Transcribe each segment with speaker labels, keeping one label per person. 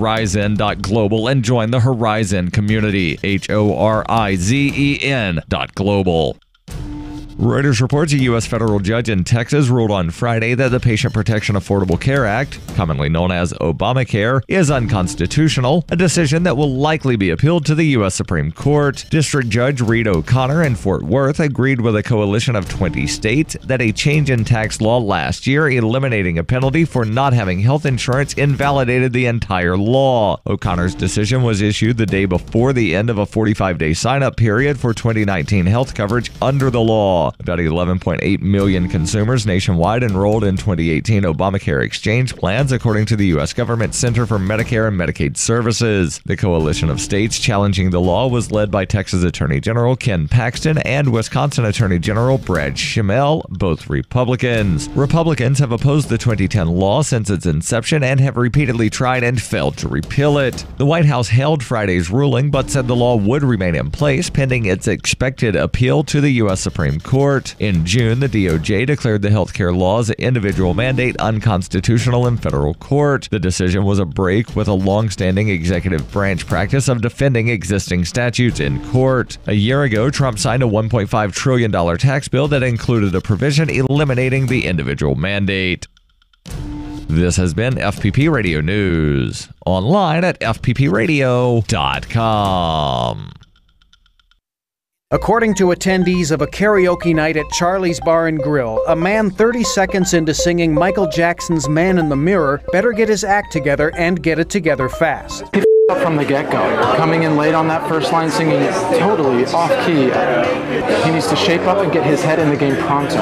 Speaker 1: Horizon.global and join the Horizon community. HORIZEN.global. Reuters reports a U.S. federal judge in Texas ruled on Friday that the Patient Protection Affordable Care Act, commonly known as Obamacare, is unconstitutional, a decision that will likely be appealed to the U.S. Supreme Court. District Judge Reed O'Connor in Fort Worth agreed with a coalition of 20 states that a change in tax law last year eliminating a penalty for not having health insurance invalidated the entire law. O'Connor's decision was issued the day before the end of a 45-day sign-up period for 2019 health coverage under the law. About 11.8 million consumers nationwide enrolled in 2018 Obamacare exchange plans, according to the U.S. Government Center for Medicare and Medicaid Services. The coalition of states challenging the law was led by Texas Attorney General Ken Paxton and Wisconsin Attorney General Brad Schimel, both Republicans. Republicans have opposed the 2010 law since its inception and have repeatedly tried and failed to repeal it. The White House held Friday's ruling but said the law would remain in place pending its expected appeal to the U.S. Supreme Court. In June, the DOJ declared the healthcare law's individual mandate unconstitutional in federal court. The decision was a break with a long-standing executive branch practice of defending existing statutes in court. A year ago, Trump signed a $1.5 trillion tax bill that included a provision eliminating the individual mandate. This has been FPP Radio News, online at fppradio.com.
Speaker 2: According to attendees of a karaoke night at Charlie's Bar and Grill, a man 30 seconds into singing Michael Jackson's Man in the Mirror better get his act together and get it together fast.
Speaker 3: He up from the get-go, coming in late on that first line, singing totally off-key. He needs to shape up and get his head in the game pronto.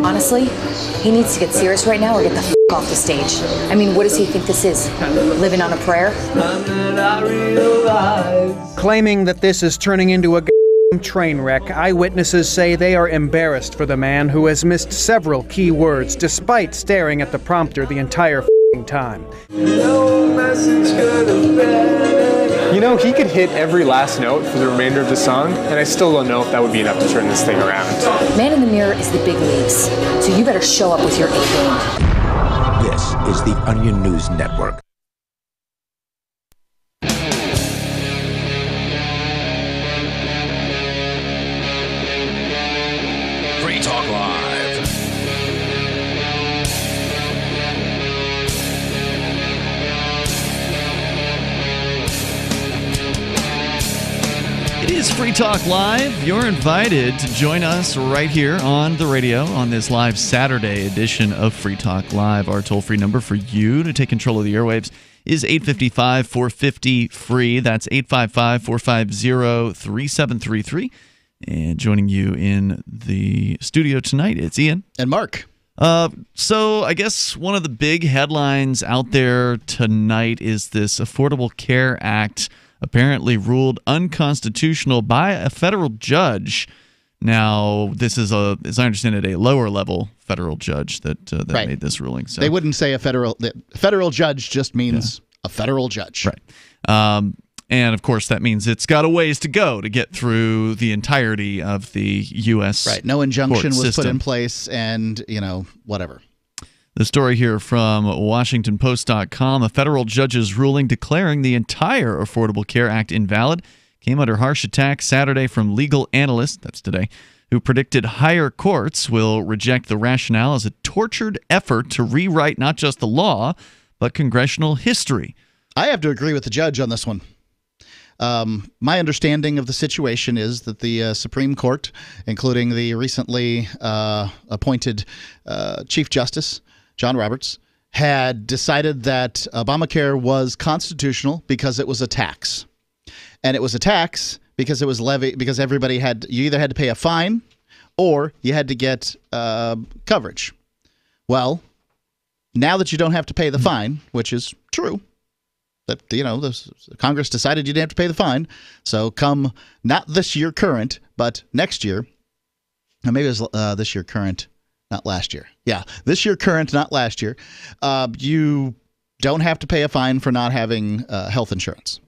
Speaker 4: Honestly, he needs to get serious right now or get the off the stage. I mean, what does he think this is? Living on a prayer?
Speaker 2: Claiming that this is turning into a train wreck, eyewitnesses say they are embarrassed for the man who has missed several key words despite staring at the prompter the entire time.
Speaker 5: You know, he could hit every last note for the remainder of the song, and I still don't know if that would be enough to turn this thing around.
Speaker 4: Man in the Mirror is the big leagues, so you better show up with your A game.
Speaker 6: This is the Onion News Network.
Speaker 7: Free Talk Live.
Speaker 8: It is Free Talk Live. You're invited to join us right here on the radio on this live Saturday edition of Free Talk Live. Our toll-free number for you to take control of the airwaves is 855-450-FREE. That's 855-450-3733. And joining you in the studio tonight, it's Ian.
Speaker 9: And Mark.
Speaker 8: So I guess one of the big headlines out there tonight is this Affordable Care Act apparently ruled unconstitutional by a federal judge. Now, this is, as I understand it, a lower-level federal judge that
Speaker 9: right.
Speaker 8: made this ruling. So
Speaker 9: they wouldn't say a federal judge just means a federal judge.
Speaker 8: Right. And, of course, that means it's got a ways to go to get through the entirety of the U.S.
Speaker 9: Right. No injunction was
Speaker 8: system.
Speaker 9: Put in place and, whatever.
Speaker 8: The story here from WashingtonPost.com. A federal judge's ruling declaring the entire Affordable Care Act invalid came under harsh attack Saturday from legal analysts, that's today, who predicted higher courts will reject the rationale as a tortured effort to rewrite not just the law, but congressional history.
Speaker 9: I have to agree with the judge on this one. My understanding of the situation is that the Supreme Court, including the recently appointed Chief Justice, John Roberts, had decided that Obamacare was constitutional because it was a tax. And it was a tax because it was levied, because everybody you either had to pay a fine or you had to get coverage. Well, now that you don't have to pay the fine, which is true, that Congress decided you didn't have to pay the fine. So come not this year current, but next year, or maybe it was this year current, not last year. Yeah, this year current, not last year. You don't have to pay a fine for not having health insurance.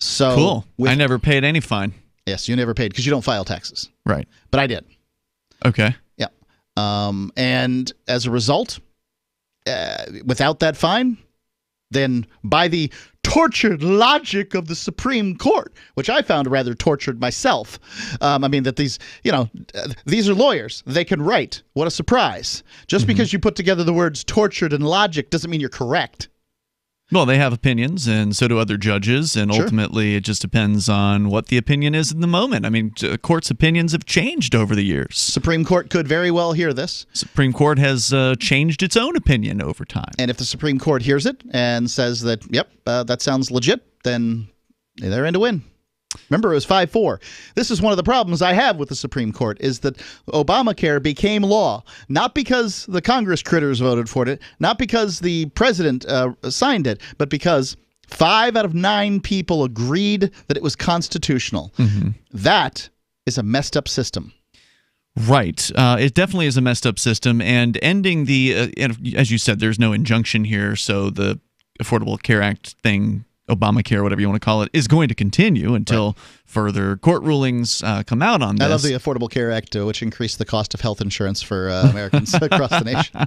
Speaker 9: So
Speaker 8: cool. I never paid any fine.
Speaker 9: Yes, you never paid because you don't file taxes.
Speaker 8: Right.
Speaker 9: But I did.
Speaker 8: Okay.
Speaker 9: Yeah. And as a result, without that fine, then by the tortured logic of the Supreme Court, which I found rather tortured myself. I mean, that these are lawyers. They can write. What a surprise. Just because you put together the words tortured and logic doesn't mean you're correct.
Speaker 8: Well, they have opinions, and so do other judges, and ultimately it just depends on what the opinion is in the moment. I mean, courts' opinions have changed over the years.
Speaker 9: Supreme Court could very well hear this.
Speaker 8: Supreme Court has changed its own opinion over time.
Speaker 9: And if the Supreme Court hears it and says that, yep, that sounds legit, then they're in to win. Remember, it was 5-4. This is one of the problems I have with the Supreme Court, is that Obamacare became law, not because the Congress critters voted for it, not because the president signed it, but because 5 out of 9 people agreed that it was constitutional. That is a messed up system.
Speaker 8: Right. It definitely is a messed up system, and ending the, as you said, there's no injunction here, so the Affordable Care Act thing, Obamacare, whatever you want to call it, is going to continue until further court rulings come out on this.
Speaker 9: I love the Affordable Care Act, which increased the cost of health insurance for Americans across the nation.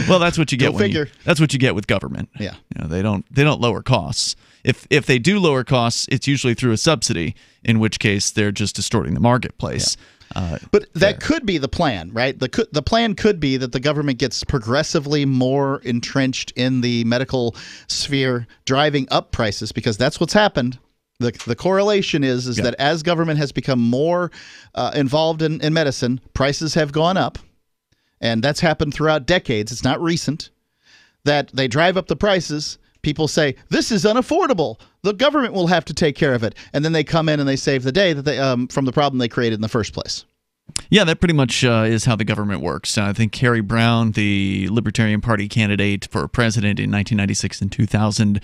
Speaker 8: Well, that's what you get. That's what you get with government.
Speaker 9: Yeah,
Speaker 8: they don't lower costs. If they do lower costs, it's usually through a subsidy, in which case they're just distorting the marketplace.
Speaker 9: Yeah. But that could be the plan, right? The plan could be that the government gets progressively more entrenched in the medical sphere, driving up prices, because that's what's happened. The correlation is that as government has become more involved in medicine, prices have gone up, and that's happened throughout decades. It's not recent. That they drive up the prices. People say, this is unaffordable. The government will have to take care of it. And then they come in and they save the day that they from the problem they created in the first place.
Speaker 8: Yeah, that pretty much is how the government works. I think Carrie Brown, the Libertarian Party candidate for president in 1996 and 2000,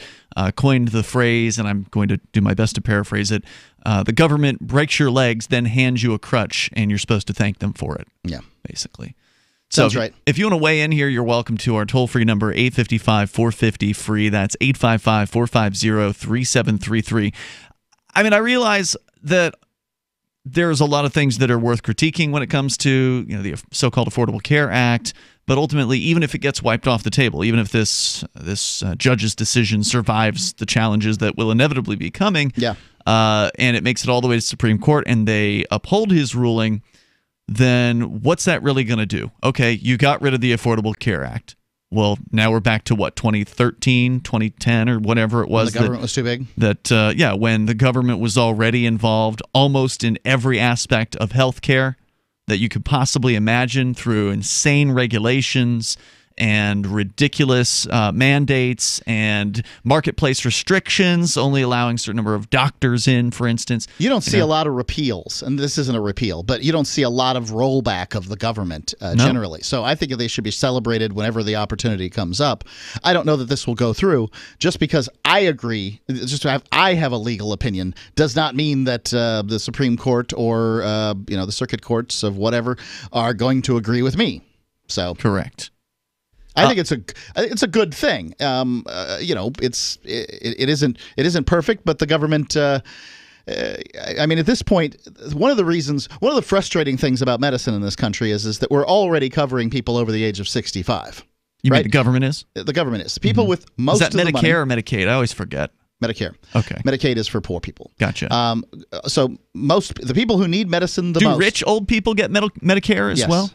Speaker 8: coined the phrase, and I'm going to do my best to paraphrase it, the government breaks your legs, then hands you a crutch, and you're supposed to thank them for it.
Speaker 9: Yeah.
Speaker 8: Basically.
Speaker 9: Sounds right.
Speaker 8: If you want to weigh in here, you're welcome to our toll-free number, 855-450-FREE. That's 855-450-3733. I mean, I realize that there's a lot of things that are worth critiquing when it comes to the so-called Affordable Care Act, but ultimately, even if it gets wiped off the table, even if this judge's decision survives the challenges that will inevitably be coming, and it makes it all the way to the Supreme Court, and they uphold his ruling, then what's that really going to do? Okay, you got rid of the Affordable Care Act. Well, now we're back to what, 2013, 2010, or whatever it was.
Speaker 9: When the government was too big?
Speaker 8: When the government was already involved almost in every aspect of healthcare that you could possibly imagine, through insane regulations and ridiculous mandates and marketplace restrictions, only allowing a certain number of doctors in, for instance.
Speaker 9: You don't see a lot of repeals, and this isn't a repeal, but you don't see a lot of rollback of the government generally. So I think they should be celebrated whenever the opportunity comes up. I don't know that this will go through. Just because I agree, I have a legal opinion, does not mean that the Supreme Court or the circuit courts of whatever are going to agree with me. So
Speaker 8: correct.
Speaker 9: I think it's a good thing. It isn't perfect, but the government. I mean, at this point, one of the frustrating things about medicine in this country is that we're already covering people over the age of 65.
Speaker 8: You mean the government is?
Speaker 9: The government is. People with most of the money.
Speaker 8: Is that Medicare or Medicaid? I always forget.
Speaker 9: Medicare.
Speaker 8: Okay.
Speaker 9: Medicaid is for poor people.
Speaker 8: Gotcha.
Speaker 9: So the people who need medicine the most.
Speaker 8: Do rich old people get Medicare as well?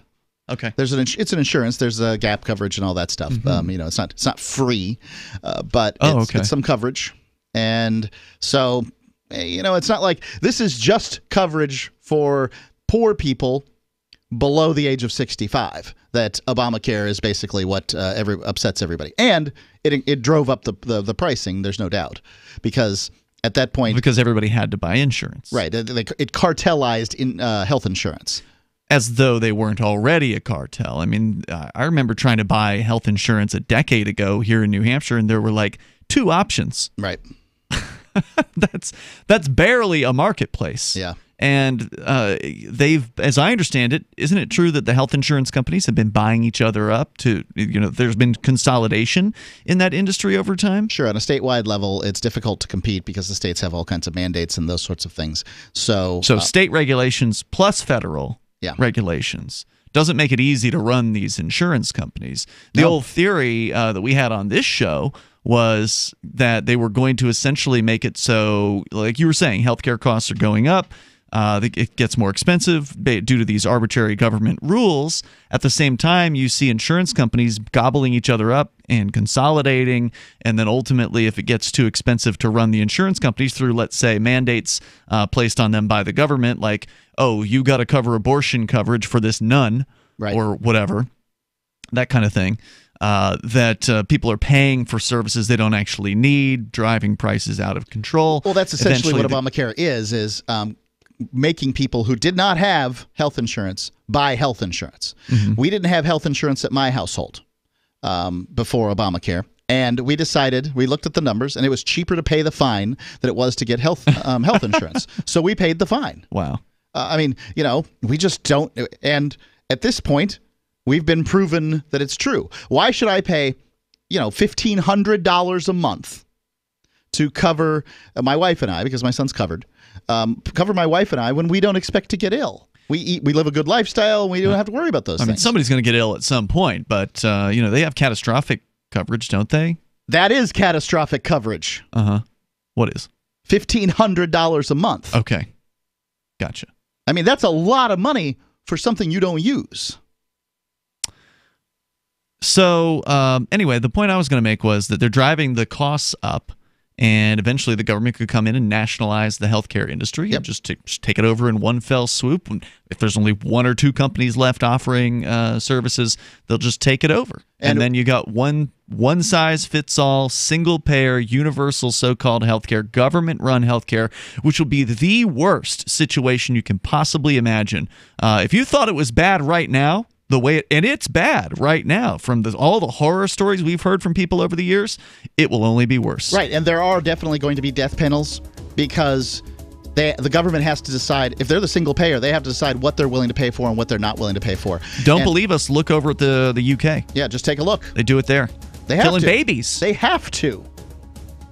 Speaker 8: Okay.
Speaker 9: It's an insurance. There's a gap coverage and all that stuff. It's not free, but it's some coverage. And so, it's not like this is just coverage for poor people below the age of 65. That Obamacare is basically what upsets everybody, and it drove up the pricing. There's no doubt, because at that point,
Speaker 8: because everybody had to buy insurance,
Speaker 9: right? It cartelized in health insurance.
Speaker 8: As though they weren't already a cartel. I mean, I remember trying to buy health insurance a decade ago here in New Hampshire, and there were like 2 options.
Speaker 9: Right.
Speaker 8: That's barely a marketplace.
Speaker 9: Yeah.
Speaker 8: And as I understand it, isn't it true that the health insurance companies have been buying each other up to, there's been consolidation in that industry over time?
Speaker 9: Sure. On a statewide level, it's difficult to compete because the states have all kinds of mandates and those sorts of things. So
Speaker 8: state regulations plus federal regulations doesn't make it easy to run these insurance companies. The old theory that we had on this show was that they were going to essentially make it so, like you were saying, healthcare costs are going up. It gets more expensive due to these arbitrary government rules. At the same time, you see insurance companies gobbling each other up and consolidating, and then ultimately, if it gets too expensive to run the insurance companies through, let's say, mandates placed on them by the government, like, oh, you got to cover abortion coverage for this nun, or whatever, that kind of thing, that people are paying for services they don't actually need, driving prices out of control.
Speaker 9: Well, that's essentially what Obamacare is making people who did not have health insurance buy health insurance. We didn't have health insurance at my household before Obamacare, and we decided, we looked at the numbers, and it was cheaper to pay the fine than it was to get health insurance. So we paid the fine.
Speaker 8: Wow.
Speaker 9: I mean, we just don't. And at this point, we've been proven that it's true. Why should I pay, $1,500 a month to cover my wife and I, because my son's covered, cover my wife and I when we don't expect to get ill? We live a good lifestyle, and we don't have to worry about those things.
Speaker 8: I mean, somebody's going to get ill at some point, but they have catastrophic coverage, don't they?
Speaker 9: That is catastrophic coverage.
Speaker 8: What is?
Speaker 9: $1,500 a month.
Speaker 8: Okay. Gotcha.
Speaker 9: I mean, that's a lot of money for something you don't use.
Speaker 8: So anyway, the point I was going to make was that they're driving the costs up, and eventually the government could come in and nationalize the healthcare industry and just take it over in one fell swoop. And if there's only one or two companies left offering services, they'll just take it over. And then you got one-size-fits-all, single-payer, universal so-called healthcare, government-run healthcare, which will be the worst situation you can possibly imagine. If you thought it was bad right now, and it's bad right now from all the horror stories we've heard from people over the years, it will only be worse.
Speaker 9: Right, and there are definitely going to be death panels because the government has to decide. If they're the single payer, they have to decide what they're willing to pay for and what they're not willing to pay for.
Speaker 8: Don't believe us? Look over at the UK.
Speaker 9: Yeah, just take a look.
Speaker 8: They do it there.
Speaker 9: They have
Speaker 8: killing
Speaker 9: to.
Speaker 8: babies.
Speaker 9: They have to.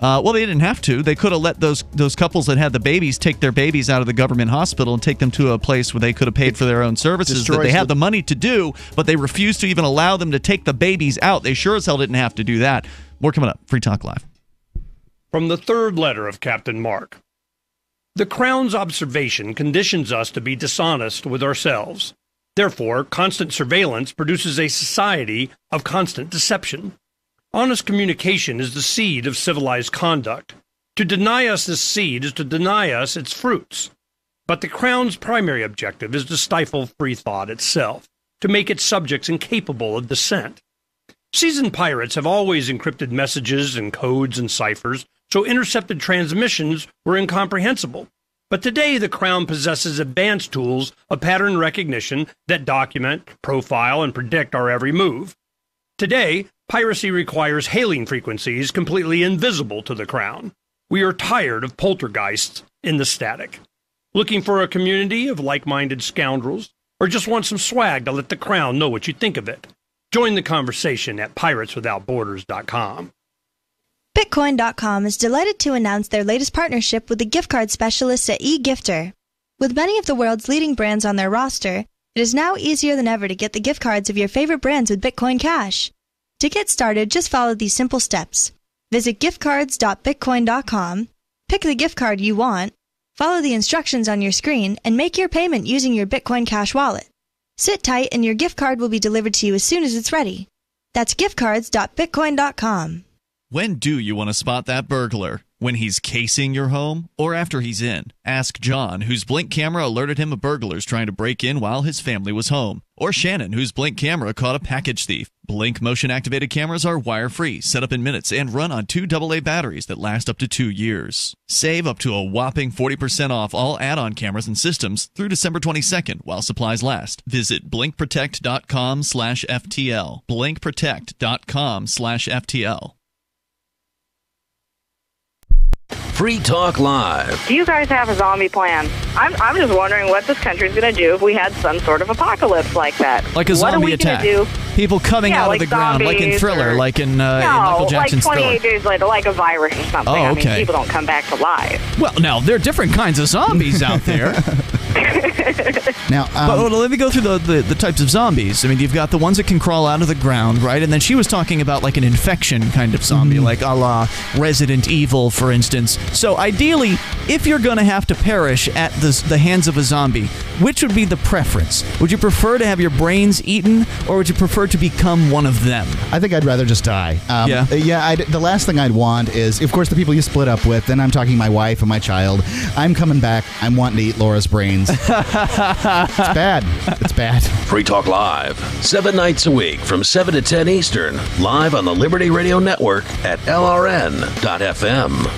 Speaker 8: Well, they didn't have to. They could have let those couples that had the babies take their babies out of the government hospital and take them to a place where they could have paid for their own services that they had the money to do, but they refused to even allow them to take the babies out. They sure as hell didn't have to do that. More coming up. Free Talk Live.
Speaker 10: From the third letter of Captain Mark. The Crown's observation conditions us to be dishonest with ourselves. Therefore, constant surveillance produces a society of constant deception. Honest communication is the seed of civilized conduct. To deny us this seed is to deny us its fruits. But the Crown's primary objective is to stifle free thought itself, to make its subjects incapable of dissent. Seasoned pirates have always encrypted messages and codes and ciphers, so intercepted transmissions were incomprehensible. But today the Crown possesses advanced tools of pattern recognition that document, profile, and predict our every move. Today, piracy requires hailing frequencies completely invisible to the Crown. We are tired of poltergeists in the static. Looking for a community of like-minded scoundrels? Or just want some swag to let the Crown know what you think of it? Join the conversation at pirateswithoutborders.com.
Speaker 11: Bitcoin.com is delighted to announce their latest partnership with the gift card specialists at eGifter. With many of the world's leading brands on their roster, it is now easier than ever to get the gift cards of your favorite brands with Bitcoin Cash. To get started, just follow these simple steps. Visit giftcards.bitcoin.com, pick the gift card you want, follow the instructions on your screen, and make your payment using your Bitcoin Cash wallet. Sit tight and your gift card will be delivered to you as soon as it's ready. That's giftcards.bitcoin.com.
Speaker 8: When do you want to spot that burglar? When he's casing your home or after he's in? Ask John, whose Blink camera alerted him of burglars trying to break in while his family was home. Or Shannon, whose Blink camera caught a package thief. Blink motion-activated cameras are wire-free, set up in minutes, and run on 2 AA batteries that last up to 2 years. Save up to a whopping 40% off all add-on cameras and systems through December 22nd while supplies last. Visit blinkprotect.com/FTL. blinkprotect.com/FTL.
Speaker 7: Free Talk Live.
Speaker 12: Do you guys have a zombie plan? I'm just wondering what this country's going to do if we had some sort of apocalypse like that.
Speaker 8: Like a zombie attack.
Speaker 12: Do?
Speaker 8: People coming out of the ground, like in Thriller, like in Michael Jackson's
Speaker 12: like 28 days later, like a virus or something.
Speaker 8: Oh, okay.
Speaker 12: I mean, people don't come back to life.
Speaker 8: Well, now, there are different kinds of zombies out there.
Speaker 9: Now,
Speaker 8: but let me go through the types of zombies. I mean, you've got the ones that can crawl out of the ground, right? And then she was talking about like an infection kind of zombie, like a la Resident Evil, for instance. So ideally, if you're going to have to perish at the hands of a zombie, which would be the preference? Would you prefer to have your brains eaten, or would you prefer to become one of them?
Speaker 9: I think I'd rather just die. The last thing I'd want is, of course, the people you split up with. Then I'm talking my wife and my child. I'm coming back. I'm wanting to eat Laura's brains. It's bad. It's bad.
Speaker 7: Free Talk Live, 7 nights a week from 7 to 10 Eastern, live on the Liberty Radio Network at LRN.FM.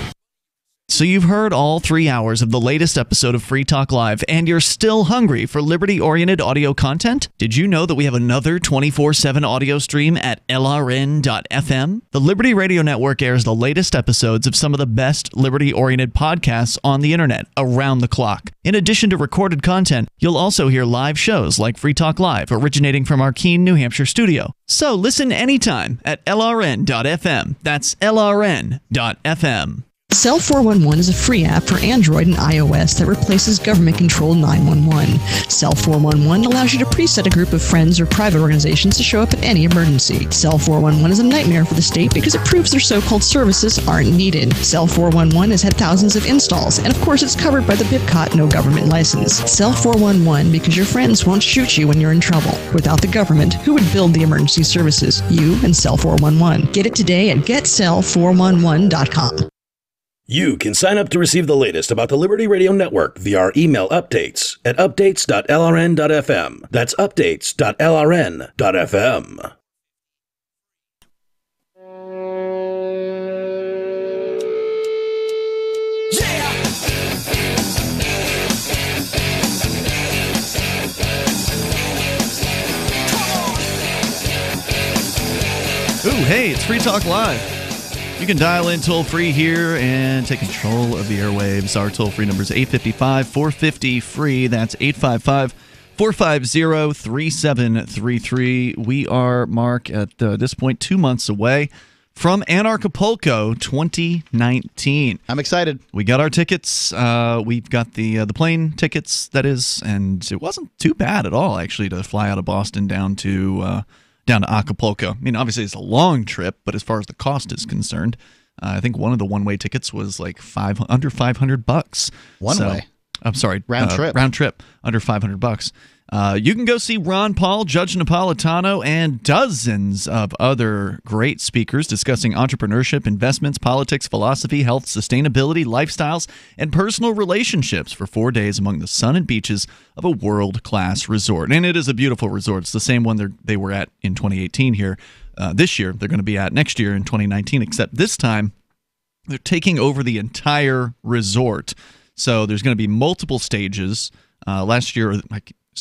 Speaker 8: So you've heard all 3 hours of the latest episode of Free Talk Live, and you're still hungry for liberty-oriented audio content? Did you know that we have another 24/7 audio stream at LRN.FM? The Liberty Radio Network airs the latest episodes of some of the best liberty-oriented podcasts on the internet around the clock. In addition to recorded content, you'll also hear live shows like Free Talk Live, originating from our Keene, New Hampshire studio. So listen anytime at LRN.FM. That's LRN.FM.
Speaker 13: Cell 411 is a free app for Android and iOS that replaces government-controlled 911. Cell 411 allows you to preset a group of friends or private organizations to show up at any emergency. Cell 411 is a nightmare for the state because it proves their so-called services aren't needed. Cell 411 has had thousands of installs, and of course it's covered by the BIPCOT no government license. Cell 411 because your friends won't shoot you when you're in trouble. Without the government, who would build the emergency services? You and Cell 411. Get it today at getcell411.com.
Speaker 14: You can sign up to receive the latest about the Liberty Radio Network via our email updates at updates.lrn.fm. That's updates.lrn.fm.
Speaker 8: Ooh, hey, it's Free Talk Live. You can dial in toll-free here and take control of the airwaves. Our toll-free number is 855-450-FREE. That's 855-450-3733. We are, Mark, at this point 2 months away from Anarchapulco 2019.
Speaker 9: I'm excited.
Speaker 8: We got our tickets. We've got the plane tickets, that is, and it wasn't too bad at all, actually, to fly out of Boston down to Acapulco. I mean, obviously it's a long trip, but as far as the cost is concerned, I think one of the one-way tickets was like under $500.
Speaker 9: One way?
Speaker 8: I'm sorry,
Speaker 9: round trip.
Speaker 8: Round trip, under $500. You can go see Ron Paul, Judge Napolitano, and dozens of other great speakers discussing entrepreneurship, investments, politics, philosophy, health, sustainability, lifestyles, and personal relationships for 4 days among the sun and beaches of a world-class resort. And it is a beautiful resort. It's the same one they were at in 2018 here. This year, they're going to be at next year in 2019, except this time they're taking over the entire resort. So there's going to be multiple stages. Last year, it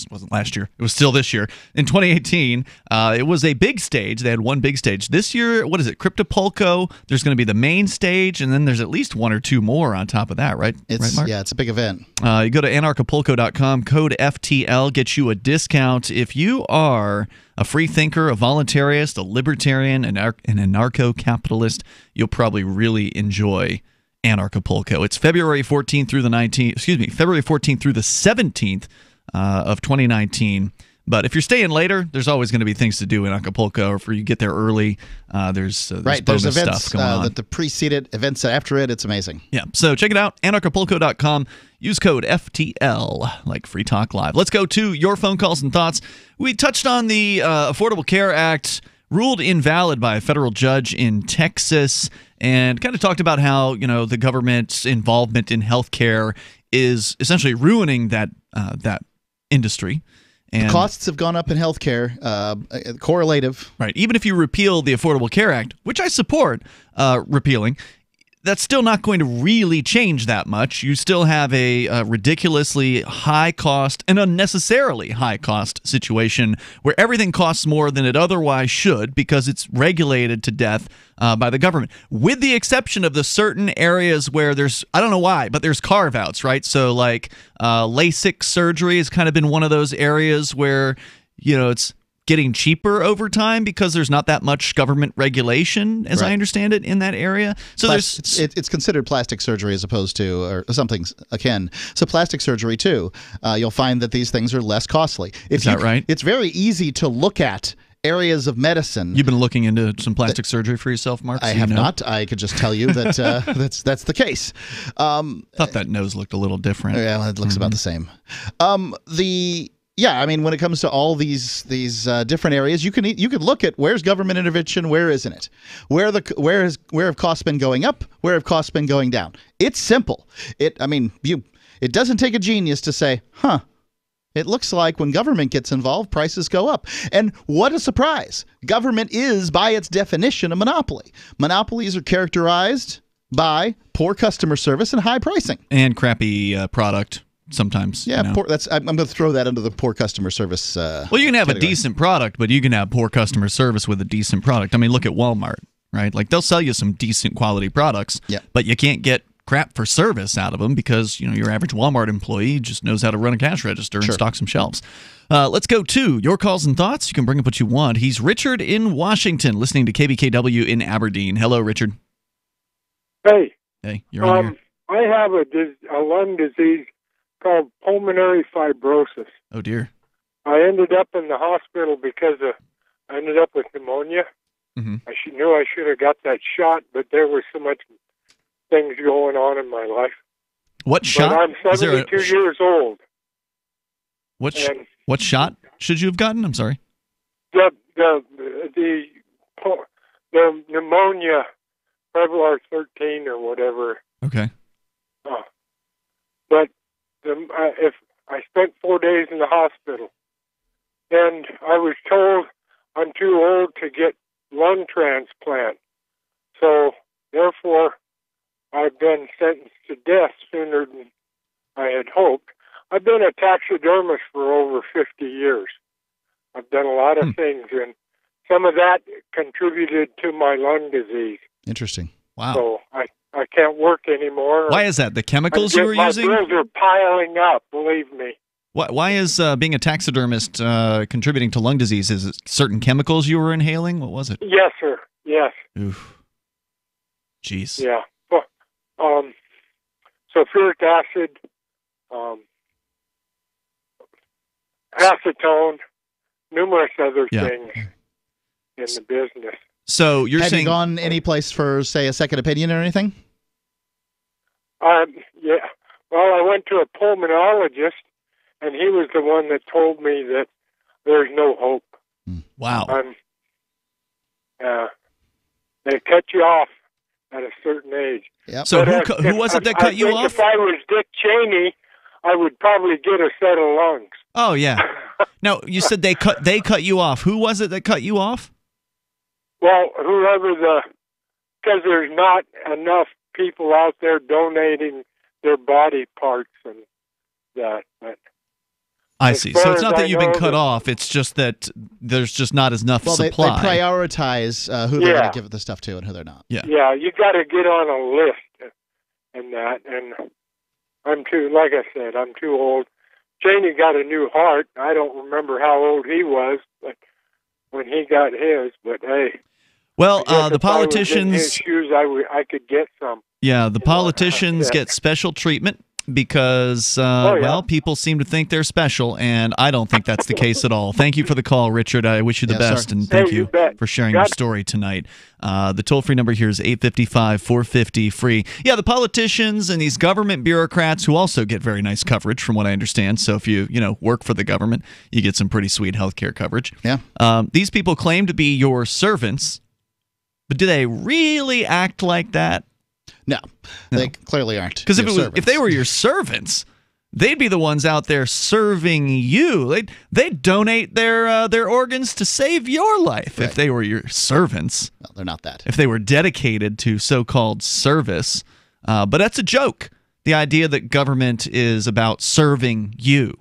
Speaker 8: wasn't last year, it was still this year. In 2018, it was a big stage. They had one big stage. This year, what is it, Cryptopulco? There's going to be the main stage, and then there's at least one or two more on top of that, right? Right, Mark?
Speaker 9: Yeah, it's a big event.
Speaker 8: You go to anarchapulco.com, code FTL gets you a discount. If you are a free thinker, a voluntarist, a libertarian, an anarcho-capitalist, you'll probably really enjoy Anarchapulco. It's February 14th through the 19th, February 14th through the 17th of 2019. But if you're staying later, there's always going to be things to do in Acapulco. Or if you get there early, there's bonus
Speaker 9: events
Speaker 8: stuff going on.
Speaker 9: that the preceded events after it. It's amazing.
Speaker 8: Yeah, so check it out, anarchapulco.com. Use code FTL, like Free Talk Live. Let's go to your phone calls and thoughts. We touched on the Affordable Care Act, ruled invalid by a federal judge in Texas, and kind of talked about how, the government's involvement in healthcare is essentially ruining that industry. And
Speaker 9: the costs have gone up in healthcare, correlative.
Speaker 8: Right. Even if you repeal the Affordable Care Act, which I support repealing, that's still not going to really change that much. You still have a ridiculously high cost and unnecessarily high cost situation where everything costs more than it otherwise should because it's regulated to death by the government, with the exception of the certain areas where there's, I don't know why, but there's carve-outs, right? So like LASIK surgery has kind of been one of those areas where, it's getting cheaper over time because there's not that much government regulation, as I understand it, in that area. So
Speaker 9: it's considered plastic surgery as opposed to or something akin. So plastic surgery too. You'll find that these things are less costly.
Speaker 8: Is that right?
Speaker 9: It's very easy to look at areas of medicine.
Speaker 8: You've been looking into some plastic surgery for yourself, Mark?
Speaker 9: I have not. I could just tell you that that's the case.
Speaker 8: Thought that nose looked a little different.
Speaker 9: Yeah, it looks about the same. Yeah, I mean, when it comes to all these different areas, you could look at where's government intervention, where isn't it, where have costs been going up, where have costs been going down. It's simple. It doesn't take a genius to say, it looks like when government gets involved, prices go up. And what a surprise! Government is, by its definition, a monopoly. Monopolies are characterized by poor customer service and high pricing
Speaker 8: and crappy product. Sometimes,
Speaker 9: yeah. I'm going to throw that under the poor customer service.
Speaker 8: Well, you can have
Speaker 9: category.
Speaker 8: a decent product, but you can have poor customer service with a decent product. I mean, look at Walmart, right? Like they'll sell you some decent quality products, but you can't get crap for service out of them because your average Walmart employee just knows how to run a cash register and stock some shelves. Let's go to your calls and thoughts. You can bring up what you want. He's Richard in Washington, listening to KBKW in Aberdeen. Hello, Richard.
Speaker 15: Hey,
Speaker 8: you're on here.
Speaker 15: I have a lung disease called pulmonary fibrosis.
Speaker 8: Oh, dear.
Speaker 15: I ended up in the hospital because I ended up with pneumonia.
Speaker 8: Mm-hmm.
Speaker 15: I knew I should have got that shot, but there was so much things going on in my life.
Speaker 8: What shot?
Speaker 15: But I'm 72 years old.
Speaker 8: What shot should you have gotten? I'm sorry.
Speaker 15: The pneumonia, Prevlar 13 or whatever.
Speaker 8: Okay.
Speaker 15: But if I spent 4 days in the hospital, and I was told I'm too old to get lung transplant. So, therefore, I've been sentenced to death sooner than I had hoped. I've been a taxidermist for over 50 years. I've done a lot of things, and some of that contributed to my lung disease.
Speaker 9: Interesting.
Speaker 8: Wow.
Speaker 15: So, I can't work anymore.
Speaker 8: Why is that? The chemicals you were using?
Speaker 15: My bills are piling up, believe me.
Speaker 8: Why is being a taxidermist contributing to lung disease? Is it certain chemicals you were inhaling? What was it?
Speaker 15: Yes, sir. Yes.
Speaker 8: Oof. Jeez.
Speaker 15: Yeah. Sulfuric acid, acetone, numerous other things in the business.
Speaker 8: So you're saying...
Speaker 9: Have you gone any place for, say, a second opinion or anything?
Speaker 15: Yeah. Well, I went to a pulmonologist, and he was the one that told me that there's no hope.
Speaker 8: Wow.
Speaker 15: They cut you off at a certain age.
Speaker 9: Yep.
Speaker 8: So who was it that cut you off?
Speaker 15: If I was Dick Cheney, I would probably get a set of lungs.
Speaker 8: Oh, yeah. No, you said they cut you off. Who was it that cut you off?
Speaker 15: Well, because there's not enough people out there donating their body parts and that. But
Speaker 8: I see. So it's not that you've been cut off. It's just that there's just not enough supply.
Speaker 9: They prioritize who they're going to give the stuff to and who they're not.
Speaker 8: Yeah.
Speaker 15: Yeah, you got to get on a list and that. And like I said, I'm too old. Cheney got a new heart. I don't remember how old he was, but when he got his. But hey.
Speaker 8: Well, the politicians.
Speaker 15: If I was in his shoes, I could get some.
Speaker 8: Yeah, the politicians get special treatment because, well, people seem to think they're special, and I don't think that's the case at all. Thank you for the call, Richard. I wish you the best, and thank you for sharing your story tonight. The toll-free number here is 855-450-FREE. Yeah, the politicians and these government bureaucrats who also get very nice coverage, from what I understand. So if you work for the government, you get some pretty sweet health care coverage.
Speaker 9: Yeah.
Speaker 8: These people claim to be your servants, but do they really act like that?
Speaker 9: No, they clearly aren't.
Speaker 8: Because if they were your servants, they'd be the ones out there serving you. They'd donate their organs to save your life if they were your servants.
Speaker 9: Well, they're not that.
Speaker 8: If they were dedicated to so-called service. But that's a joke. The idea that government is about serving you.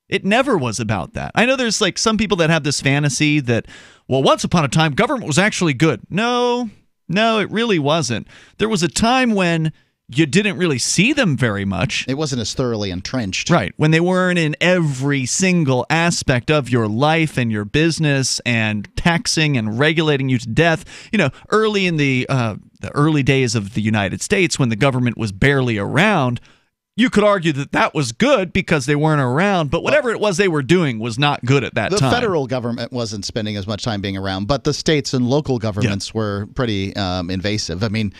Speaker 8: It never was about that. I know there's some people that have this fantasy that, well, once upon a time, government was actually good. No, it really wasn't. There was a time when you didn't really see them very much.
Speaker 9: It wasn't as thoroughly entrenched.
Speaker 8: Right. When they weren't in every single aspect of your life and your business and taxing and regulating you to death. Early in the early days of the United States, when the government was barely around, you could argue that that was good because they weren't around, but whatever it was they were doing was not good at that time.
Speaker 9: The federal government wasn't spending as much time being around, but the states and local governments were pretty invasive. I mean,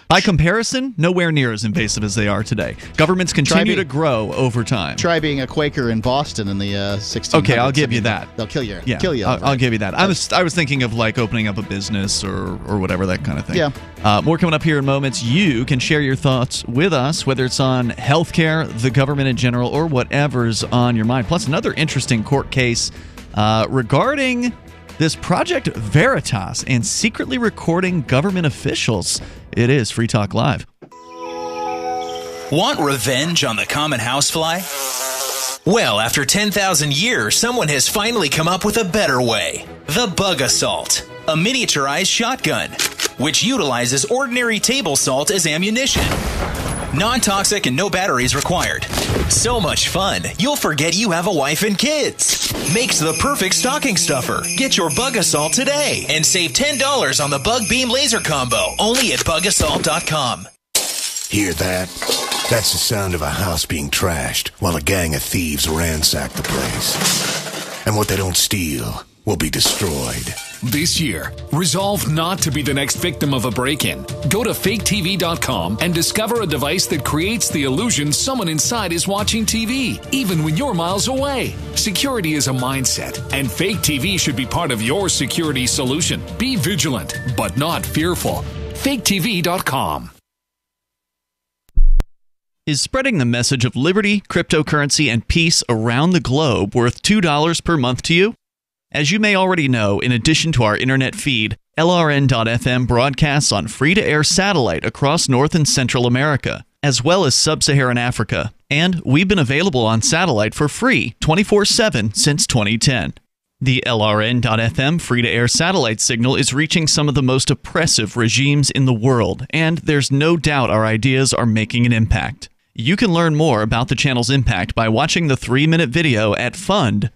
Speaker 8: by comparison, nowhere near as invasive as they are today. Governments continue to grow over time.
Speaker 9: Try being a Quaker in Boston in the 1600s.
Speaker 8: Okay, I'll give you that.
Speaker 9: They'll kill you.
Speaker 8: Yeah,
Speaker 9: kill you.
Speaker 8: I'll give you that. I was thinking of like opening up a business or whatever, that kind of thing.
Speaker 9: Yeah.
Speaker 8: More coming up here in moments. You can share your thoughts with us, whether it's on healthcare, the government in general, or whatever's on your mind. Plus, another interesting court case regarding this Project Veritas and secretly recording government officials. It is Free Talk Live.
Speaker 16: Want revenge on the common housefly? Well, after 10,000 years, someone has finally come up with a better way. The Bug Assault, a miniaturized shotgun, which utilizes ordinary table salt as ammunition. Non-toxic and no batteries required. So much fun, you'll forget you have a wife and kids. Makes the perfect stocking stuffer. Get your Bug Assault today and save $10 on the Bug Beam Laser Combo, only at bugassault.com.
Speaker 17: Hear that? That's the sound of a house being trashed while a gang of thieves ransack the place. And what they don't steal will be destroyed.
Speaker 18: This year, resolve not to be the next victim of a break-in. Go to faketv.com and discover a device that creates the illusion someone inside is watching TV, even when you're miles away. Security is a mindset, and Fake TV should be part of your security solution. Be vigilant, but not fearful. faketv.com.
Speaker 8: Is spreading the message of liberty, cryptocurrency, and peace around the globe worth $2 per month to you? As you may already know, in addition to our internet feed, LRN.FM broadcasts on free-to-air satellite across North and Central America, as well as Sub-Saharan Africa. And we've been available on satellite for free 24/7 since 2010. The LRN.FM free-to-air satellite signal is reaching some of the most oppressive regimes in the world, and there's no doubt our ideas are making an impact. You can learn more about the channel's impact by watching the 3-minute video at fund.lrn.fm.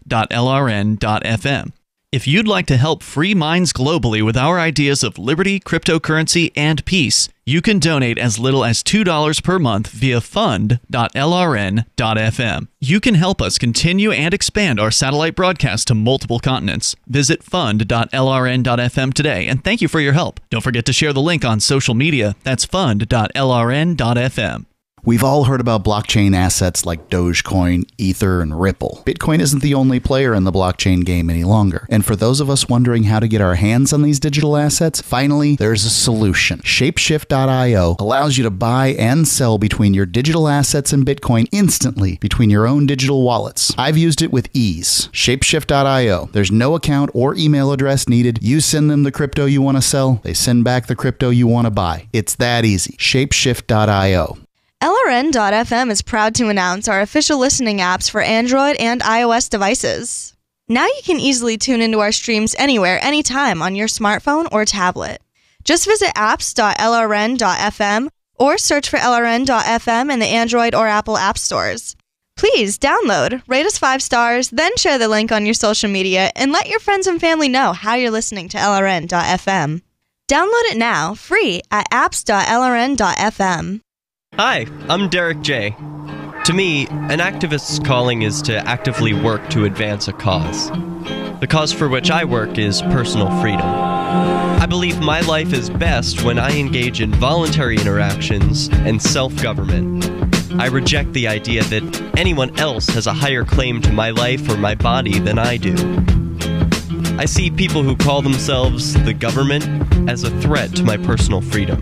Speaker 8: If you'd like to help free minds globally with our ideas of liberty, cryptocurrency, and peace, you can donate as little as $2 per month via fund.lrn.fm. You can help us continue and expand our satellite broadcast to multiple continents. Visit fund.lrn.fm today, and thank you for your help. Don't forget to share the link on social media. That's fund.lrn.fm.
Speaker 9: We've all heard about blockchain assets like Dogecoin, Ether, and Ripple. Bitcoin isn't the only player in the blockchain game any longer. And for those of us wondering how to get our hands on these digital assets, finally, there's a solution. Shapeshift.io allows you to buy and sell between your digital assets and Bitcoin instantly between your own digital wallets. I've used it with ease. Shapeshift.io. There's no account or email address needed. You send them the crypto you want to sell. They send back the crypto you want to buy. It's that easy. Shapeshift.io.
Speaker 11: LRN.FM is proud to announce our official listening apps for Android and iOS devices. Now you can easily tune into our streams anywhere, anytime on your smartphone or tablet. Just visit apps.lrn.fm or search for LRN.FM in the Android or Apple app stores. Please download, rate us 5 stars, then share the link on your social media and let your friends and family know how you're listening to LRN.FM. Download it now, free at apps.lrn.fm.
Speaker 19: Hi, I'm Derek J. To me, an activist's calling is to actively work to advance a cause. The cause for which I work is personal freedom. I believe my life is best when I engage in voluntary interactions and self-government. I reject the idea that anyone else has a higher claim to my life or my body than I do. I see people who call themselves the government as a threat to my personal freedom.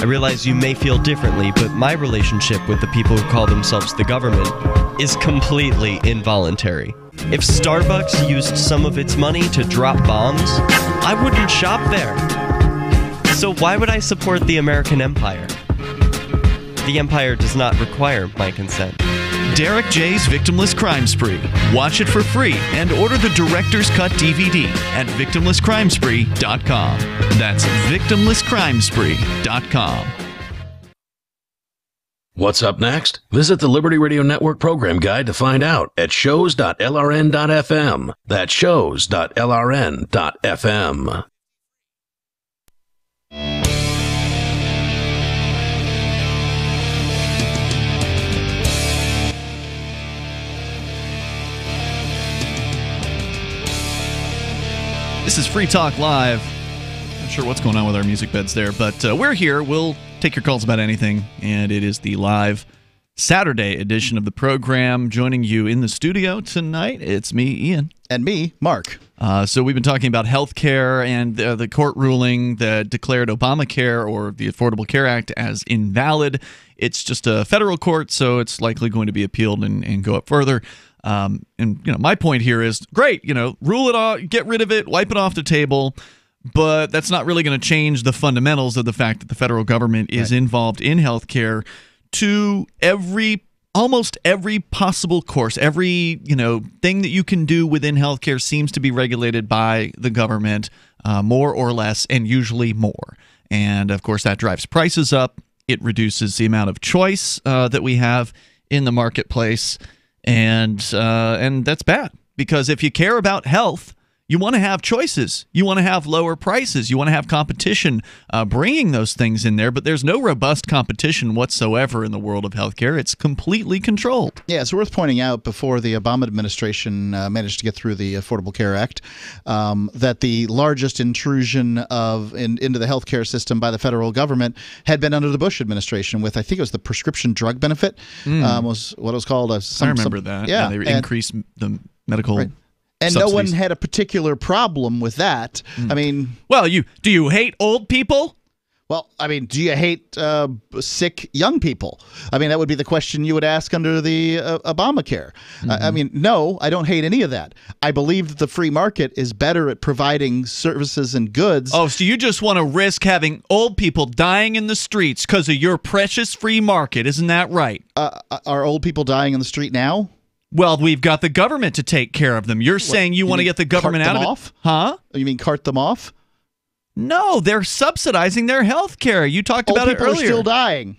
Speaker 19: I realize you may feel differently, but my relationship with the people who call themselves the government is completely involuntary. If Starbucks used some of its money to drop bombs, I wouldn't shop there. So why would I support the American empire? The empire does not require my consent.
Speaker 8: Derek J's Victimless Crime Spree. Watch it for free and order the Director's Cut DVD at victimlesscrimespree.com. That's victimlesscrimespree.com.
Speaker 14: What's up next? Visit the Liberty Radio Network program guide to find out at shows.lrn.fm. That's shows.lrn.fm.
Speaker 8: This is Free Talk Live. Not sure what's going on with our music beds there, but we're here. We'll take your calls about anything, and it is the live Saturday edition of the program. Joining you in the studio tonight, it's me, Ian.
Speaker 9: And me, Mark.
Speaker 8: So we've been talking about health care and the court ruling that declared Obamacare or the Affordable Care Act as invalid. It's just a federal court, so it's likely going to be appealed and go up further. And my point here is great. Rule it off, get rid of it, wipe it off the table. But that's not really going to change the fundamentals of the fact that the federal government is involved in healthcare to almost every possible course. Every thing that you can do within healthcare seems to be regulated by the government, more or less, and usually more. And of course, that drives prices up. It reduces the amount of choice that we have in the marketplace. And that's bad, because if you care about health, you want to have choices. You want to have lower prices. You want to have competition bringing those things in there. But there's no robust competition whatsoever in the world of healthcare. It's completely controlled.
Speaker 9: Yeah, it's worth pointing out before the Obama administration managed to get through the Affordable Care Act that the largest intrusion into the healthcare system by the federal government had been under the Bush administration with, I think it was the prescription drug benefit, was what it was called.
Speaker 8: I remember that.
Speaker 9: Yeah,
Speaker 8: they increased the medical
Speaker 9: And
Speaker 8: subsidies.
Speaker 9: No one had a particular problem with that. I mean...
Speaker 8: Well, do you hate old people?
Speaker 9: Well, I mean, do you hate sick young people? I mean, that would be the question you would ask under the Obamacare. I mean, no, I don't hate any of that. I believe that the free market is better at providing services and goods.
Speaker 8: Oh, so you just want to risk having old people dying in the streets because of your precious free market. Isn't that right?
Speaker 9: Are old people dying in the street now?
Speaker 8: Well, we've got the government to take care of them. You're saying you want to get the government out of it? Huh?
Speaker 9: You mean cart them off?
Speaker 8: No, they're subsidizing their health care. You talked about it earlier.
Speaker 9: Old people are still dying.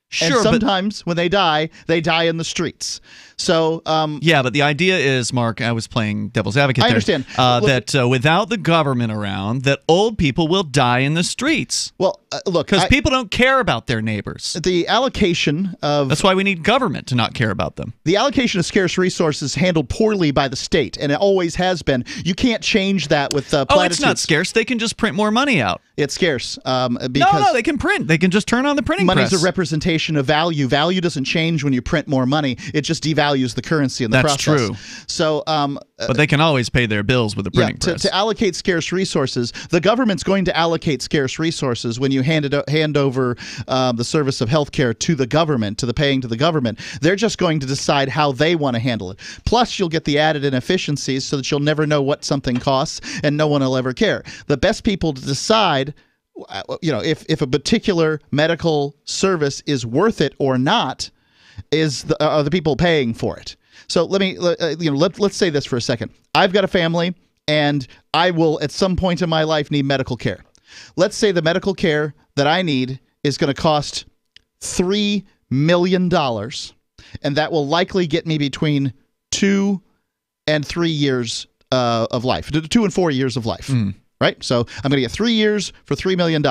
Speaker 8: Sure,
Speaker 9: and sometimes when they die in the streets. So
Speaker 8: yeah, but the idea is, Mark, I was playing devil's advocate there.
Speaker 9: I understand.
Speaker 8: That without the government around, that old people will die in the streets.
Speaker 9: Well, look,
Speaker 8: because people don't care about their neighbors.
Speaker 9: The allocation of...
Speaker 8: That's why we need government to not care about them.
Speaker 9: The allocation of scarce resources handled poorly by the state, and it always has been. You can't change that with platitudes.
Speaker 8: Oh, it's not scarce. They can just print more money out.
Speaker 9: It's scarce. Because
Speaker 8: no, they can print. They can just turn on the printing press.
Speaker 9: Money's a representation of value. Value doesn't change when you print more money. It just devalues the currency in the process.
Speaker 8: That's true.
Speaker 9: So,
Speaker 8: but they can always pay their bills with the printing press.
Speaker 9: To allocate scarce resources, the government's going to allocate scarce resources when you hand over the service of healthcare to the government, to the government. They're just going to decide how they want to handle it. Plus, you'll get the added inefficiencies so that you'll never know what something costs and no one will ever care. The best people to decide if a particular medical service is worth it or not are the people paying for it. So let's say this for a second. I've got a family, and I will at some point in my life need medical care. Let's say the medical care that I need is going to cost $3 million, and that will likely get me between 2 and 3 years of life, 2 and 4 years of life. Right? So I'm going to get 3 years for $3 million.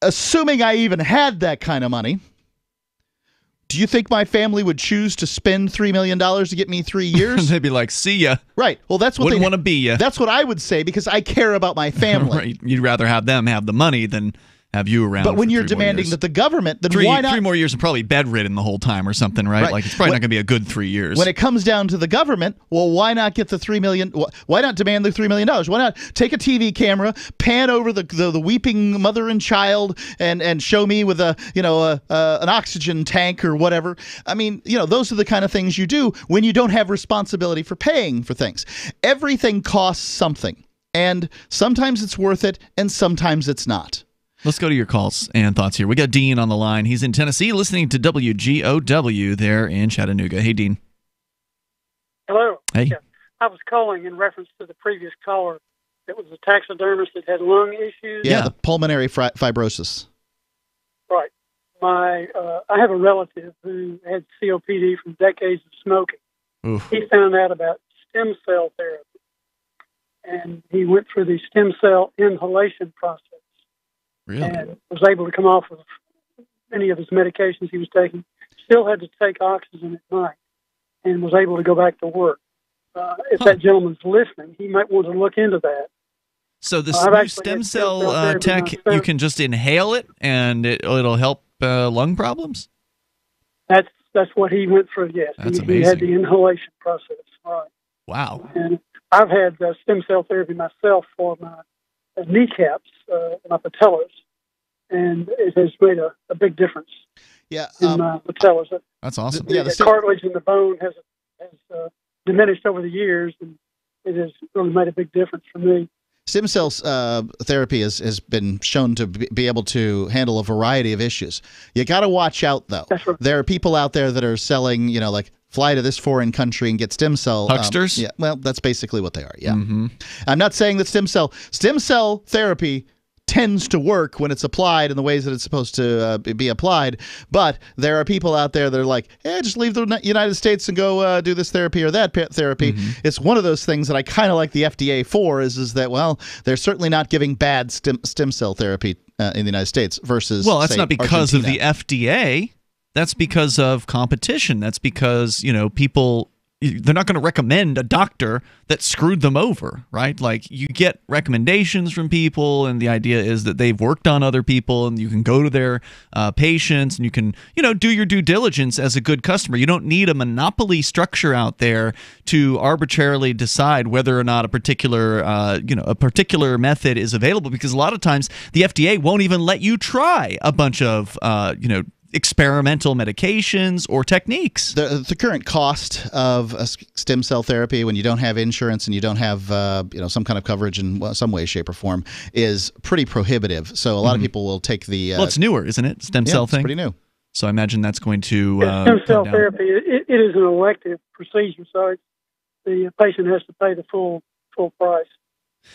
Speaker 9: Assuming I even had that kind of money, do you think my family would choose to spend $3 million to get me 3 years?
Speaker 8: They'd be like, see ya.
Speaker 9: Right. Well, that's what
Speaker 8: Wouldn't want to be ya.
Speaker 9: That's what I would say, because I care about my family.
Speaker 8: Right. You'd rather have them have the money than have you around.
Speaker 9: But when you're demanding that the government, then why not?
Speaker 8: 3 more years and probably bedridden the whole time or something, right? Like it's probably not going to be a good 3 years.
Speaker 9: When it comes down to the government, well, why not get the $3 million? Why not demand the $3 million? Why not take a TV camera, pan over the weeping mother and child, and show me with an oxygen tank or whatever? I mean, those are the kind of things you do when you don't have responsibility for paying for things. Everything costs something, and sometimes it's worth it, and sometimes it's not.
Speaker 8: Let's go to your calls and thoughts here. We got Dean on the line. He's in Tennessee listening to WGOW there in Chattanooga. Hey, Dean.
Speaker 20: Hello.
Speaker 8: Hey.
Speaker 20: Yeah. I was calling in reference to the previous caller. It was a taxidermist that had lung issues.
Speaker 9: Yeah, the pulmonary fibrosis.
Speaker 20: Right. I have a relative who had COPD from decades of smoking.
Speaker 8: Oof.
Speaker 20: He found out about stem cell therapy, and he went through the stem cell inhalation process.
Speaker 8: Really?
Speaker 20: And was able to come off of any of his medications he was taking. Still had to take oxygen at night, and was able to go back to work. If that gentleman's listening, he might want to look into that.
Speaker 8: So the new stem cell tech, you can just inhale it, and it'll help lung problems?
Speaker 20: That's what he went through, yes.
Speaker 8: That's
Speaker 20: He had the inhalation process, right.
Speaker 8: Wow.
Speaker 20: And I've had stem cell therapy myself for my kneecaps, my patellas, and it has made a big difference
Speaker 9: in
Speaker 20: my patellas.
Speaker 8: That's awesome.
Speaker 20: The cartilage in the bone has diminished over the years, and it has really made a big difference for me.
Speaker 9: Stem cell therapy has been shown to be able to handle a variety of issues. You got to watch out, though.
Speaker 20: That's right.
Speaker 9: There are people out there that are selling, like fly to this foreign country and get stem cell.
Speaker 8: Hucksters?
Speaker 9: Yeah, well, that's basically what they are, yeah.
Speaker 8: Mm-hmm.
Speaker 9: I'm not saying that stem cell therapy tends to work when it's applied in the ways that it's supposed to be applied, but there are people out there that are like, hey, just leave the United States and go do this therapy or that therapy. Mm-hmm. It's one of those things that I kind of like the FDA for is that, well, they're certainly not giving bad stem cell therapy in the United States versus,
Speaker 8: well, that's
Speaker 9: say,
Speaker 8: not because
Speaker 9: Argentina.
Speaker 8: of the FDA. That's because of competition. That's because, people... They're not going to recommend a doctor that screwed them over, right? Like, you get recommendations from people, and the idea is that they've worked on other people, and you can go to their patients, and you can, do your due diligence as a good customer. You don't need a monopoly structure out there to arbitrarily decide whether or not a particular method is available, because a lot of times the FDA won't even let you try a bunch of, experimental medications or techniques.
Speaker 9: The current cost of stem cell therapy, when you don't have insurance and you don't have some kind of coverage in some way, shape, or form, is pretty prohibitive. So a lot of people will take the.
Speaker 8: Well, it's newer, isn't it? Stem cell thing.
Speaker 9: It's pretty new.
Speaker 8: So I imagine that's going to.
Speaker 20: Stem cell therapy. It is an elective procedure, so the patient has to pay the full price.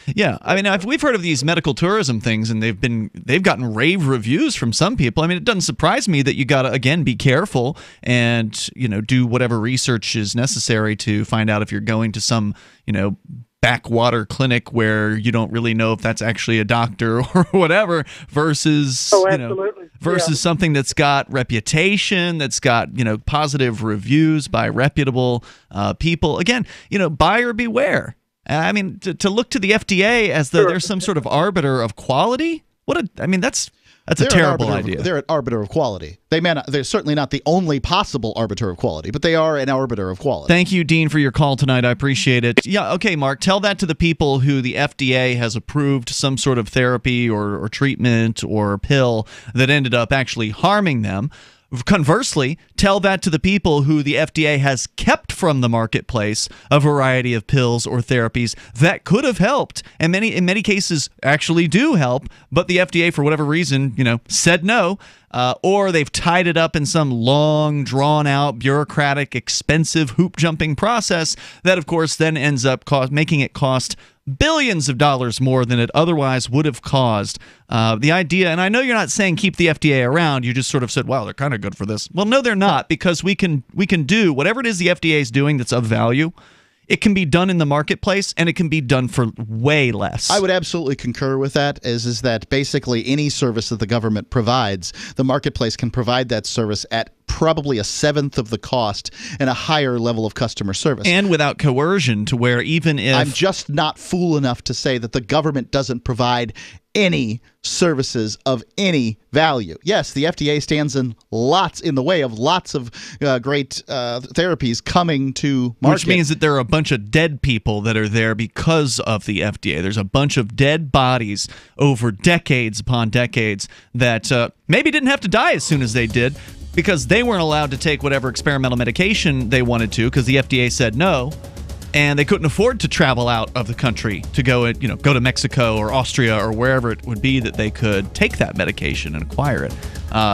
Speaker 8: Yeah, I mean, we've heard of these medical tourism things, and they've gotten rave reviews from some people. I mean, it doesn't surprise me that you got to, again, be careful and do whatever research is necessary to find out if you're going to some backwater clinic where you don't really know if that's actually a doctor or whatever versus something that's got reputation, that's got positive reviews by reputable people. Again, buyer beware. I mean, to look to the FDA as though they're some sort of arbiter of quality. That's a terrible idea.
Speaker 9: They're an arbiter of quality. They're certainly not the only possible arbiter of quality, but they are an arbiter of quality.
Speaker 8: Thank you, Dean, for your call tonight. I appreciate it. Yeah, okay, Mark, tell that to the people who the FDA has approved some sort of therapy or treatment or pill that ended up actually harming them. Conversely, tell that to the people who the FDA has kept from the marketplace a variety of pills or therapies that could have helped, and in many cases actually do help, but the FDA, for whatever reason, said no, or they've tied it up in some long, drawn-out, bureaucratic, expensive, hoop-jumping process that, of course, then ends up making it cost billions of dollars more than it otherwise would have caused. The idea, and I know you're not saying keep the FDA around, you just sort of said, well, they're kind of good for this. Well, no, they're not, because we can do whatever it is the FDA is doing that's of value. It can be done in the marketplace, and it can be done for way less.
Speaker 9: I would absolutely concur with that, is that basically any service that the government provides, the marketplace can provide that service at probably a seventh of the cost and a higher level of customer service.
Speaker 8: And without coercion, to where even if...
Speaker 9: I'm just not fool enough to say that the government doesn't provide any services of any value. Yes, the FDA stands in the way of lots of great therapies coming to market.
Speaker 8: Which means that there are a bunch of dead people that are there because of the FDA. There's a bunch of dead bodies over decades upon decades that maybe didn't have to die as soon as they did, because they weren't allowed to take whatever experimental medication they wanted to because the FDA said no, and they couldn't afford to travel out of the country to go to Mexico or Austria or wherever it would be that they could take that medication and acquire it.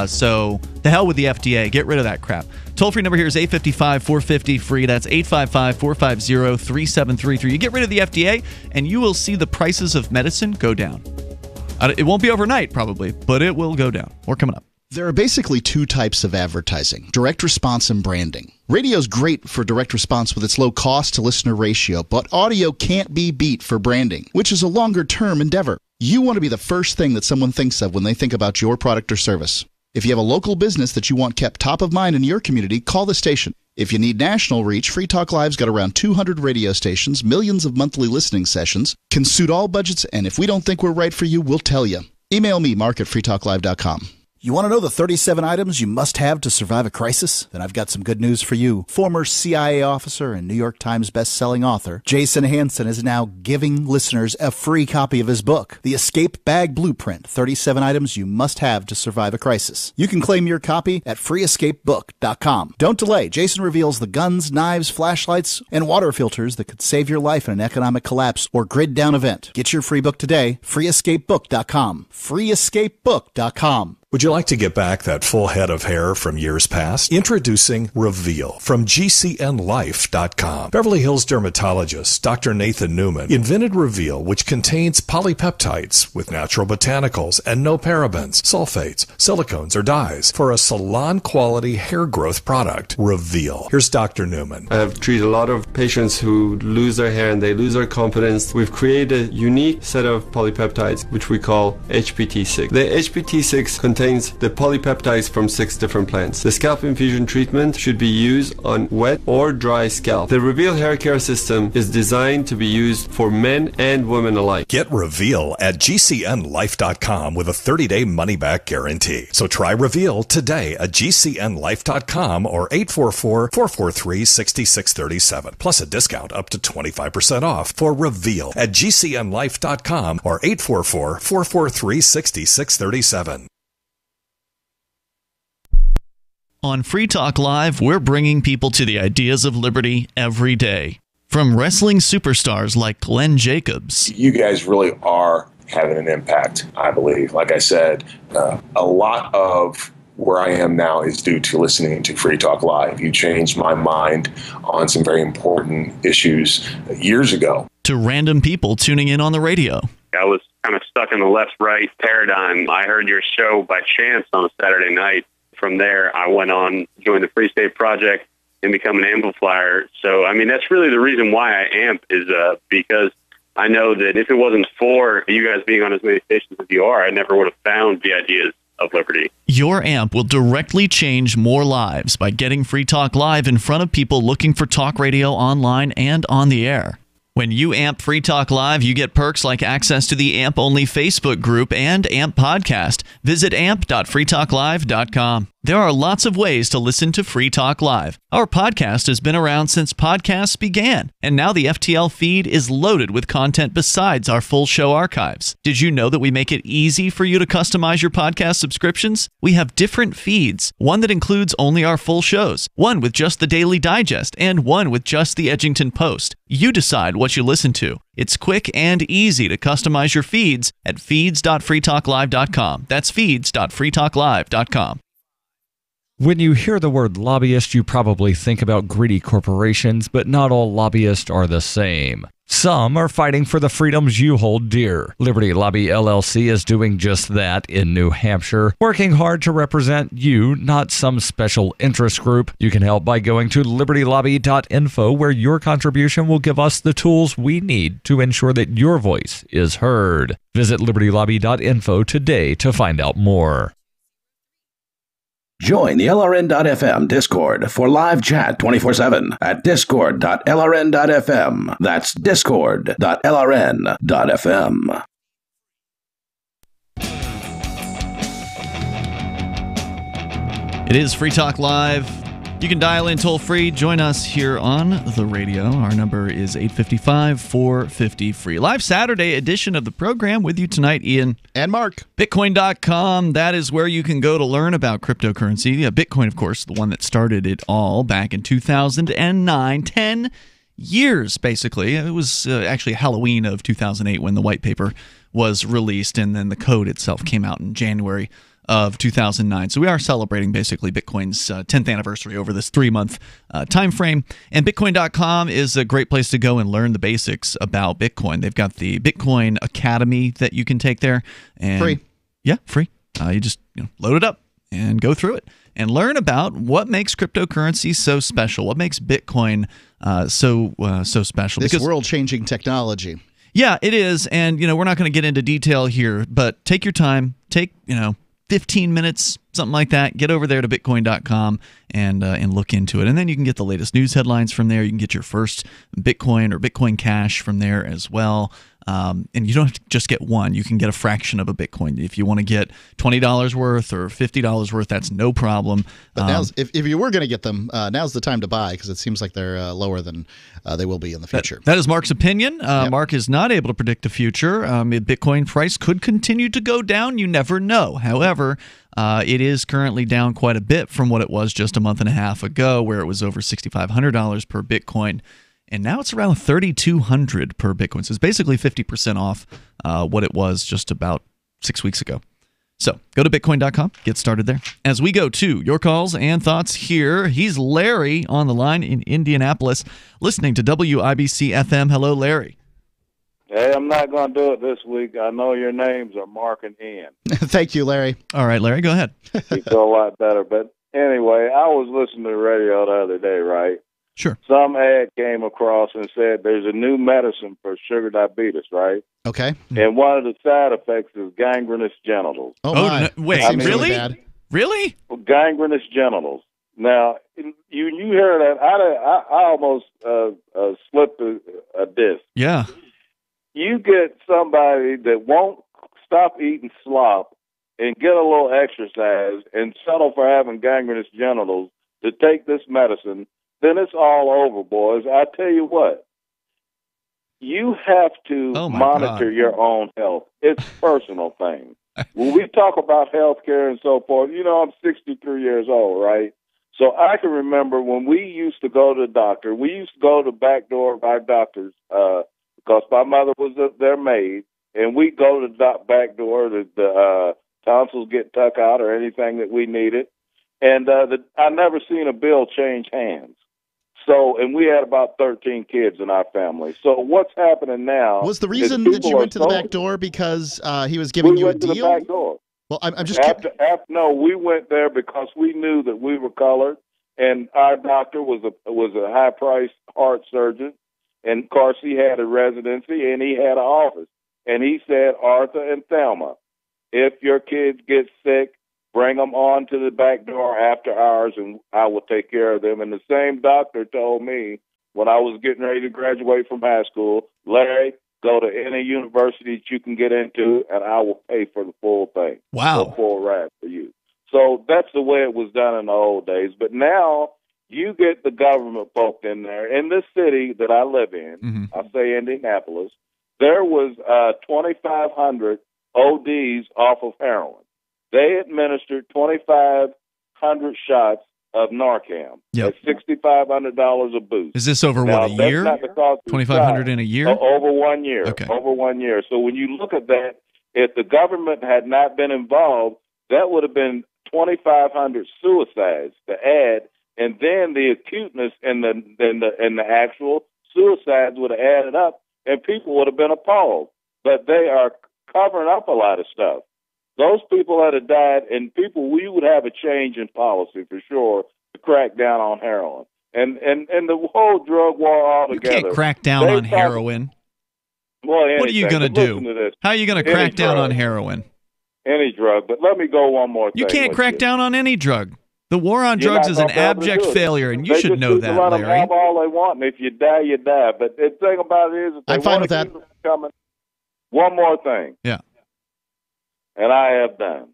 Speaker 8: So the hell with the FDA. Get rid of that crap. Toll-free number here is 855-450-FREE. That's 855-450-3733. You get rid of the FDA, and you will see the prices of medicine go down. It won't be overnight, probably, but it will go down. More coming up.
Speaker 9: There are basically two types of advertising, direct response and branding. Radio's great for direct response with its low cost to listener ratio, but audio can't be beat for branding, which is a longer-term endeavor. You want to be the first thing that someone thinks of when they think about your product or service. If you have a local business that you want kept top of mind in your community, call the station. If you need national reach, Free Talk Live's got around 200 radio stations, millions of monthly listening sessions, can suit all budgets, and if we don't think we're right for you, we'll tell you. Email me, mark@freetalklive.com.
Speaker 21: You want to know the 37 items you must have to survive a crisis? Then I've got some good news for you. Former CIA officer and New York Times best-selling author Jason Hansen is now giving listeners a free copy of his book, The Escape Bag Blueprint, 37 Items You Must Have to Survive a Crisis. You can claim your copy at freeescapebook.com. Don't delay. Jason reveals the guns, knives, flashlights, and water filters that could save your life in an economic collapse or grid-down event. Get your free book today, freeescapebook.com. freeescapebook.com.
Speaker 22: Would you like to get back that full head of hair from years past? Introducing Reveal from GCNLife.com. Beverly Hills dermatologist Dr. Nathan Newman invented Reveal, which contains polypeptides with natural botanicals and no parabens, sulfates, silicones, or dyes for a salon-quality hair growth product. Reveal. Here's Dr. Newman.
Speaker 23: I have treated a lot of patients who lose their hair and they lose their confidence. We've created a unique set of polypeptides, which we call HPT6. The HPT6 contains the polypeptides from 6 different plants. The scalp infusion treatment should be used on wet or dry scalp. The Reveal hair care system is designed to be used for men and women alike.
Speaker 22: Get Reveal at GCNLife.com with a 30-day money-back guarantee. So try Reveal today at GCNLife.com or 844-443-6637. Plus a discount up to 25% off for Reveal at GCNLife.com or 844-443-6637.
Speaker 8: On Free Talk Live, we're bringing people to the ideas of liberty every day. From wrestling superstars like Glenn Jacobs.
Speaker 24: You guys really are having an impact, I believe. Like I said, a lot of where I am now is due to listening to Free Talk Live. You changed my mind on some very important issues years ago.
Speaker 8: To random people tuning in on the radio.
Speaker 25: I was kind of stuck in the left-right paradigm. I heard your show by chance on a Saturday night. From there, I went on, joined the Free State Project, and become an amplifier. So, I mean, that's really the reason why I amp is because I know that if it wasn't for you guys being on as many stations as you are, I never would have found the ideas of liberty.
Speaker 8: Your amp will directly change more lives by getting Free Talk Live in front of people looking for talk radio online and on the air. When you amp Free Talk Live, you get perks like access to the AMP-only Facebook group and AMP podcast. Visit amp.freetalklive.com. There are lots of ways to listen to Free Talk Live. Our podcast has been around since podcasts began, and now the FTL feed is loaded with content besides our full show archives. Did you know that we make it easy for you to customize your podcast subscriptions? We have different feeds, one that includes only our full shows, one with just the Daily Digest, and one with just the Edgington Post. You decide what you listen to. It's quick and easy to customize your feeds at feeds.freetalklive.com. That's feeds.freetalklive.com.
Speaker 1: When you hear the word lobbyist, you probably think about greedy corporations, but not all lobbyists are the same. Some are fighting for the freedoms you hold dear. Liberty Lobby LLC is doing just that in New Hampshire, working hard to represent you, not some special interest group. You can help by going to libertylobby.info, where your contribution will give us the tools we need to ensure that your voice is heard. Visit libertylobby.info today to find out more.
Speaker 14: Join the LRN.FM Discord for live chat 24/7 at discord.lrn.fm. That's discord.lrn.fm.
Speaker 8: It is Free Talk Live. You can dial in toll-free. Join us here on the radio. Our number is 855-450-FREE. Live Saturday edition of the program with you tonight, Ian.
Speaker 9: And Mark.
Speaker 8: Bitcoin.com. That is where you can go to learn about cryptocurrency. Bitcoin, of course, the one that started it all back in 2009. 10 years, basically. It was actually Halloween of 2008 when the white paper was released, and then the code itself came out in January of 2009. So we are celebrating basically Bitcoin's 10th anniversary over this 3-month time frame. And Bitcoin.com is a great place to go and learn the basics about Bitcoin. They've got the Bitcoin Academy that you can take there. And
Speaker 9: free.
Speaker 8: Yeah, free. You just load it up. and go through it and learn about what makes cryptocurrency so special, what makes Bitcoin so special.
Speaker 9: This world-changing technology.
Speaker 8: Yeah, it is, and we're not going to get into detail here, but take your time, take 15 minutes, something like that. Get over there to Bitcoin.com and look into it, and then you can get the latest news headlines from there. You can get your first Bitcoin or Bitcoin Cash from there as well. And you don't have to just get one. You can get a fraction of a Bitcoin. If you want to get $20 worth or $50 worth, that's no problem.
Speaker 9: But if you were going to get them, now's the time to buy because it seems like they're lower than they will be in the future.
Speaker 8: That is Mark's opinion. Mark is not able to predict the future. Bitcoin price could continue to go down. You never know. However, it is currently down quite a bit from what it was just a month and a half ago, where it was over $6,500 per Bitcoin. And now it's around $3,200 per Bitcoin. So it's basically 50% off what it was just about 6 weeks ago. So go to Bitcoin.com, get started there. As we go to your calls and thoughts here, he's Larry on the line in Indianapolis, listening to WIBC FM. Hello, Larry.
Speaker 2: Hey, I'm not going to do it this week. I know your names are Mark and Ian.
Speaker 9: Thank you, Larry.
Speaker 8: All right, Larry, go ahead.
Speaker 2: You feel a lot better. But anyway, I was listening to the radio the other day, right?
Speaker 8: Sure.
Speaker 2: Some ad came across and said there's a new medicine for sugar diabetes, right?
Speaker 9: Okay.
Speaker 2: And one of the side effects is gangrenous genitals.
Speaker 9: Oh, my.
Speaker 8: No, wait, really? Bad. Really?
Speaker 2: Gangrenous genitals. Now, you hear that, I almost slipped a disc.
Speaker 8: Yeah.
Speaker 2: You get somebody that won't stop eating slop and get a little exercise and settle for having gangrenous genitals to take this medicine, then it's all over, boys. I tell you what, you have to monitor your own health. It's a personal thing. When we talk about health care and so forth, I'm 63 years old, right? So I can remember when we used to go to the doctor, we used to go to the back door of our doctors because my mother was their maid, and we go to the back door, the tonsils get tucked out or anything that we needed. And I never seen a bill change hands. So, and we had about 13 kids in our family. So what's happening now?
Speaker 9: Was the reason that you went to the back door because he was giving you a deal?
Speaker 2: We went to the back door.
Speaker 9: Well, I'm just
Speaker 2: no, we went there because we knew that we were colored, and our doctor was a high-priced heart surgeon, and of course he had a residency and he had an office, and he said, Arthur and Thelma, if your kids get sick, bring them on to the back door after hours, and I will take care of them. And the same doctor told me when I was getting ready to graduate from high school, Larry, go to any university that you can get into, and I will pay for the full thing.
Speaker 8: Wow.
Speaker 2: The full ride for you. So that's the way it was done in the old days. But now you get the government folk in there. In this city that I live in, I say Indianapolis, there was 2,500 ODs off of heroin. They administered 2,500 shots of Narcan at $6,500 a boost.
Speaker 8: Is this over
Speaker 2: now,
Speaker 8: what, a year? 2,500 in a year?
Speaker 2: Over 1 year.
Speaker 8: Okay.
Speaker 2: Over 1 year. So when you look at that, if the government had not been involved, that would have been 2,500 suicides to add, and then the acuteness and the actual suicides would have added up, and people would have been appalled. But they are covering up a lot of stuff. Those people that have died, and we would have a change in policy for sure to crack down on heroin. And the whole drug war altogether.
Speaker 8: You can't crack down on heroin.
Speaker 2: Well,
Speaker 8: what are you going to do? How are you going to crack down on heroin?
Speaker 2: Any drug. But let me go one more thing.
Speaker 8: You can't crack down on any drug. The war on drugs is an abject failure, and you should know that, Larry.
Speaker 2: They have all they want, and if you die, you die. But the thing about it is, if they
Speaker 9: I'm fine with that.
Speaker 2: Coming, one more thing.
Speaker 8: Yeah.
Speaker 2: And I have done.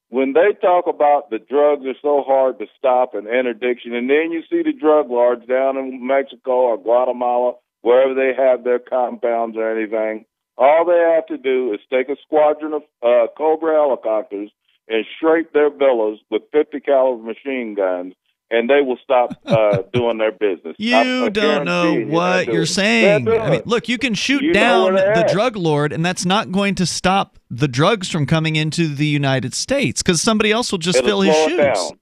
Speaker 2: When they talk about the drugs are so hard to stop and interdiction, and then you see the drug lords down in Mexico or Guatemala, wherever they have their compounds or anything, all they have to do is take a squadron of Cobra helicopters and strafe their villas with 50 caliber machine guns, and they will stop doing their business.
Speaker 8: You don't know what you're saying. I mean, look, you can shoot down the drug lord, and that's not going to stop the drugs from coming into the United States because somebody else will just fill his shoes.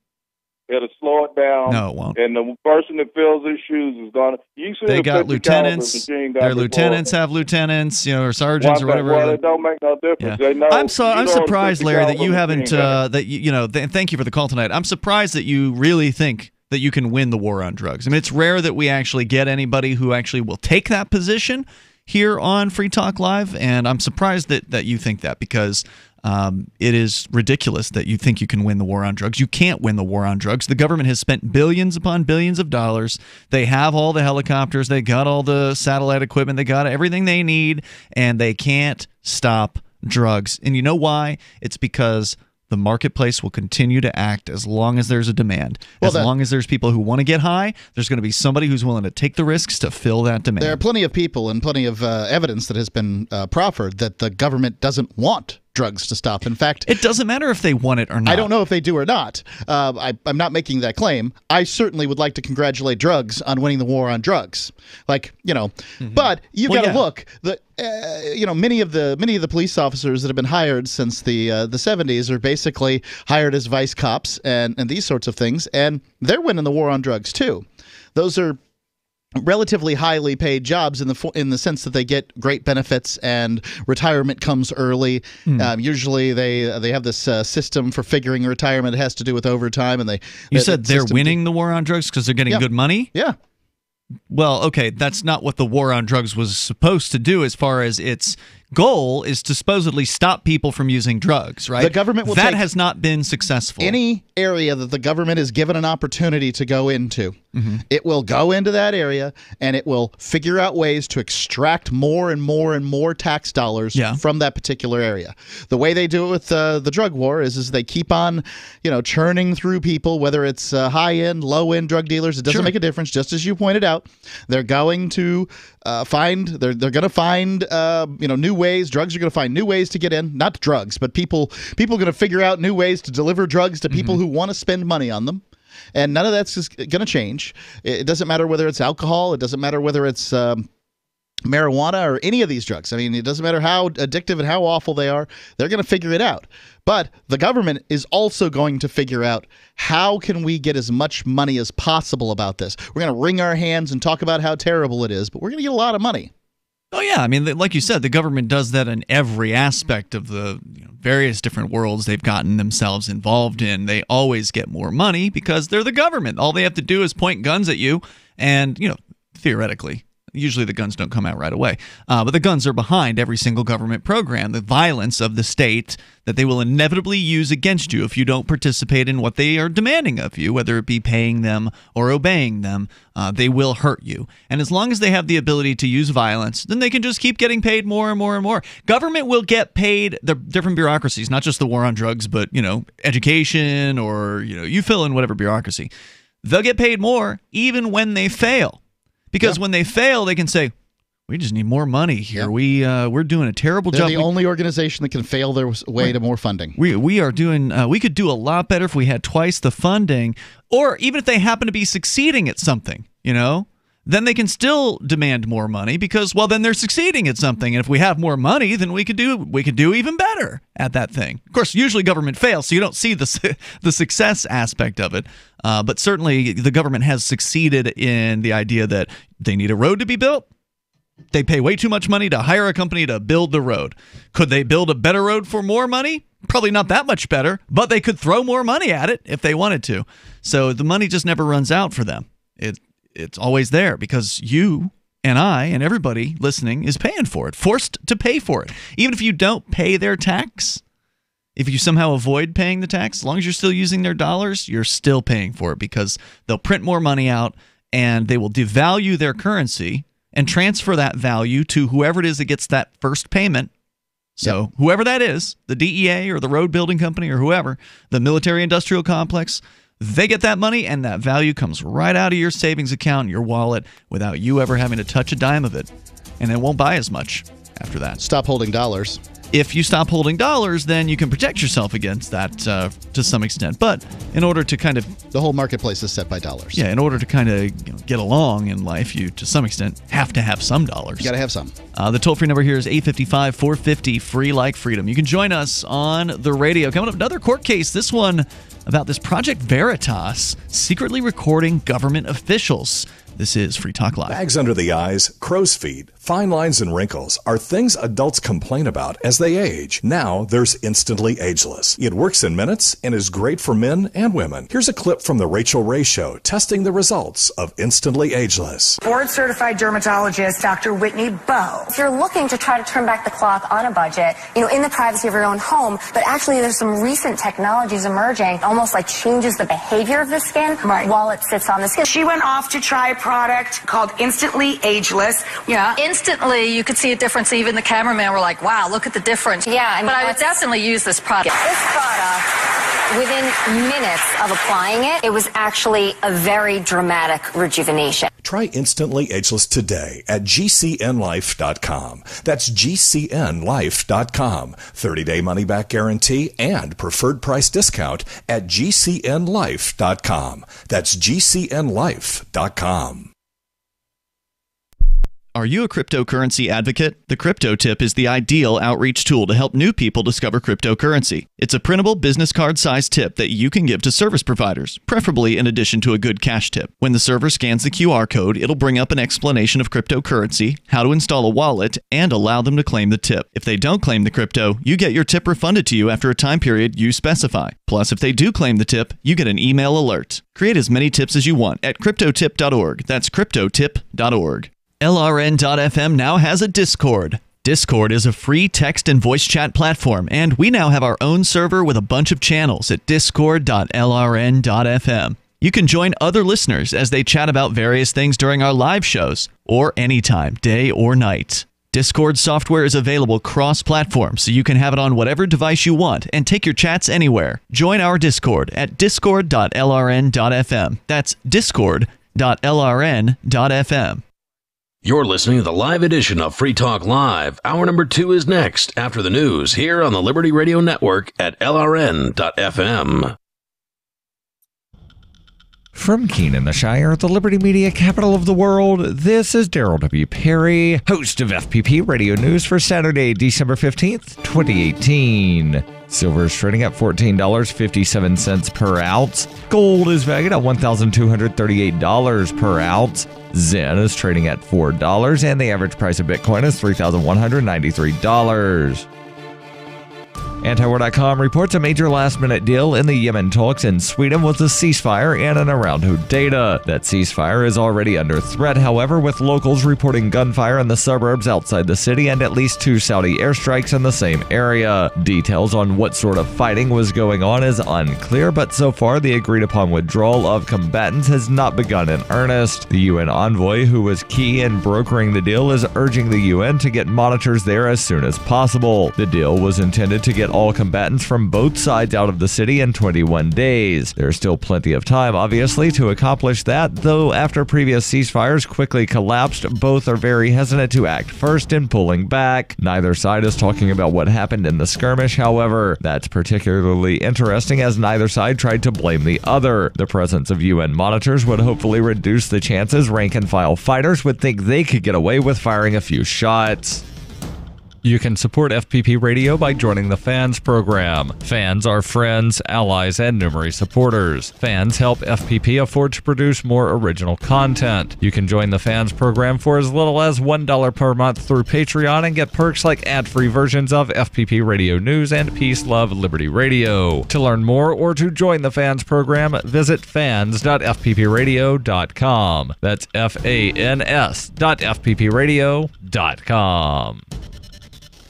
Speaker 2: It'll slow it down.
Speaker 8: No, it won't.
Speaker 2: And the person that fills his shoes is going to... You see
Speaker 8: They
Speaker 2: the
Speaker 8: got
Speaker 2: 50
Speaker 8: lieutenants.
Speaker 2: caliber machine gun
Speaker 8: Their
Speaker 2: before.
Speaker 8: lieutenants have lieutenants, or sergeants or whatever.
Speaker 2: Well, it don't make no difference. They know,
Speaker 8: I'm surprised,
Speaker 2: the
Speaker 8: Larry, that
Speaker 2: 50
Speaker 8: you haven't.
Speaker 2: caliber
Speaker 8: Thank you for the call tonight. I'm surprised that you really think that you can win the war on drugs. I mean, it's rare that we actually get anybody who actually will take that position here on Free Talk Live, and I'm surprised that you think that, because it is ridiculous that you think you can win the war on drugs. You can't win the war on drugs. The government has spent billions upon billions of dollars. They have all the helicopters. They got all the satellite equipment. They got everything they need, and they can't stop drugs. And you know why? It's because the marketplace will continue to act as long as there's a demand. As long as there's people who want to get high, there's going to be somebody who's willing to take the risks to fill that demand.
Speaker 9: There are plenty of people and plenty of evidence that has been proffered that the government doesn't want drugs to stop. In fact,
Speaker 8: it doesn't matter if they want it or not.
Speaker 9: I don't know if they do or not. I'm not making that claim. I certainly would like to congratulate drugs on winning the war on drugs. But you've got to look. Many of the police officers that have been hired since the 70s are basically hired as vice cops and these sorts of things, and they're winning the war on drugs too. Those are relatively highly paid jobs in the sense that they get great benefits and retirement comes early. Usually they have this system for figuring retirement. It has to do with overtime, and
Speaker 8: You said they're winning the war on drugs because they're getting good money?
Speaker 9: Yeah.
Speaker 8: Well, okay, that's not what the war on drugs was supposed to do, as far as its goal is to supposedly stop people from using drugs, right?
Speaker 9: The government will
Speaker 8: that has not been successful.
Speaker 9: Any area that the government is given an opportunity to go into, it will go into that area and it will figure out ways to extract more and more and more tax dollars from that particular area. The way they do it with the drug war is they keep on, churning through people, whether it's high-end, low-end drug dealers. It doesn't make a difference. Just as you pointed out, they're going to find new ways. Drugs are going to find new ways to get in. Not drugs, but people are going to figure out new ways to deliver drugs to people who want to spend money on them. And none of that's going to change. It doesn't matter whether it's alcohol. It doesn't matter whether it's marijuana or any of these drugs. I mean, it doesn't matter how addictive and how awful they are. They're going to figure it out. But the government is also going to figure out how can we get as much money as possible about this. We're going to wring our hands and talk about how terrible it is, but we're going to get a lot of money.
Speaker 8: Oh, yeah. I mean, like you said, the government does that in every aspect of the various different worlds they've gotten themselves involved in. They always get more money because they're the government. All they have to do is point guns at you and, theoretically, usually the guns don't come out right away, but the guns are behind every single government program. The violence of the state that they will inevitably use against you if you don't participate in what they are demanding of you, whether it be paying them or obeying them, they will hurt you. And as long as they have the ability to use violence, then they can just keep getting paid more and more and more. Government will get paid, the different bureaucracies, not just the war on drugs, but, education or, you fill in whatever bureaucracy. They'll get paid more even when they fail. Because when they fail, they can say, we just need more money here. We're doing a terrible job.
Speaker 9: They're the only organization that can fail their way to more funding.
Speaker 8: We are doing. We could do a lot better if we had twice the funding, or even if they happen to be succeeding at something. Then they can still demand more money because, then they're succeeding at something. And if we have more money, then we could do even better at that thing. Of course, usually government fails, so you don't see the success aspect of it. But certainly the government has succeeded in the idea that they need a road to be built. They pay way too much money to hire a company to build the road. Could they build a better road for more money? Probably not that much better, but they could throw more money at it if they wanted to. So the money just never runs out for them. It's always there because you and I and everybody listening is paying for it, forced to pay for it. Even if you don't pay their tax, if you somehow avoid paying the tax, as long as you're still using their dollars, you're still paying for it because they'll print more money out and they will devalue their currency and transfer that value to whoever it is that gets that first payment. So whoever that is, the DEA or the road building company or whoever, the military industrial complex, they get that money and that value comes right out of your savings account, your wallet, without you ever having to touch a dime of it. And it won't buy as much after that.
Speaker 9: Stop holding dollars.
Speaker 8: If you stop holding dollars, then you can protect yourself against that to some extent. But in order to kind of...
Speaker 9: The whole marketplace is set by dollars.
Speaker 8: Yeah, in order to kind of get along in life, you, to some extent, have to have some dollars.
Speaker 9: You got to have some.
Speaker 8: The toll-free number here is 855-450-FREE like freedom. You can join us on the radio. Coming up, another court case. This one about this Project Veritas secretly recording government officials. This is Free Talk Live.
Speaker 22: Bags under the eyes, crow's feet, fine lines, and wrinkles are things adults complain about as they age. Now there's Instantly Ageless. It works in minutes and is great for men and women. Here's a clip from The Rachel Ray Show testing the results of Instantly Ageless.
Speaker 3: Board-certified dermatologist Dr. Whitney Bowe.
Speaker 4: If you're looking to try to turn back the clock on a budget, in the privacy of your own home, but actually there's some recent technologies emerging, almost like changes the behavior of the skin while it sits on the skin.
Speaker 3: She went off to try a product called Instantly Ageless.
Speaker 5: Yeah, instantly you could see a difference. Even the cameraman were like, wow, look at the difference.
Speaker 4: Yeah,
Speaker 5: but I would definitely use this product.
Speaker 4: This product, within minutes of applying it, it was actually a very dramatic rejuvenation.
Speaker 22: Try Instantly Ageless today at GCNlife.com. That's GCNlife.com. 30-day money-back guarantee and preferred price discount at GCNlife.com. That's GCNlife.com.
Speaker 8: Are you a cryptocurrency advocate? The Crypto Tip is the ideal outreach tool to help new people discover cryptocurrency. It's a printable business card-sized tip that you can give to service providers, preferably in addition to a good cash tip. When the server scans the QR code, it'll bring up an explanation of cryptocurrency, how to install a wallet, and allow them to claim the tip. If they don't claim the crypto, you get your tip refunded to you after a time period you specify. Plus, if they do claim the tip, you get an email alert. Create as many tips as you want at cryptotip.org. That's cryptotip.org. LRN.FM now has a Discord. Discord is a free text and voice chat platform, and we now have our own server with a bunch of channels at discord.lrn.fm. You can join other listeners as they chat about various things during our live shows, or anytime, day or night. Discord software is available cross-platform, so you can have it on whatever device you want and take your chats anywhere. Join our Discord at discord.lrn.fm. That's discord.lrn.fm.
Speaker 7: You're listening to the live edition of Free Talk Live. Hour number 2 is next after the news here on the Liberty Radio Network at LRN.FM.
Speaker 1: From Keene in the Shire, the Liberty Media capital of the world, this is Daryl W. Perry, host of FPP Radio News for Saturday, December 15th, 2018. Silver is trading at $14.57 per ounce. Gold is valued at $1,238 per ounce. Zen is trading at $4, and the average price of Bitcoin is $3,193. Antiwar.com reports a major last-minute deal in the Yemen talks in Sweden was a ceasefire and an Around-Who data. That ceasefire is already under threat, however, with locals reporting gunfire in the suburbs outside the city and at least 2 Saudi airstrikes in the same area. Details on what sort of fighting was going on is unclear, but so far the agreed-upon withdrawal of combatants has not begun in earnest. The UN envoy, who was key in brokering the deal, is urging the UN to get monitors there as soon as possible. The deal was intended to get all combatants from both sides out of the city in 21 days. There's still plenty of time, obviously, to accomplish that, though after previous ceasefires quickly collapsed, both are very hesitant to act first in pulling back. Neither side is talking about what happened in the skirmish, however. That's particularly interesting as neither side tried to blame the other. The presence of UN monitors would hopefully reduce the chances rank-and-file fighters would think they could get away with firing a few shots. You can support FPP Radio by joining the Fans program. Fans are friends, allies, and numerous supporters. Fans help FPP afford to produce more original content. You can join the Fans program for as little as $1 per month through Patreon and get perks like ad-free versions of FPP Radio News and Peace, Love, Liberty Radio. To learn more or to join the Fans program, visit fans.fppradio.com. That's fans.fppradio.com.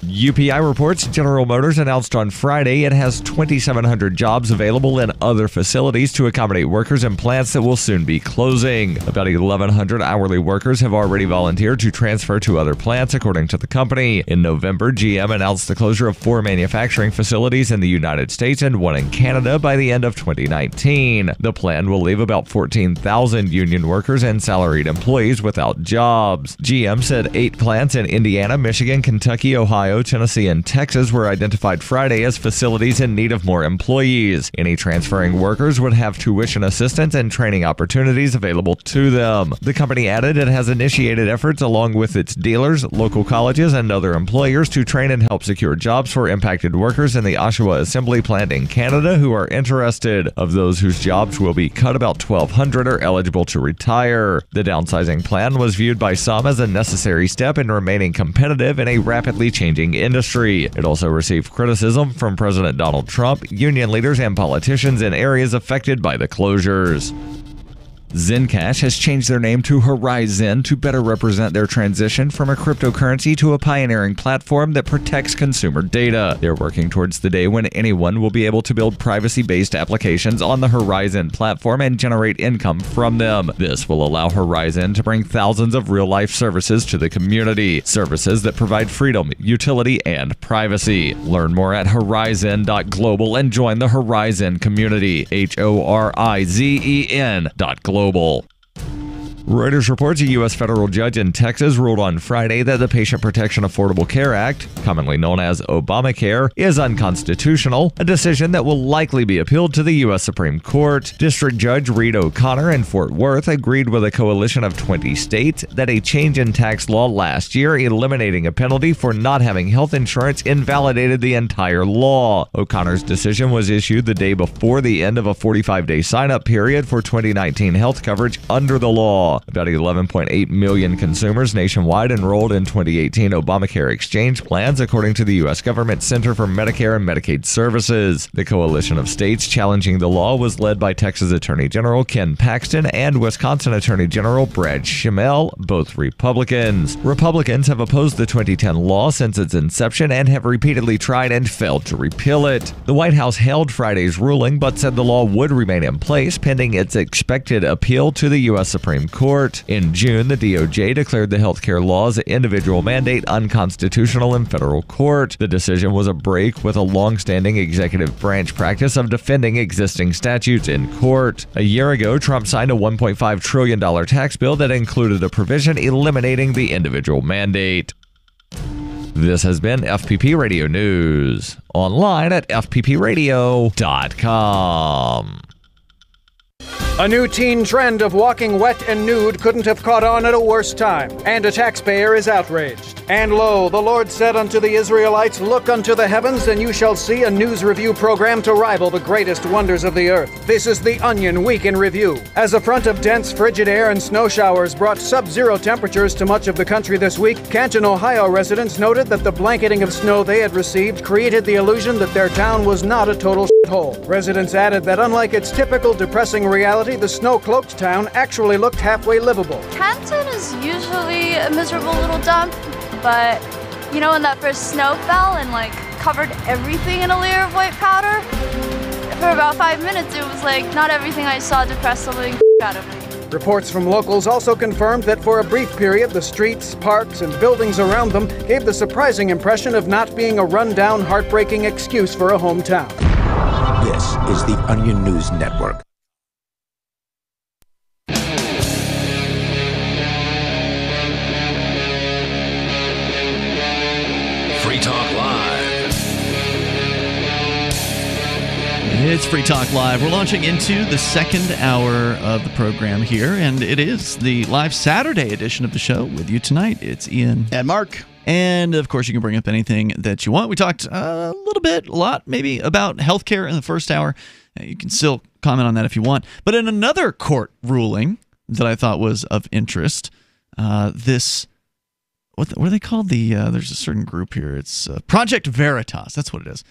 Speaker 1: UPI reports General Motors announced on Friday it has 2,700 jobs available in other facilities to accommodate workers in plants that will soon be closing. About 1,100 hourly workers have already volunteered to transfer to other plants, according to the company. In November, GM announced the closure of 4 manufacturing facilities in the United States and 1 in Canada by the end of 2019. The plan will leave about 14,000 union workers and salaried employees without jobs. GM said 8 plants in Indiana, Michigan, Kentucky, Ohio, Ohio, Tennessee, and Texas were identified Friday as facilities in need of more employees. Any transferring workers would have tuition assistance and training opportunities available to them. The company added it has initiated efforts along with its dealers, local colleges, and other employers to train and help secure jobs for impacted workers in the Oshawa Assembly plant in Canada who are interested. Of those whose jobs will be cut, about 1,200 are eligible to retire. The downsizing plan was viewed by some as a necessary step in remaining competitive in a rapidly changing industry. It also received criticism from President Donald Trump, union leaders, and politicians in areas affected by the closures. Zencash has changed their name to Horizon to better represent their transition from a cryptocurrency to a pioneering platform that protects consumer data. They're working towards the day when anyone will be able to build privacy-based applications on the Horizon platform and generate income from them. This will allow Horizon to bring thousands of real-life services to the community, services that provide freedom, utility, and privacy. Learn more at horizon.global and join the Horizon community. HORIZEN.global. Reuters reports a U.S. federal judge in Texas ruled on Friday that the Patient Protection Affordable Care Act, commonly known as Obamacare, is unconstitutional, a decision that will likely be appealed to the U.S. Supreme Court. District Judge Reed O'Connor in Fort Worth agreed with a coalition of 20 states that a change in tax law last year eliminating a penalty for not having health insurance invalidated the entire law. O'Connor's decision was issued the day before the end of a 45-day sign-up period for 2019 health coverage under the law. About 11.8 million consumers nationwide enrolled in 2018 Obamacare exchange plans, according to the U.S. Government Center for Medicare and Medicaid Services. The coalition of states challenging the law was led by Texas Attorney General Ken Paxton and Wisconsin Attorney General Brad Schimel, both Republicans. Republicans have opposed the 2010 law since its inception and have repeatedly tried and failed to repeal it. The White House hailed Friday's ruling but said the law would remain in place pending its expected appeal to the U.S. Supreme Court. In June, the DOJ declared the healthcare law's individual mandate unconstitutional in federal court. The decision was a break with a long-standing executive branch practice of defending existing statutes in court. A year ago, Trump signed a $1.5 trillion tax bill that included a provision eliminating the individual mandate. This has been FPP Radio News, online at fppradio.com.
Speaker 6: A new teen trend of walking wet and nude couldn't have caught on at a worse time, and a taxpayer is outraged. And lo, the Lord said unto the Israelites, Look unto the heavens, and you shall see a news review program to rival the greatest wonders of the earth. This is the Onion Week in Review. As a front of dense frigid air and snow showers brought sub-zero temperatures to much of the country this week, Canton, Ohio residents noted that the blanketing of snow they had received created the illusion that their town was not a total shithole. Residents added that unlike its typical depressing reality, the snow-cloaked town actually looked halfway livable.
Speaker 10: Canton is usually a miserable little dump, but you know when that first snow fell and covered everything in a layer of white powder? For about 5 minutes it was like not everything I saw depressed the living out of me.
Speaker 6: Reports from locals also confirmed that for a brief period the streets, parks, and buildings around them gave the surprising impression of not being a run-down, heartbreaking excuse for a hometown.
Speaker 12: This is the Onion News Network.
Speaker 7: Free Talk Live.
Speaker 8: It's Free Talk Live. We're launching into the second hour of the program here, and it is the live Saturday edition of the show. With you tonight, it's Ian.
Speaker 9: And Mark.
Speaker 8: And, of course, you can bring up anything that you want. We talked a lot, maybe, about healthcare in the first hour. You can still comment on that if you want. But in another court ruling that I thought was of interest, what are they called? There's a certain group here. It's Project Veritas. That's what it is.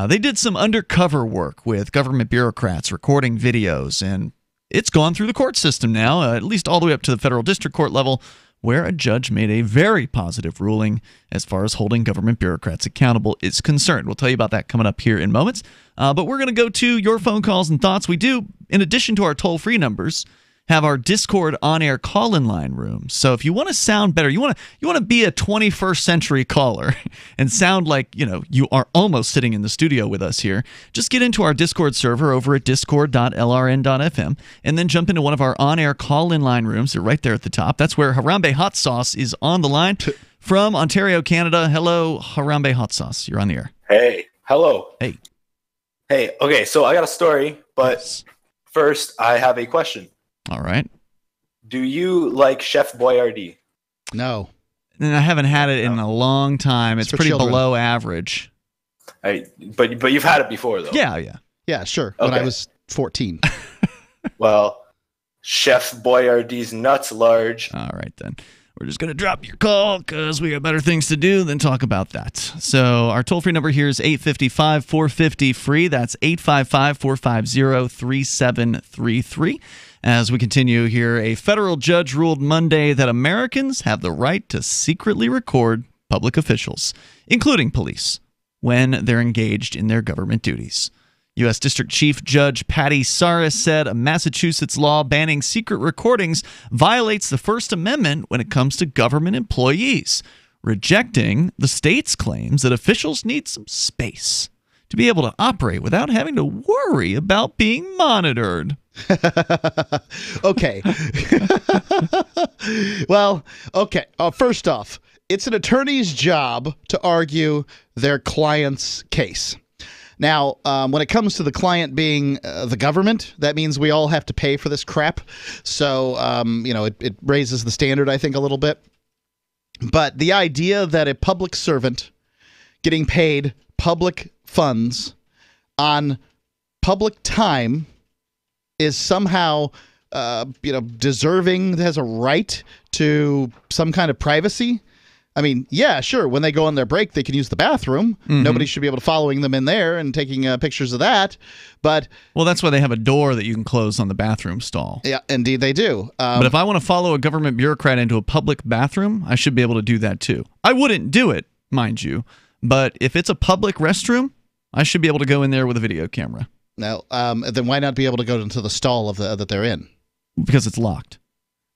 Speaker 8: They did some undercover work with government bureaucrats recording videos, and it's gone through the court system now, at least all the way up to the federal district court level, where a judge made a very positive ruling as far as holding government bureaucrats accountable is concerned. We'll tell you about that coming up here in moments. But we're going to go to your phone calls and thoughts. We do, in addition to our toll-free numbers, have our Discord on-air call-in line room. So if you want to sound better, you want to be a 21st century caller and sound like, you are almost sitting in the studio with us here, just get into our Discord server over at discord.lrn.fm and then jump into one of our on-air call-in line rooms. They're right there at the top. That's where Harambe Hot Sauce is on the line from Ontario, Canada. Hello, Harambe Hot Sauce. You're on the air.
Speaker 13: Hey. Hello.
Speaker 8: Hey.
Speaker 13: Hey. Okay, so I got a story, but first I have a question.
Speaker 8: All right.
Speaker 13: Do you like Chef Boyardee?
Speaker 9: No.
Speaker 8: And I haven't had it in a long time. It's pretty
Speaker 9: children.
Speaker 8: below average.
Speaker 13: But you've had it before, though.
Speaker 9: Yeah, sure. When I was 14.
Speaker 13: Well, Chef Boyardee's nuts large.
Speaker 8: All right, then. We're just going to drop your call because we got better things to do than talk about that. So our toll-free number here is 855-450-FREE. That's 855-450-3733. As we continue here, a federal judge ruled Monday that Americans have the right to secretly record public officials, including police, when they're engaged in their government duties. U.S. District Chief Judge Patty Saris said a Massachusetts law banning secret recordings violates the First Amendment when it comes to government employees, rejecting the state's claims that officials need some space to be able to operate without having to worry about being monitored.
Speaker 9: Okay. Well, okay. First off, it's an attorney's job to argue their client's case. Now, when it comes to the client being the government, that means we all have to pay for this crap. So, it raises the standard, I think, a little bit. But the idea that a public servant getting paid public funds on public time is somehow, deserving, has a right to some kind of privacy. I mean, yeah, sure. When they go on their break, they can use the bathroom. Mm-hmm. Nobody should be able to following them in there and taking pictures of that. But
Speaker 8: that's why they have a door that you can close on the bathroom stall.
Speaker 9: Yeah, indeed they do.
Speaker 8: But if I want to follow a government bureaucrat into a public bathroom, I should be able to do that too. I wouldn't do it, mind you. But if it's a public restroom, I should be able to go in there with a video camera.
Speaker 9: Now, then why not be able to go into the stall that they're in?
Speaker 8: Because it's locked.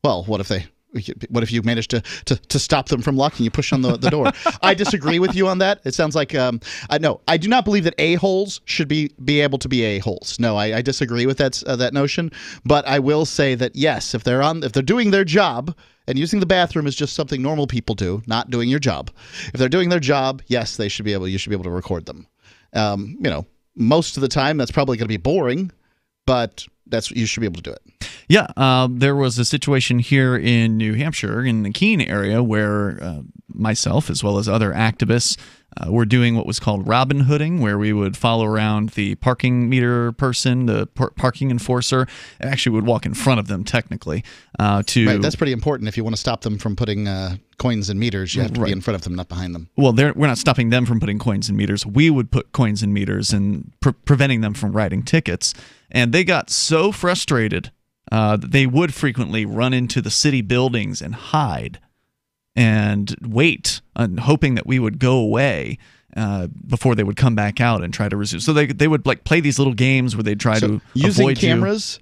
Speaker 9: Well, what if you manage to stop them from locking? You push on the door. I disagree with you on that. It sounds like I do not believe that a-holes should be able to be a-holes. No, I disagree with that notion. But I will say that yes, if they're doing their job and using the bathroom is just something normal people do, not doing your job. If they're doing their job, yes, you should be able to record them. Most of the time that's probably going to be boring, but you should be able to do it.
Speaker 8: Yeah, there was a situation here in New Hampshire, in the Keene area, where myself, as well as other activists, were doing what was called Robin Hooding, where we would follow around the parking meter person, the parking enforcer. Actually, would walk in front of them, technically. Right,
Speaker 9: that's pretty important. If you want to stop them from putting coins in meters, you have to be in front of them, not behind them.
Speaker 8: Well, we're not stopping them from putting coins in meters. We would put coins in meters and preventing them from writing tickets. And they got so frustrated that they would frequently run into the city buildings and hide and wait, hoping that we would go away before they would come back out and try to resume. So they would play these little games where they'd try to
Speaker 9: using
Speaker 8: avoid
Speaker 9: cameras.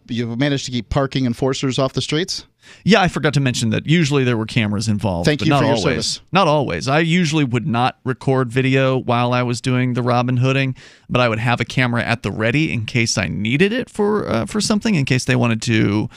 Speaker 9: You've managed to keep parking enforcers off the streets?
Speaker 8: Yeah, I forgot to mention that usually there were cameras involved.
Speaker 9: Thank you for your service.
Speaker 8: Not always. I usually would not record video while I was doing the Robin Hooding, but I would have a camera at the ready in case I needed it for something, in case they wanted to,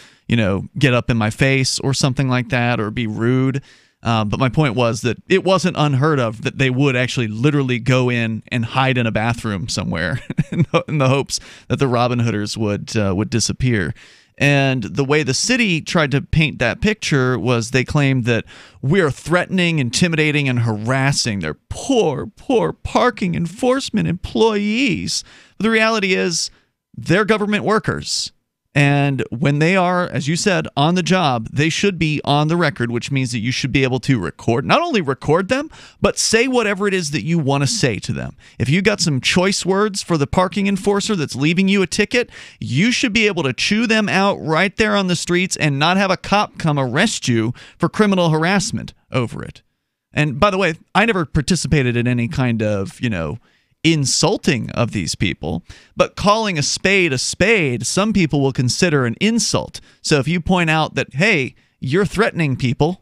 Speaker 8: get up in my face or something like that, or be rude. But my point was that it wasn't unheard of that they would actually literally go in and hide in a bathroom somewhere in the hopes that the Robin Hooders would disappear. And the way the city tried to paint that picture was they claimed that we're threatening, intimidating, and harassing their poor parking enforcement employees. But the reality is they're government workers. And when they are, as you said, on the job, they should be on the record, which means that you should be able to not only record them, but say whatever it is that you want to say to them. If you got some choice words for the parking enforcer that's leaving you a ticket, you should be able to chew them out right there on the streets and not have a cop come arrest you for criminal harassment over it. And by the way, I never participated in any kind of, insulting of these people, but calling a spade, some people will consider an insult. So if you point out that, hey, you're threatening people,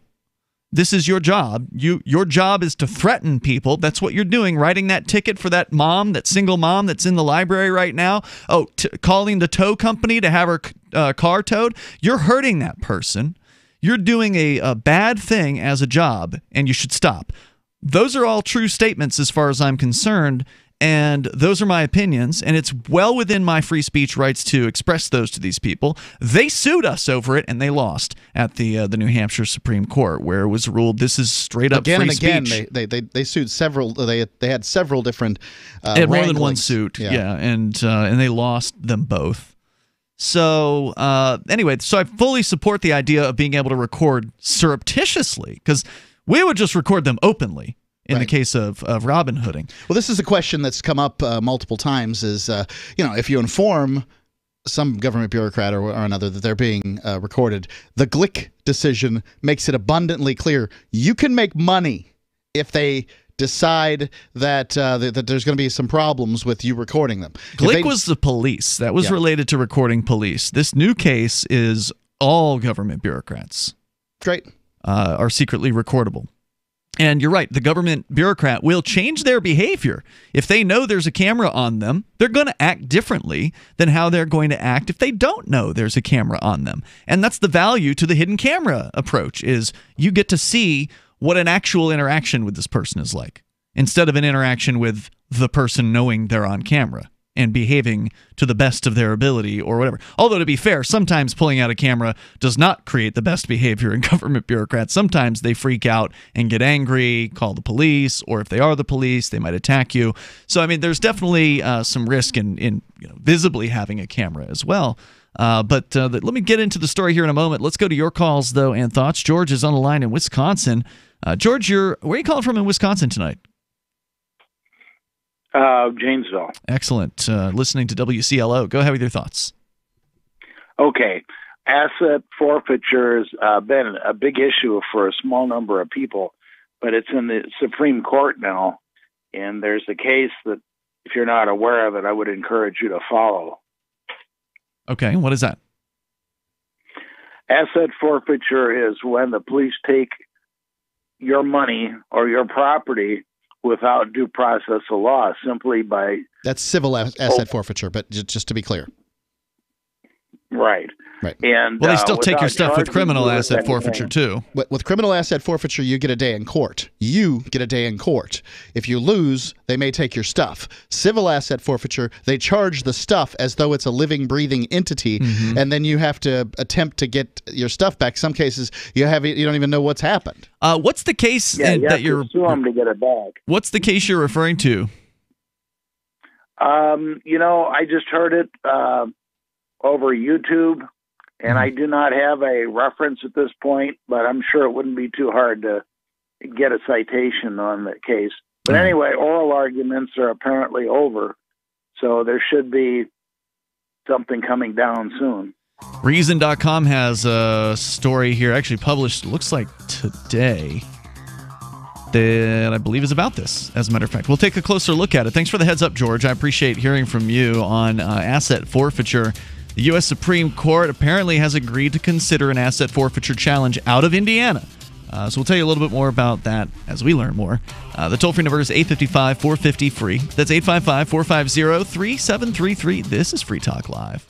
Speaker 8: this is your job. Your job is to threaten people. That's what you're doing, writing that ticket for that single mom that's in the library right now. Calling the tow company to have her car towed. You're hurting that person. you're doing a bad thing as a job and you should stop. Those are all true statements as far as I'm concerned, and those are my opinions, and it's well within my free speech rights to express those to these people. They sued us over it, and they lost at the New Hampshire Supreme Court, where it was ruled this is straight up free speech.
Speaker 9: They sued several. They had several different.
Speaker 8: They had more than one suit, yeah, and they lost them both. So anyway, so I fully support the idea of being able to record surreptitiously, because we would just record them openly. In the case of Robin Hooding.
Speaker 9: Well, this is a question that's come up multiple times is, if you inform some government bureaucrat or another that they're being recorded, the Glick decision makes it abundantly clear you can make money if they decide that that there's going to be some problems with you recording them.
Speaker 8: Glick was the police. That was related to recording police. This new case is all government bureaucrats.
Speaker 9: Great.
Speaker 8: Are secretly recordable. And you're right, the government bureaucrat will change their behavior. If they know there's a camera on them, they're going to act differently than how they're going to act if they don't know there's a camera on them. And that's the value to the hidden camera approach, is you get to see what an actual interaction with this person is like, instead of an interaction with the person knowing they're on camera and behaving to the best of their ability or whatever. Although, to be fair, sometimes pulling out a camera does not create the best behavior in government bureaucrats. Sometimes they freak out and get angry, call the police, or if they are the police, they might attack you. So, I mean, there's definitely some risk in visibly having a camera as well. But let me get into the story here in a moment. Let's go to your calls, though, and thoughts. George is on the line in Wisconsin. George, where are you calling from in Wisconsin tonight?
Speaker 11: Janesville.
Speaker 8: Excellent. Listening to WCLO. Go ahead with your thoughts.
Speaker 11: Okay. Asset forfeiture has been a big issue for a small number of people, but it's in the Supreme Court now, and there's a case that, if you're not aware of it, I would encourage you to follow.
Speaker 8: Okay. What is that?
Speaker 11: Asset forfeiture is when the police take your money or your property without due process of law, simply by...
Speaker 9: That's civil asset forfeiture, but just to be clear.
Speaker 11: Right. And
Speaker 8: well, they still take your stuff with criminal asset forfeiture, too.
Speaker 9: With criminal asset forfeiture, you get a day in court. You get a day in court. If you lose, they may take your stuff. Civil asset forfeiture, they charge the stuff as though it's a living, breathing entity, and then you have to attempt to get your stuff back. Some cases, you don't even know what's happened.
Speaker 8: What's the case that you're...
Speaker 11: sue them to get it back.
Speaker 8: What's the case you're referring to?
Speaker 11: I just heard it over YouTube, and I do not have a reference at this point, but I'm sure it wouldn't be too hard to get a citation on the case. But anyway, oral arguments are apparently over, so there should be something coming down soon.
Speaker 8: Reason.com has a story here, actually published, looks like today, that I believe is about this, as a matter of fact. We'll take a closer look at it. Thanks for the heads up, George. I appreciate hearing from you on asset forfeiture. The U.S. Supreme Court apparently has agreed to consider an asset forfeiture challenge out of Indiana. So we'll tell you a little bit more about that as we learn more. The toll-free number is 855-450-FREE. That's 855-450-3733. This is Free Talk Live.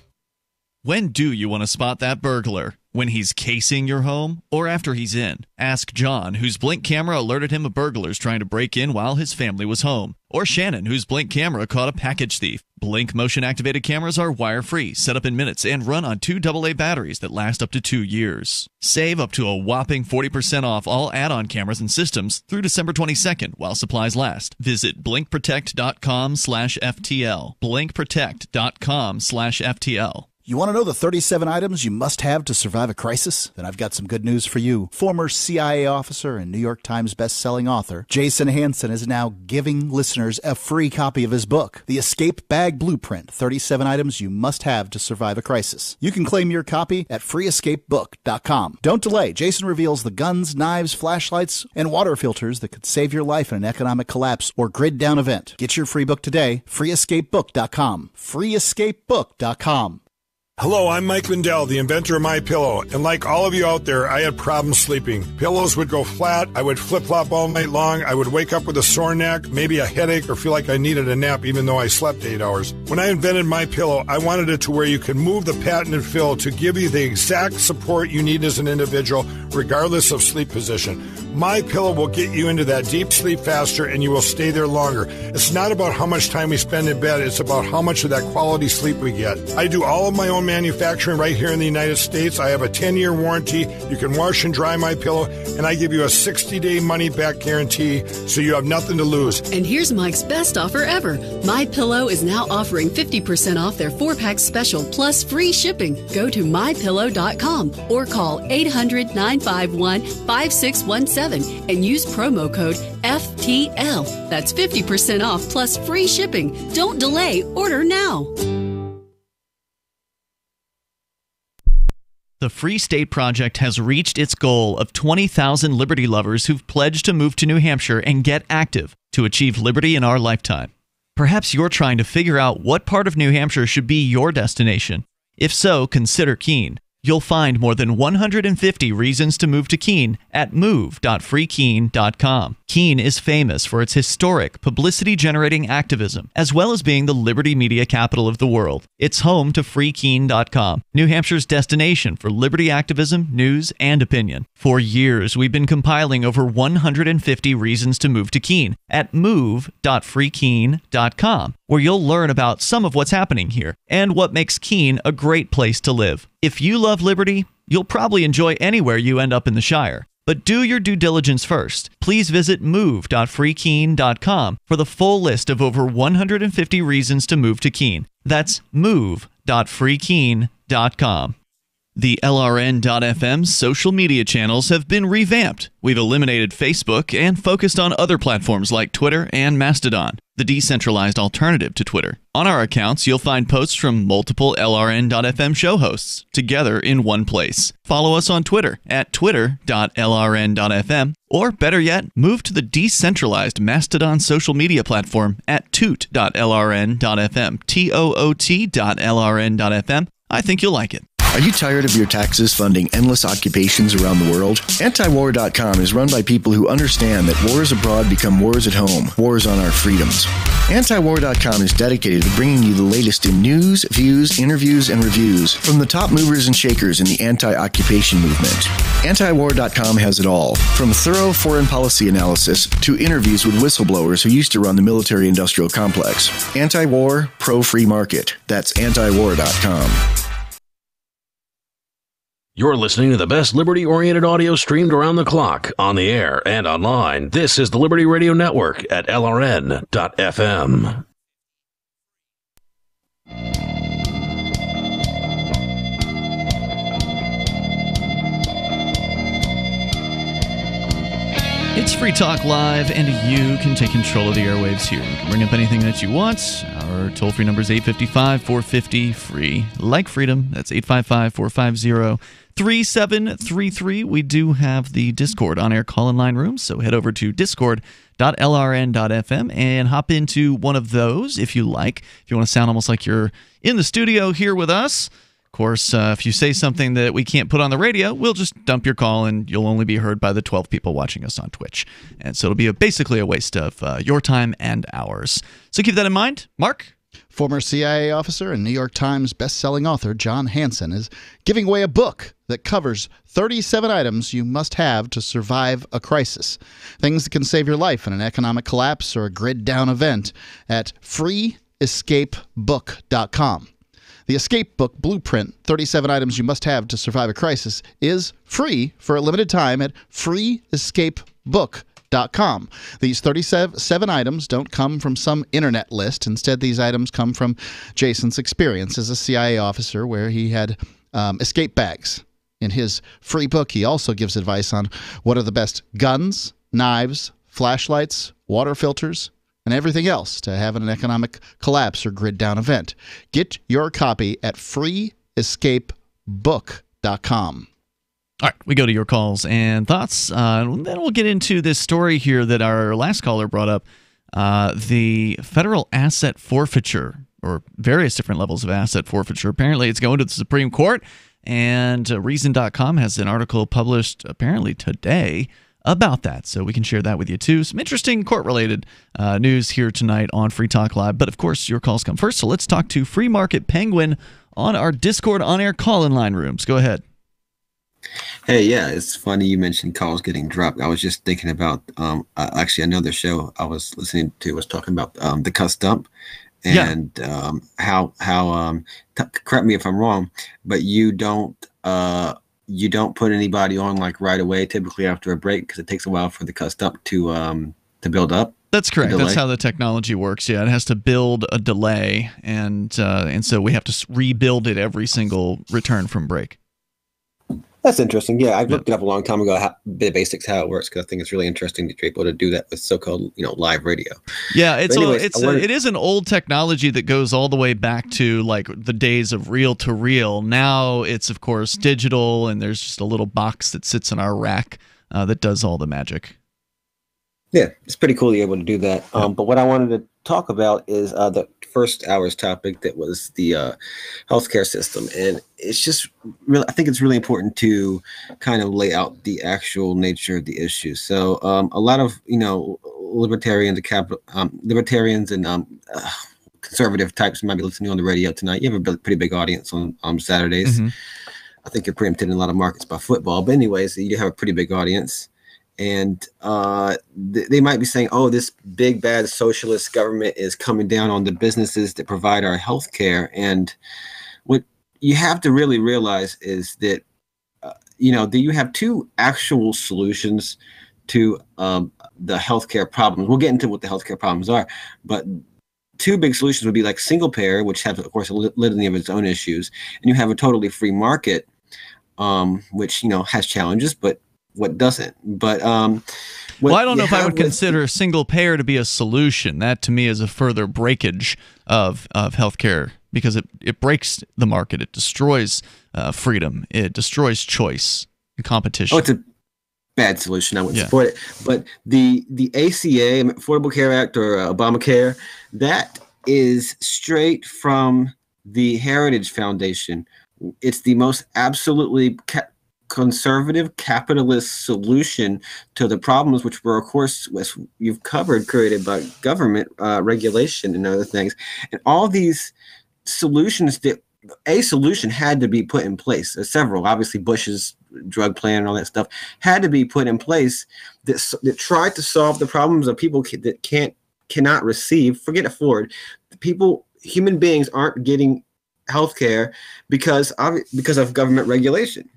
Speaker 8: When do you want to spot that burglar? When he's casing your home or after he's in? Ask John, whose Blink camera alerted him of burglars trying to break in while his family was home. Or Shannon, whose Blink camera caught a package thief. Blink motion-activated cameras are wire-free, set up in minutes, and run on 2 AA batteries that last up to 2 years. Save up to a whopping 40% off all add-on cameras and systems through December 22nd while supplies last. Visit blinkprotect.com/FTL. blinkprotect.com/FTL.
Speaker 21: You want to know the 37 items you must have to survive a crisis? Then I've got some good news for you. Former CIA officer and New York Times best-selling author Jason Hansen is now giving listeners a free copy of his book, The Escape Bag Blueprint, 37 Items You Must Have to Survive a Crisis. You can claim your copy at freeescapebook.com. Don't delay. Jason reveals the guns, knives, flashlights, and water filters that could save your life in an economic collapse or grid-down event. Get your free book today, freeescapebook.com. freeescapebook.com.
Speaker 15: Hello, I'm Mike Lindell, the inventor of MyPillow, and like all of you out there, I had problems sleeping. Pillows would go flat, I would flip-flop all night long, I would wake up with a sore neck, maybe a headache, or feel like I needed a nap even though I slept 8 hours. When I invented MyPillow, I wanted it to where you can move the patented fill to give you the exact support you need as an individual regardless of sleep position. MyPillow will get you into that deep sleep faster, and you will stay there longer. It's not about how much time we spend in bed. It's about how much of that quality sleep we get. I do all of my own manufacturing right here in the United States. I have a 10-year warranty. You can wash and dry MyPillow, and I give you a 60-day money-back guarantee, so you have nothing to lose.
Speaker 16: And here's Mike's best offer ever. MyPillow is now offering 50% off their 4-pack special plus free shipping. Go to mypillow.com or call 800-951-5617 and use promo code FTL. That's 50% off plus free shipping. Don't delay. Order now.
Speaker 8: The Free State Project has reached its goal of 20,000 liberty lovers who've pledged to move to New Hampshire and get active to achieve liberty in our lifetime. Perhaps you're trying to figure out what part of New Hampshire should be your destination. If so, consider Keene. You'll find more than 150 reasons to move to Keene at move.freekeene.com. Keene is famous for its historic, publicity-generating activism, as well as being the liberty media capital of the world. It's home to freekeene.com, New Hampshire's destination for liberty activism, news, and opinion. For years, we've been compiling over 150 reasons to move to Keene at move.freekeene.com, where you'll learn about some of what's happening here and what makes Keene a great place to live. If you love liberty, you'll probably enjoy anywhere you end up in the Shire. But do your due diligence first. Please visit move.freekeene.com for the full list of over 150 reasons to move to Keene. That's move.freekeene.com. The LRN.FM social media channels have been revamped. We've eliminated Facebook and focused on other platforms like Twitter and Mastodon, the decentralized alternative to Twitter. On our accounts, you'll find posts from multiple LRN.FM show hosts together in one place. Follow us on Twitter at twitter.lrn.fm, or better yet, move to the decentralized Mastodon social media platform at toot.lrn.fm, toot.lrn.fm. I think you'll like it.
Speaker 17: Are you tired of your taxes funding endless occupations around the world? Antiwar.com is run by people who understand that wars abroad become wars at home, wars on our freedoms. Antiwar.com is dedicated to bringing you the latest in news, views, interviews, and reviews from the top movers and shakers in the anti-occupation movement. Antiwar.com has it all, from thorough foreign policy analysis to interviews with whistleblowers who used to run the military-industrial complex. Anti-war, pro-free market. That's antiwar.com.
Speaker 7: You're listening to the best liberty-oriented audio streamed around the clock, on the air, and online. This is the Liberty Radio Network at LRN.FM.
Speaker 8: It's Free Talk Live, and you can take control of the airwaves here. You can bring up anything that you want. Our toll-free number is 855-450-FREE. Like freedom, that's 855-450-3733. We do have the Discord on-air call-in line room, so head over to discord.lrn.fm and hop into one of those if you like. If you want to sound almost like you're in the studio here with us. Of course, if you say something that we can't put on the radio, we'll just dump your call and you'll only be heard by the 12 people watching us on Twitch. And so it'll be basically a waste of your time and ours. So keep that in mind. Mark?
Speaker 9: Former CIA officer and New York Times best-selling author John Hanson is giving away a book that covers 37 items you must have to survive a crisis. Things that can save your life in an economic collapse or a grid-down event at freeescapebook.com. The Escape Book Blueprint, 37 Items You Must Have to Survive a Crisis, is free for a limited time at freeescapebook.com. These 37 items don't come from some internet list. Instead, these items come from Jason's experience as a CIA officer where he had escape bags. In his free book, he also gives advice on what are the best guns, knives, flashlights, water filters, and everything else to have an economic collapse or grid-down event. Get your copy at freeescapebook.com.
Speaker 8: All right, we go to your calls and thoughts. Then we'll get into this story here that our last caller brought up, the federal asset forfeiture, or various different levels of asset forfeiture. Apparently, it's going to the Supreme Court, and Reason.com has an article published apparently today about that, so we can share that with you too. Some interesting court-related news here tonight on Free Talk Live, but of course your calls come first, so let's talk to Free Market Penguin on our Discord on-air call-in line rooms. Go ahead.
Speaker 18: Hey, yeah, it's funny you mentioned calls getting dropped. I was just thinking about actually another show I was listening to was talking about the cuss dump and how correct me if I'm wrong, but you don't put anybody on like right away, typically after a break, because it takes a while for the cuss dump to build up.
Speaker 8: That's correct. That's how the technology works. Yeah, it has to build a delay, and so we have to rebuild it every single return from break.
Speaker 18: That's interesting. Yeah, I looked it up a long time ago, the basics, how it works, because I think it's really interesting that you're able to do that with so-called, live radio.
Speaker 8: Yeah, it is an old technology that goes all the way back to like the days of reel-to-reel. Now it's, of course, digital, and there's just a little box that sits in our rack that does all the magic.
Speaker 18: Yeah, it's pretty cool you're able to do that. But what I wanted to talk about is the first hour's topic, that was the healthcare system. And it's just really, I think it's really important to kind of lay out the actual nature of the issue. So a lot of, libertarians and conservative types might be listening on the radio tonight. You have a pretty big audience on Saturdays.
Speaker 8: Mm-hmm.
Speaker 18: I think you're preempted in a lot of markets by football. But anyways, you have a pretty big audience. And they might be saying, oh, this big, bad socialist government is coming down on the businesses that provide our health care. And what you have to really realize is that, that you have two actual solutions to the healthcare problems. We'll get into what the healthcare problems are, but two big solutions would be like single payer, which has, of course, a litany of its own issues. And you have a totally free market, which, has challenges, but what doesn't. But
Speaker 8: well, I don't know if I would consider single payer to be a solution. That to me is a further breakage of healthcare, because it breaks the market. It destroys freedom. It destroys choice and competition.
Speaker 18: Oh, it's a bad solution. I wouldn't support it. But the ACA, Affordable Care Act, or Obamacare, that is straight from the Heritage Foundation. It's the most absolutely conservative capitalist solution to the problems, which were, of course, as you've covered, created by government regulation and other things. And all these solutions, a solution had to be put in place. There's several, obviously Bush's drug plan and all that stuff had to be put in place that tried to solve the problems of people that cannot afford. Human beings aren't getting health care because of government regulation.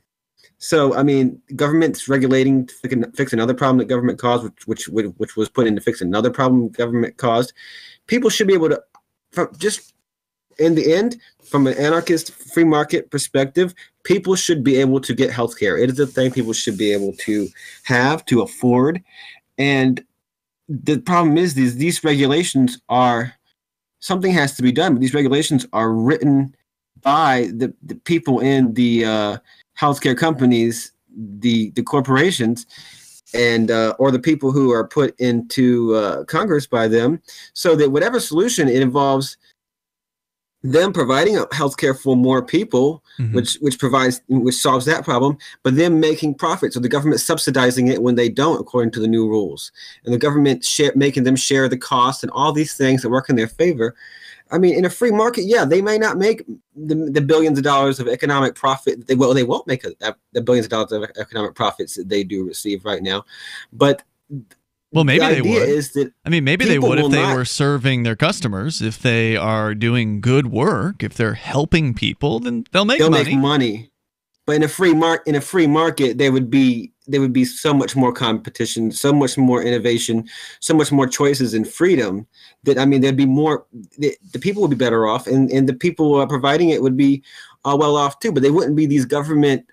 Speaker 18: So, I mean, government's regulating to fix another problem that government caused, which was put in to fix another problem government caused. People should be able to, just in the end, from an anarchist free market perspective, people should be able to get health care. It is a thing people should be able to have, to afford. And the problem is these regulations something has to be done, but these regulations are written by the people in the healthcare companies, the corporations, and or the people who are put into Congress by them, so that whatever solution, it involves them providing healthcare for more people, which solves that problem, but them making profits, or the government subsidizing it when they don't, according to the new rules, and the government making them share the cost, and all these things that work in their favor. I mean, in a free market, they may not make the billions of dollars of economic profit. They won't make the billions of dollars of economic profits that they do receive right now. But
Speaker 8: maybe they would. Maybe they would if they were serving their customers. If they are doing good work, if they're helping people, then they'll make money. But in a free market, there would be so much more competition, so much more innovation, so much more choices and freedom that, there'd be more, the people would be better off, and the people providing it would be well off too, but they wouldn't be these government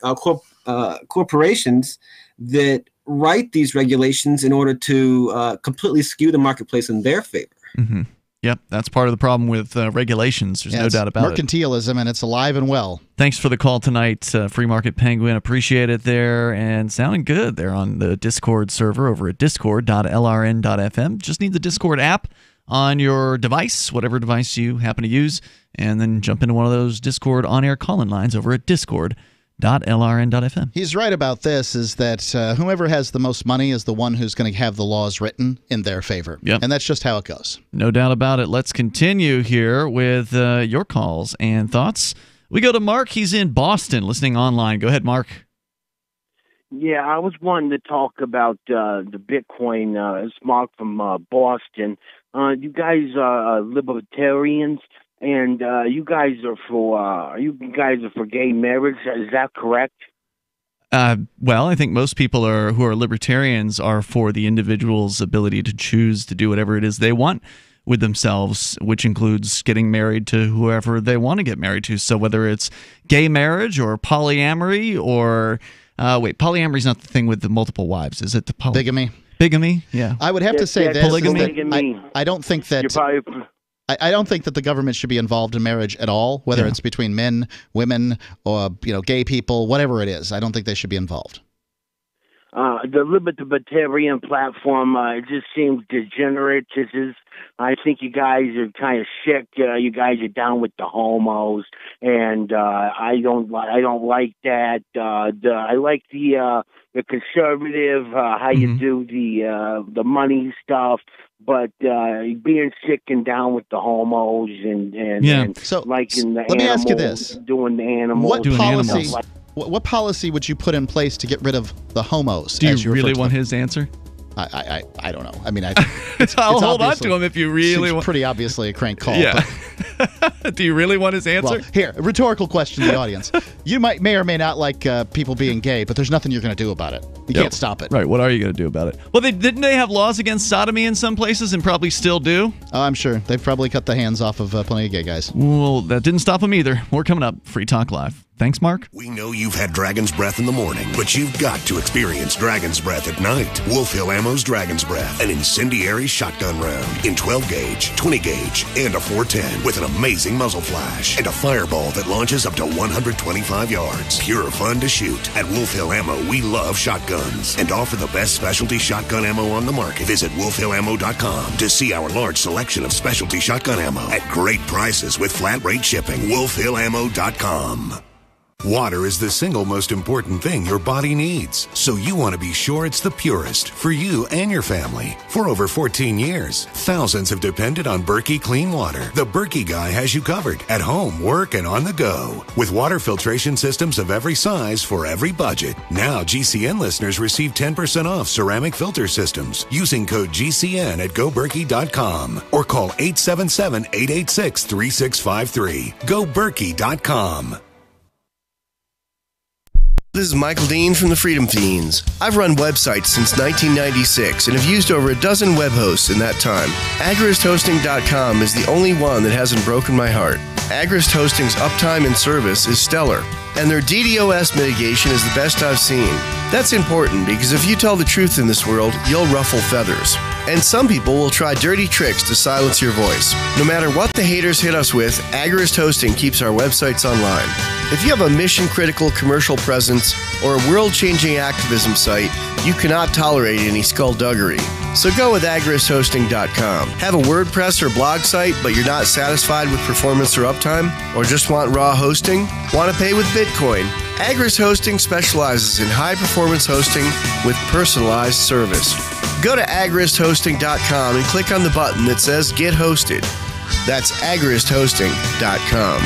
Speaker 8: corporations that write these regulations in order to completely skew the marketplace in their favor. Mm-hmm. Yep, that's part of the problem with regulations. There's no doubt about it.
Speaker 9: Mercantilism, and it's alive and well.
Speaker 8: Thanks for the call tonight, Free Market Penguin. Appreciate it there, and sounding good there on the Discord server over at discord.lrn.fm. Just need the Discord app on your device, whatever device you happen to use, and then jump into one of those Discord on-air call-in lines over at discord.lrn.fm.
Speaker 9: He's right about this, is that whoever has the most money is the one who's going to have the laws written in their favor.
Speaker 8: Yep.
Speaker 9: And that's just how it goes.
Speaker 8: No doubt about it. Let's continue here with your calls and thoughts. We go to Mark. He's in Boston, listening online. Go ahead, Mark.
Speaker 19: Yeah, I was wanting to talk about the Bitcoin. It's Mark from Boston. You guys are libertarians, and you guys are for gay marriage. Is that correct?
Speaker 8: Well, I think most people who are libertarians are for the individual's ability to choose to do whatever it is they want with themselves, which includes getting married to whoever they want to get married to. So whether it's gay marriage or polyamory or polyamory is not the thing with the multiple wives, is it? The
Speaker 9: bigamy.
Speaker 8: Bigamy, yeah.
Speaker 9: I would have to say this:
Speaker 19: polygamy.
Speaker 9: I don't think that. I don't think that the government should be involved in marriage at all, whether it's between men, women, or gay people, whatever it is. I don't think they should be involved.
Speaker 19: The libertarian platform, it just seems degenerate. I think you guys are kind of sick. You guys are down with the homos, and I don't like that. I like the conservative, how you do the money stuff, but being sick and down with the homos and
Speaker 9: so
Speaker 19: liking the
Speaker 9: let me
Speaker 19: animals,
Speaker 9: ask you this:
Speaker 19: doing the animals.
Speaker 9: What policy would you put in place to get rid of the homos?
Speaker 8: Do you really want his answer?
Speaker 9: I don't know. I mean,
Speaker 8: I'll hold on to him if you really want.
Speaker 9: Pretty obviously a crank call.
Speaker 8: Yeah. Do you really want his answer?
Speaker 9: Well, here, a rhetorical question to the audience. You may or may not like people being gay, but there's nothing you're going to do about it. You can't stop it.
Speaker 8: Right. What are you going to do about it? Well, didn't they have laws against sodomy in some places and probably still do?
Speaker 9: Oh, I'm sure. They've probably cut the hands off of plenty of gay guys.
Speaker 8: Well, that didn't stop them either. More coming up. Free Talk Live. Thanks, Mark.
Speaker 20: We know you've had Dragon's Breath in the morning, but you've got to experience Dragon's Breath at night. Wolf Hill Ammo's Dragon's Breath, an incendiary shotgun round in 12 gauge, 20 gauge, and a 410 with an amazing muzzle flash and a fireball that launches up to 125 yards. Pure fun to shoot. At Wolf Hill Ammo, we love shotguns and offer the best specialty shotgun ammo on the market. Visit wolfhillammo.com to see our large selection of specialty shotgun ammo at great prices with flat rate shipping. wolfhillammo.com. Water is the single most important thing your body needs, so you want to be sure it's the purest for you and your family. For over 14 years, thousands have depended on Berkey Clean Water. The Berkey guy has you covered at home, work, and on the go. With water filtration systems of every size for every budget. Now GCN listeners receive 10% off ceramic filter systems using code GCN at GoBerkey.com or call 877-886-3653. GoBerkey.com.
Speaker 23: This is Michael Dean from the Freedom Fiends. I've run websites since 1996 and have used over a dozen web hosts in that time. AgristHosting.com is the only one that hasn't broken my heart. Agrist Hosting's uptime and service is stellar, and their DDoS mitigation is the best I've seen. That's important because if you tell the truth in this world, you'll ruffle feathers. And some people will try dirty tricks to silence your voice. No matter what the haters hit us with, Agrist Hosting keeps our websites online. If you have a mission-critical commercial presence or a world-changing activism site, you cannot tolerate any skullduggery. So go with agristhosting.com. Have a WordPress or blog site, but you're not satisfied with performance or uptime? Or just want raw hosting? Want to pay with Bitcoin? Agrist Hosting specializes in high-performance hosting with personalized service. Go to agristhosting.com and click on the button that says Get Hosted. That's agristhosting.com.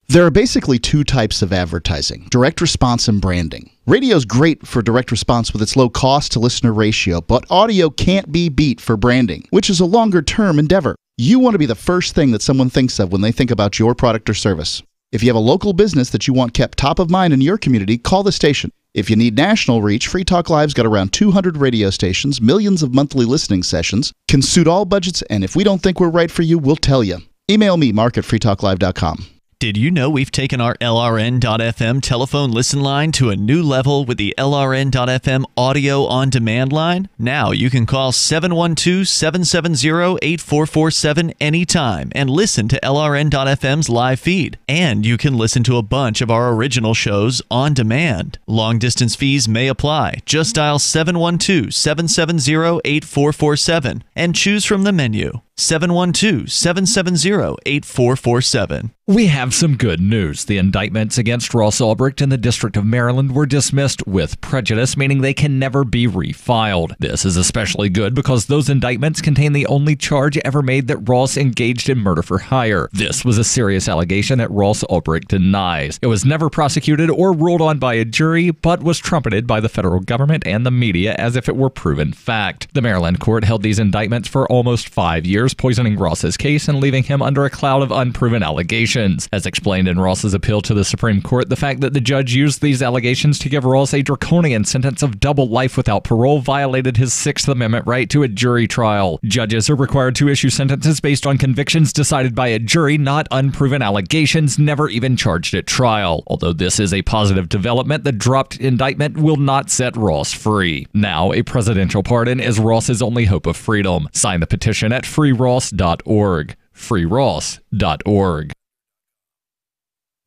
Speaker 21: There are basically two types of advertising, direct response and branding. Radio's great for direct response with its low cost to listener ratio, but audio can't be beat for branding, which is a longer-term endeavor. You want to be the first thing that someone thinks of when they think about your product or service. If you have a local business that you want kept top of mind in your community, call the station. If you need national reach, Free Talk Live's got around 200 radio stations, millions of monthly listening sessions, can suit all budgets, and if we don't think we're right for you, we'll tell you. Email me, mark@freetalklive.com.
Speaker 8: Did you know we've taken our LRN.FM telephone listen line to a new level with the LRN.FM audio on demand line? Now you can call 712-770-8447 anytime and listen to LRN.FM's live feed. And you can listen to a bunch of our original shows on demand. Long distance fees may apply. Just dial 712-770-8447 and choose from the menu. 712-770-8447.
Speaker 1: We have some good news. The indictments against Ross Ulbricht in the District of Maryland were dismissed with prejudice, meaning they can never be refiled. This is especially good because those indictments contain the only charge ever made that Ross engaged in murder for hire. This was a serious allegation that Ross Ulbricht denies. It was never prosecuted or ruled on by a jury, but was trumpeted by the federal government and the media as if it were proven fact. The Maryland court held these indictments for almost 5 years, poisoning Ross's case and leaving him under a cloud of unproven allegations. As explained in Ross's appeal to the Supreme Court, the fact that the judge used these allegations to give Ross a draconian sentence of double life without parole violated his Sixth Amendment right to a jury trial. Judges are required to issue sentences based on convictions decided by a jury, not unproven allegations never even charged at trial. Although this is a positive development, the dropped indictment will not set Ross free. Now, a presidential pardon is Ross's only hope of freedom. Sign the petition at freeross.org. freeross.org.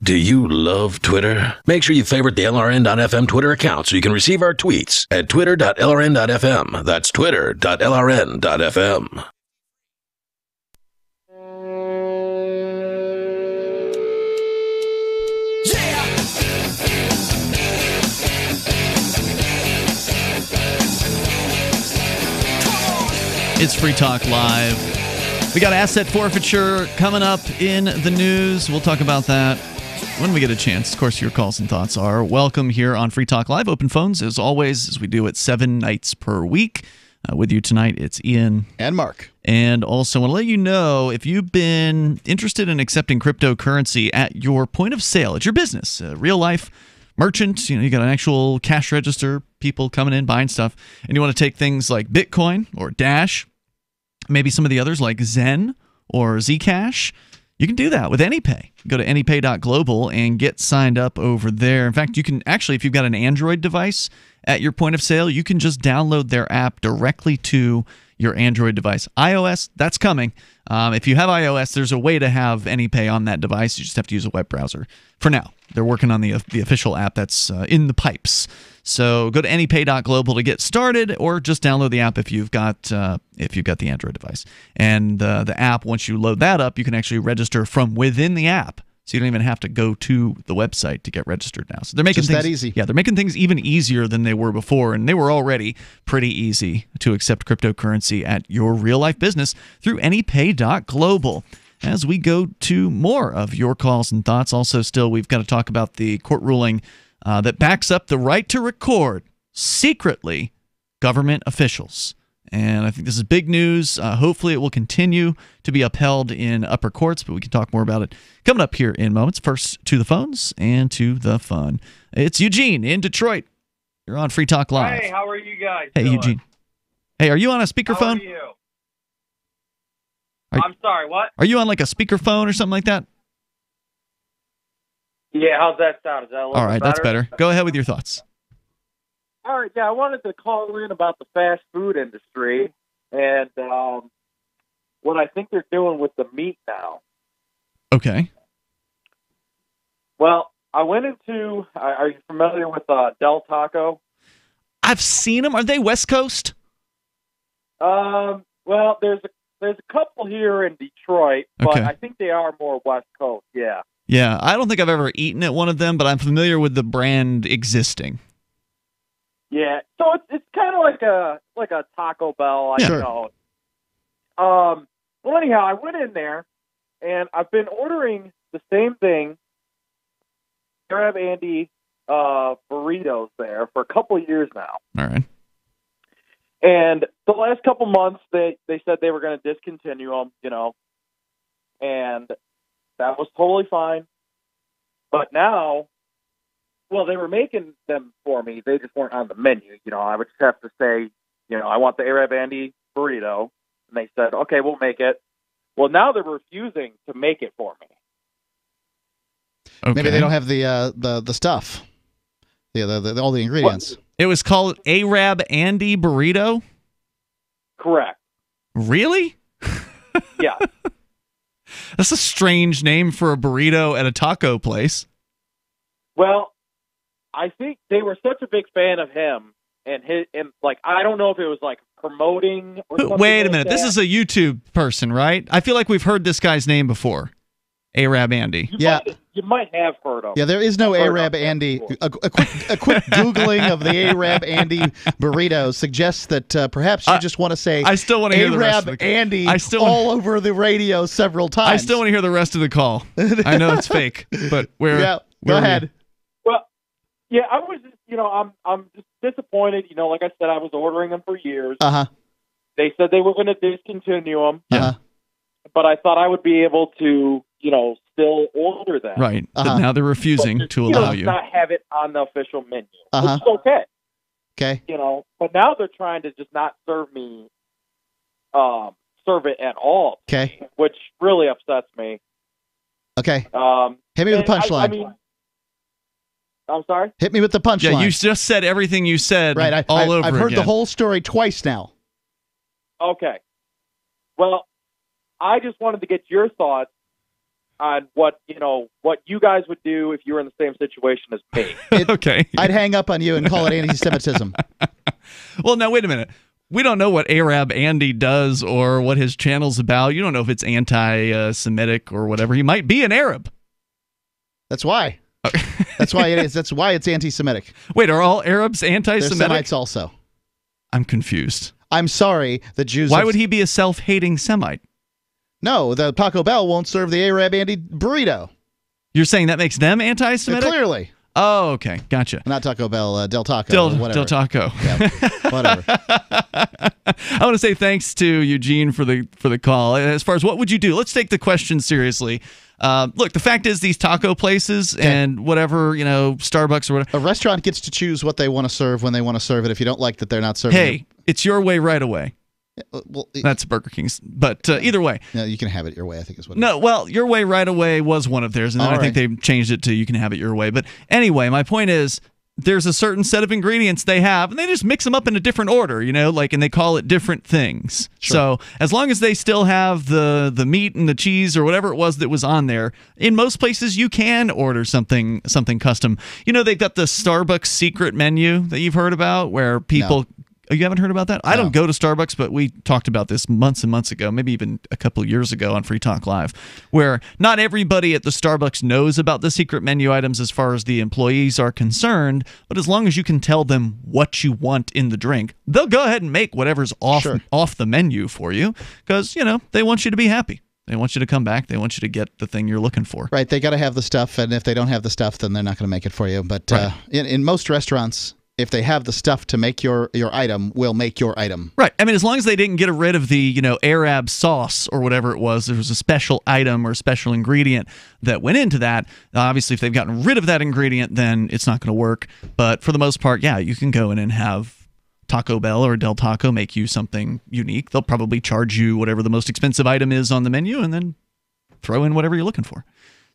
Speaker 7: Do you love Twitter? Make sure you favorite the LRN.FM Twitter account so you can receive our tweets at twitter.lrn.fm. That's twitter.lrn.fm.
Speaker 8: It's Free Talk Live. We got asset forfeiture coming up in the news. We'll talk about that when we get a chance. Of course, your calls and thoughts are welcome here on Free Talk Live. Open phones, as always, as we do it 7 nights per week. With you tonight, it's Ian.
Speaker 9: And Mark.
Speaker 8: And also, I want to let you know, if you've been interested in accepting cryptocurrency at your point of sale, at your business, real life merchant, you got an actual cash register, people coming in, buying stuff, and you want to take things like Bitcoin or Dash, maybe some of the others like Zen or Zcash, you can do that with AnyPay. Go to anypay.global and get signed up over there. In fact, you can actually, if you've got an Android device at your point of sale, you can just download their app directly to your Android device. iOS, that's coming. If you have iOS, there's a way to have AnyPay on that device. You just have to use a web browser. For now, they're working on the official app that's in the pipes. So go to anypay.global to get started, or just download the app if you've got the Android device. And the app, once you load that up, you can actually register from within the app. So you don't even have to go to the website to get registered now. So they're making things
Speaker 9: that easy.
Speaker 8: Yeah, they're making things even easier than they were before, and they were already pretty easy to accept cryptocurrency at your real life business through anypay.global. As we go to more of your calls and thoughts, also still we've got to talk about the court ruling that backs up the right to record secretly government officials. And I think this is big news. Hopefully it will continue to be upheld in upper courts, but we can talk more about it coming up here in moments. First, to the phones and to the fun. It's Eugene in Detroit. You're on Free Talk Live.
Speaker 2: Hey, how are you guys
Speaker 8: Hey,
Speaker 2: doing?
Speaker 8: Eugene. Hey, are you on a speakerphone?
Speaker 2: How are you? I'm sorry, what?
Speaker 8: Are you on like a speakerphone or something like that?
Speaker 2: Yeah, how's that sound? Is that a little
Speaker 8: All right,
Speaker 2: bit
Speaker 8: that's better. Go ahead with your thoughts.
Speaker 2: All right, yeah, I wanted to call in about the fast food industry and what I think they're doing with the meat now.
Speaker 8: Okay.
Speaker 2: Well, I went into, are you familiar with Del Taco?
Speaker 8: I've seen them. Are they West Coast?
Speaker 2: Well, there's a couple here in Detroit, but
Speaker 8: Okay.
Speaker 2: I think they are more West Coast, yeah.
Speaker 8: Yeah, I don't think I've ever eaten at one of them, but I'm familiar with the brand existing.
Speaker 2: Yeah, so it's kind of like a Taco Bell, I know. Well, anyhow, I went in there, and I've been ordering the same thing, Arab Andy burritos there for a couple of years now.
Speaker 8: All right.
Speaker 2: And the last couple months, they said they were going to discontinue them, and that was totally fine. But now, well, they were making them for me. They just weren't on the menu. I would just have to say, I want the Arab Andy burrito. And they said, okay, we'll make it. Well, now they're refusing to make it for me.
Speaker 8: Okay.
Speaker 9: Maybe they don't have the stuff, all the ingredients.
Speaker 8: It was called Arab Andy burrito?
Speaker 2: Correct.
Speaker 8: Really?
Speaker 2: Yeah.
Speaker 8: That's a strange name for a burrito at a taco place.
Speaker 2: Well, I think they were such a big fan of him and I don't know if it was like promoting. Or something
Speaker 8: Wait a
Speaker 2: like
Speaker 8: minute.
Speaker 2: that.
Speaker 8: This is a YouTube person, right? I feel like we've heard this guy's name before. Arab Andy.
Speaker 2: You might have heard of.
Speaker 9: Yeah, there is no Arab Andy. A quick Googling of the Arab Andy burrito suggests that perhaps you just want to say
Speaker 8: I still want to hear the rest of
Speaker 9: Arab Andy all over the radio several times.
Speaker 8: I still want to hear the rest of the call. I know it's fake, but
Speaker 9: go ahead.
Speaker 2: Well, yeah, I was just, I'm just disappointed. Like I said, I was ordering them for years.
Speaker 9: Uh-huh.
Speaker 2: They said they were going to discontinue them.
Speaker 8: Yeah.
Speaker 2: But I thought I would be able to, still order them.
Speaker 8: Right. But now they're refusing to allow you.
Speaker 2: Not have it on the official menu, which
Speaker 9: Uh-huh.
Speaker 2: is okay.
Speaker 9: Okay.
Speaker 2: But now they're trying to just not serve me, serve it at all.
Speaker 9: Okay.
Speaker 2: Which really upsets me.
Speaker 9: Okay. Hit me with the punchline.
Speaker 2: I'm sorry?
Speaker 9: Hit me with the punchline.
Speaker 8: Yeah, you just said everything you said
Speaker 9: right.
Speaker 8: all over
Speaker 9: I've heard
Speaker 8: again.
Speaker 9: the whole story twice now.
Speaker 2: Okay. Well, I just wanted to get your thoughts on what you guys would do if you were in the same situation as me.
Speaker 8: Okay.
Speaker 9: I'd hang up on you and call it anti-Semitism.
Speaker 8: Well, now, wait a minute. We don't know what Arab Andy does or what his channel's about. You don't know if it's anti-Semitic or whatever. He might be an Arab.
Speaker 9: That's why. That's why it is. That's why it's anti-Semitic.
Speaker 8: Wait, are all Arabs anti-Semitic?
Speaker 9: They're Semites also.
Speaker 8: I'm confused.
Speaker 9: I'm sorry, the Jews...
Speaker 8: Why would he be a self-hating Semite?
Speaker 9: No, the Taco Bell won't serve the Arab Andy burrito.
Speaker 8: You're saying that makes them anti-Semitic?
Speaker 9: Clearly.
Speaker 8: Oh, okay. Gotcha.
Speaker 9: Not Taco Bell, Del Taco. Whatever.
Speaker 8: Del Taco.
Speaker 9: Yeah, whatever.
Speaker 8: I want to say thanks to Eugene for the call. As far as what would you do? Let's take the question seriously. Look, the fact is these taco places and whatever, Starbucks or whatever.
Speaker 9: A restaurant gets to choose what they want to serve when they want to serve it. If you don't like that they're not serving
Speaker 8: it. It's your way right away.
Speaker 9: Well,
Speaker 8: that's Burger King's. But either way.
Speaker 9: No, you can have it your way, I think is what it is.
Speaker 8: No, well, your way right away was one of theirs. And then I think they changed it to you can have it your way. But anyway, my point is there's a certain set of ingredients they have, and they just mix them up in a different order, and they call it different things. Sure. So as long as they still have the meat and the cheese or whatever it was that was on there, in most places you can order something custom. They've got the Starbucks secret menu that you've heard about where people... No. Oh, you haven't heard about that? I don't go to Starbucks, but we talked about this months and months ago, maybe even a couple of years ago on Free Talk Live, where not everybody at the Starbucks knows about the secret menu items as far as the employees are concerned, but as long as you can tell them what you want in the drink, they'll go ahead and make whatever's off the menu for you because, they want you to be happy. They want you to come back. They want you to get the thing you're looking for.
Speaker 9: Right. They got to have the stuff, and if they don't have the stuff, then they're not going to make it for you. But in most restaurants... if they have the stuff to make your item, will make your item.
Speaker 8: Right. I mean, as long as they didn't get rid of the, Arab sauce or whatever it was, there was a special item or a special ingredient that went into that. Obviously, if they've gotten rid of that ingredient, then it's not going to work. But for the most part, yeah, you can go in and have Taco Bell or Del Taco make you something unique. They'll probably charge you whatever the most expensive item is on the menu and then throw in whatever you're looking for.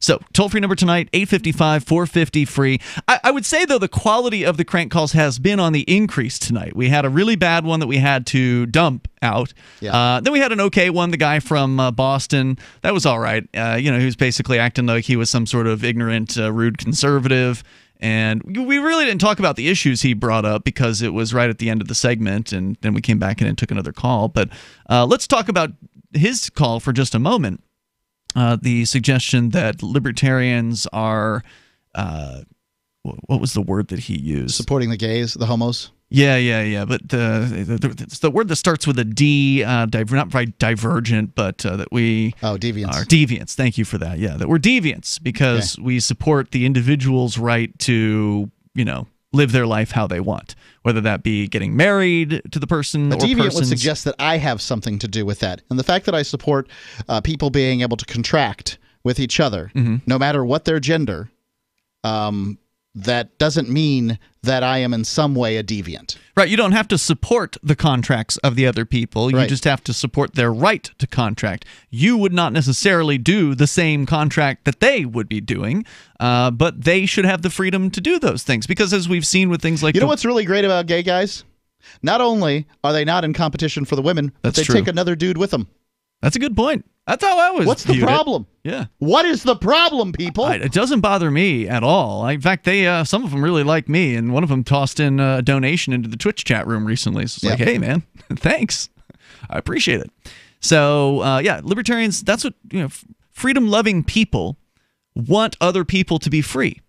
Speaker 8: So, toll-free number tonight, 855-450-FREE. I would say, though, the quality of the crank calls has been on the increase tonight. We had a really bad one that we had to dump out. Yeah. Then we had an okay one, the guy from Boston. That was all right. He was basically acting like he was some sort of ignorant, rude conservative. And we really didn't talk about the issues he brought up because it was right at the end of the segment, and then we came back in and took another call. But let's talk about his call for just a moment. The suggestion that libertarians are, what was the word that he used?
Speaker 9: Supporting the gays, the homos?
Speaker 8: Yeah. But it's the word that starts with a D, not by divergent, but that we
Speaker 9: deviants.
Speaker 8: Are deviants. Thank you for that. Yeah, that we're deviants because we support the individual's right to, live their life how they want, whether that be getting married to the person or persons.
Speaker 9: A deviant would suggest that I have something to do with that. And the fact that I support people being able to contract with each other, no matter what their gender, that doesn't mean that I am in some way a deviant.
Speaker 8: Right. You don't have to support the contracts of the other people. You just have to support their right to contract. You would not necessarily do the same contract that they would be doing, but they should have the freedom to do those things. Because as we've seen with things like...
Speaker 9: You know what's really great about gay guys? Not only are they not in competition for the women, but they take another dude with them.
Speaker 8: That's a good point. That's how I was.
Speaker 9: What's the problem?
Speaker 8: Yeah.
Speaker 9: What is the problem, people?
Speaker 8: It doesn't bother me at all. In fact, they some of them really like me, and one of them tossed in a donation into the Twitch chat room recently. So it's like, hey, man, thanks. I appreciate it. So, libertarians, that's what, freedom-loving people want other people to be free.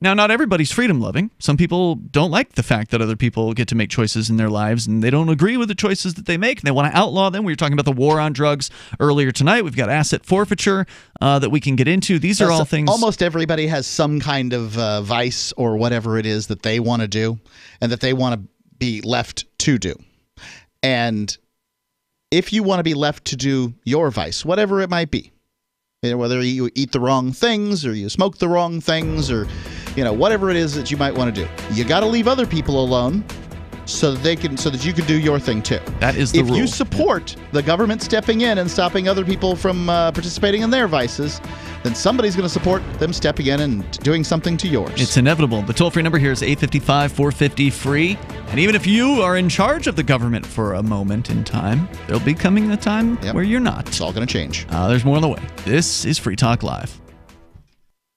Speaker 8: Now, not everybody's freedom-loving. Some people don't like the fact that other people get to make choices in their lives, and they don't agree with the choices that they make, and they want to outlaw them. We were talking about the war on drugs earlier tonight. We've got asset forfeiture that we can get into. These are all things...
Speaker 9: Almost everybody has some kind of vice or whatever it is that they want to do and that they want to be left to do. And if you want to be left to do your vice, whatever it might be, whether you eat the wrong things or you smoke the wrong things or whatever it is that you might want to do, you got to leave other people alone so that you can do your thing too.
Speaker 8: That is the rule.
Speaker 9: If you support the government stepping in and stopping other people from participating in their vices, then somebody's going to support them stepping in and doing something to yours.
Speaker 8: It's inevitable. The toll-free number here is 855-450-FREE. And even if you are in charge of the government for a moment in time, there'll be coming a time where you're not.
Speaker 9: It's all going to change.
Speaker 8: There's more on the way. This is Free Talk Live.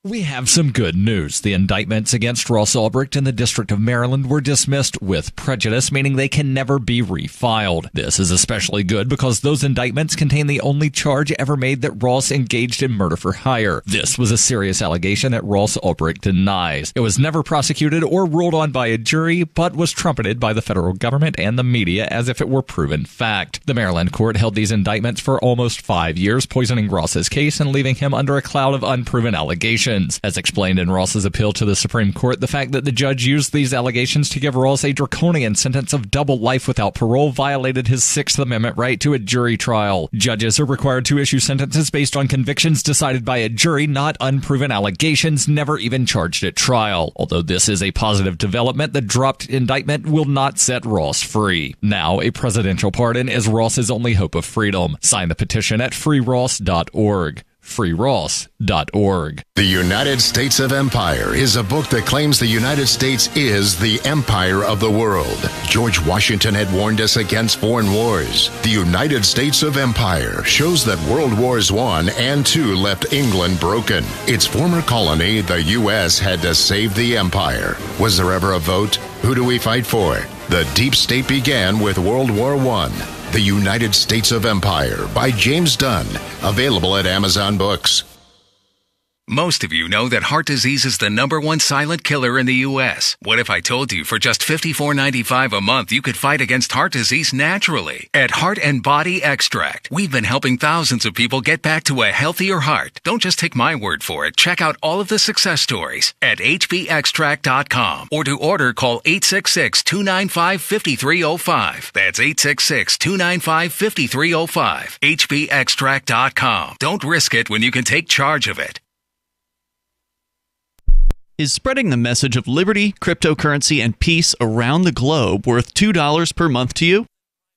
Speaker 1: We have some good news. The indictments against Ross Ulbricht in the District of Maryland were dismissed with prejudice, meaning they can never be refiled. This is especially good because those indictments contain the only charge ever made that Ross engaged in murder for hire. This was a serious allegation that Ross Ulbricht denies. It was never prosecuted or ruled on by a jury, but was trumpeted by the federal government and the media as if it were proven fact. The Maryland court held these indictments for almost 5 years, poisoning Ross's case and leaving him under a cloud of unproven allegations. As explained in Ross's appeal to the Supreme Court, the fact that the judge used these allegations to give Ross a draconian sentence of double life without parole violated his Sixth Amendment right to a jury trial. Judges are required to issue sentences based on convictions decided by a jury, not unproven allegations never even charged at trial. Although this is a positive development, the dropped indictment will not set Ross free. Now, a presidential pardon is Ross's only hope of freedom. Sign the petition at freeross.org. freeross.org.
Speaker 3: The United States of Empire is a book that claims the United States is the empire of the world. George Washington had warned us against foreign wars. The United States of Empire shows that World Wars I and II left England broken. Its former colony, the U.S., had to save the empire. Was there ever a vote? Who do we fight for? The deep state began with World War I. The United States of Empire by James Dunn. Available at Amazon Books.
Speaker 5: Most of you know that heart disease is the #1 silent killer in the U.S. What if I told you for just $54.95 a month you could fight against heart disease naturally? At Heart and Body Extract, we've been helping thousands of people get back to a healthier heart. Don't just take my word for it. Check out all of the success stories at hbextract.com. Or to order, call 866-295-5305. That's 866-295-5305. hbextract.com. Don't risk it when you can take charge of it.
Speaker 8: Is spreading the message of liberty, cryptocurrency, and peace around the globe worth $2 per month to you?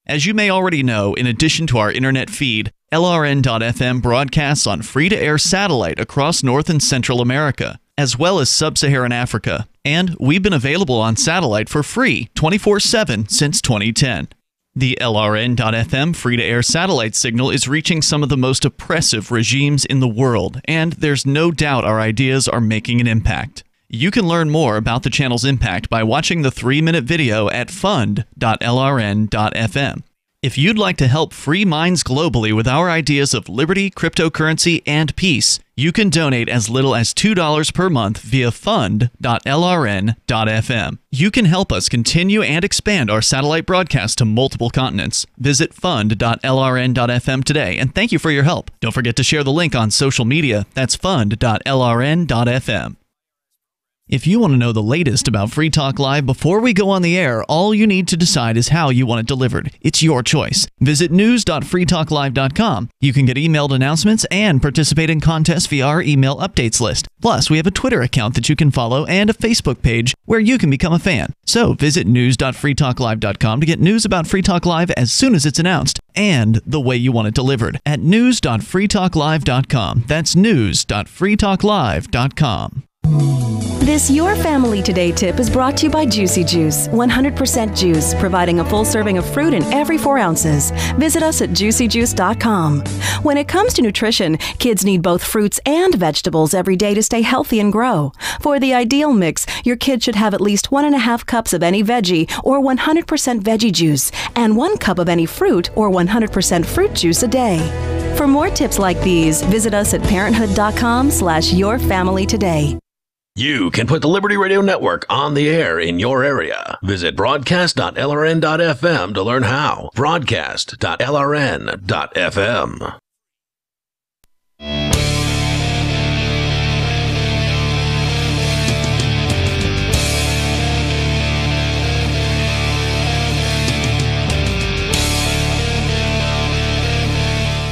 Speaker 8: As you may already know, in addition to our internet feed, LRN.FM broadcasts on free-to-air satellite across North and Central America, as well as Sub-Saharan Africa. And we've been available on satellite for free 24/7 since 2010. The LRN.FM free-to-air satellite signal is reaching some of the most oppressive regimes in the world, and there's no doubt our ideas are making an impact. You can learn more about the channel's impact by watching the 3-minute video at fund.lrn.fm. If you'd like to help free minds globally with our ideas of liberty, cryptocurrency, and peace, you can donate as little as $2 per month via fund.lrn.fm. You can help us continue and expand our satellite broadcast to multiple continents. Visit fund.lrn.fm today, and thank you for your help. Don't forget to share the link on social media. That's fund.lrn.fm. If you want to know the latest about Free Talk Live before we go on the air, all you need to decide is how you want it delivered. It's your choice. Visit news.freetalklive.com. You can get emailed announcements and participate in contests via our email updates list. Plus, we have a Twitter account that you can follow and a Facebook page where you can become a fan. So visit news.freetalklive.com to get news about Free Talk Live as soon as it's announced and the way you want it delivered at news.freetalklive.com. That's news.freetalklive.com.
Speaker 4: This Your Family Today tip is brought to you by Juicy Juice, 100% juice, providing a full serving of fruit in every 4 ounces. Visit us at juicyjuice.com. When it comes to nutrition, kids need both fruits and vegetables every day to stay healthy and grow. For the ideal mix, your kid should have at least 1.5 cups of any veggie or 100% veggie juice, and 1 cup of any fruit or 100% fruit juice a day. For more tips like these, visit us at parenthood.com/yourfamilytoday.
Speaker 7: You can put the Liberty Radio Network on the air in your area. Visit broadcast.lrn.fm to learn how. Broadcast.lrn.fm.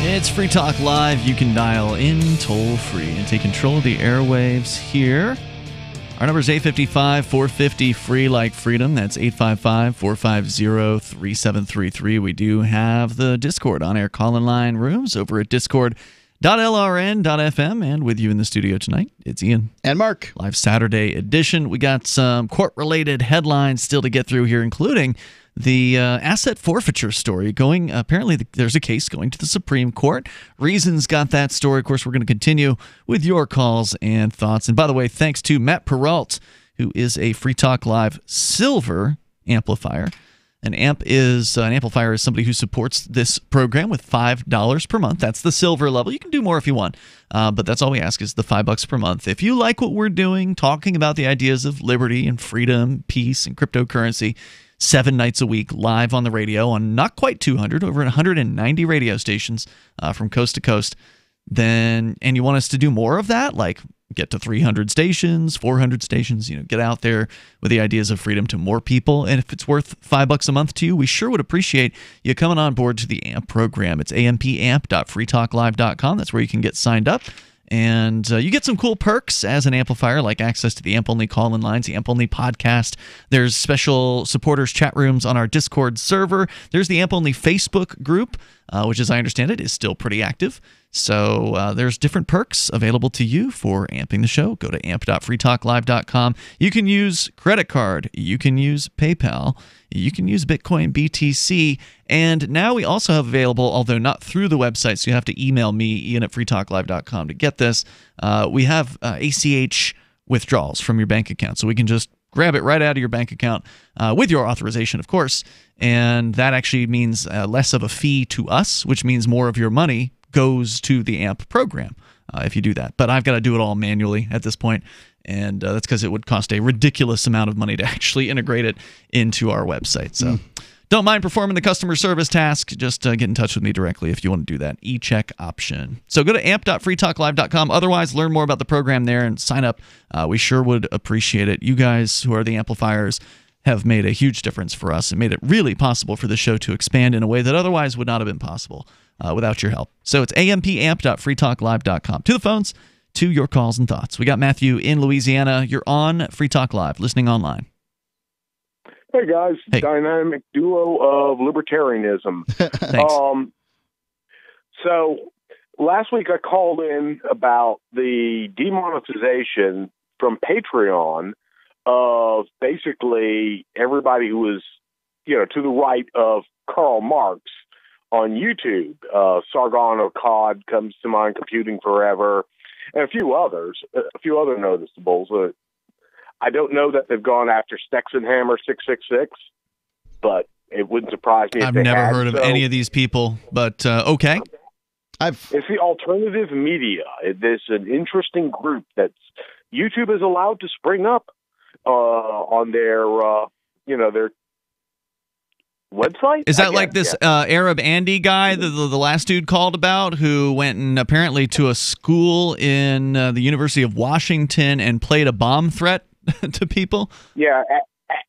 Speaker 8: It's Free Talk Live. You can dial in toll-free and take control of the airwaves here. Our number is 855-450-FREE like freedom. That's 855-450-3733. We do have the Discord on-air call-in line rooms over at discord.lrn.fm. And with you in the studio tonight, it's Ian.
Speaker 9: And Mark.
Speaker 8: Live Saturday edition. We got some court-related headlines still to get through here, including the asset forfeiture story going. Apparently, there's a case going to the Supreme Court. Reasons got that story. Of course, we're going to continue with your calls and thoughts. And by the way, thanks to Matt Peralt, who is a Free Talk Live Silver amplifier. An amplifier is somebody who supports this program with $5 per month. That's the silver level. You can do more if you want, but that's all we ask is the $5 per month. If you like what we're doing, talking about the ideas of liberty and freedom, peace, and cryptocurrency, 7 nights a week live on the radio on not quite 200, over 190 radio stations from coast to coast, and you want us to do more of that, like get to 300 stations, 400 stations, get out there with the ideas of freedom to more people. And if it's worth $5 a month to you, we sure would appreciate you coming on board to the AMP program. It's ampamp.freetalklive.com. That's where you can get signed up. And you get some cool perks as an amplifier, like access to the AMP-only call-in lines, the AMP-only podcast. There's special supporters chat rooms on our Discord server. There's the AMP-only Facebook group, which, as I understand it, is still pretty active. So there's different perks available to you for amping the show. Go to amp.freetalklive.com. You can use credit card. You can use PayPal. You can use Bitcoin BTC. And now we also have available, although not through the website, so you have to email me, ian@freetalklive.com, to get this. We have ACH withdrawals from your bank account. So we can just grab it right out of your bank account with your authorization, of course. And that actually means less of a fee to us, which means more of your money goes to the AMP program if you do that. But I've got to do it all manually at this point, and that's because it would cost a ridiculous amount of money to actually integrate it into our website. So don't mind performing the customer service task. Just get in touch with me directly if you want to do that e-check option. So go to amp.freetalklive.com. Otherwise, learn more about the program there and sign up. We sure would appreciate it. You guys who are the amplifiers have made a huge difference for us and made it really possible for the show to expand in a way that otherwise would not have been possible without your help. So it's ampamp.freetalklive.com. To the phones, to your calls and thoughts. We got Matthew in Louisiana. You're on Free Talk Live, listening online.
Speaker 14: Hey, guys.
Speaker 8: Hey.
Speaker 14: Dynamic duo of libertarianism.
Speaker 8: Thanks.
Speaker 14: So last week I called in about the demonetization from Patreon of basically everybody who was, to the right of Karl Marx on YouTube. Sargon Akkad comes to mind, Computing Forever, and a few other noticeables. I don't know that they've gone after Stexenhammer 666, but it wouldn't surprise me if
Speaker 8: I've
Speaker 14: they
Speaker 8: never
Speaker 14: had.
Speaker 8: heard of any of these people, but okay.
Speaker 14: It's the alternative media. It's an interesting group that YouTube has allowed to spring up on their, their website.
Speaker 8: Is that like this Arab Andy guy that the last dude called about, who went and apparently to a school in the University of Washington and played a bomb threat to people?
Speaker 14: Yeah,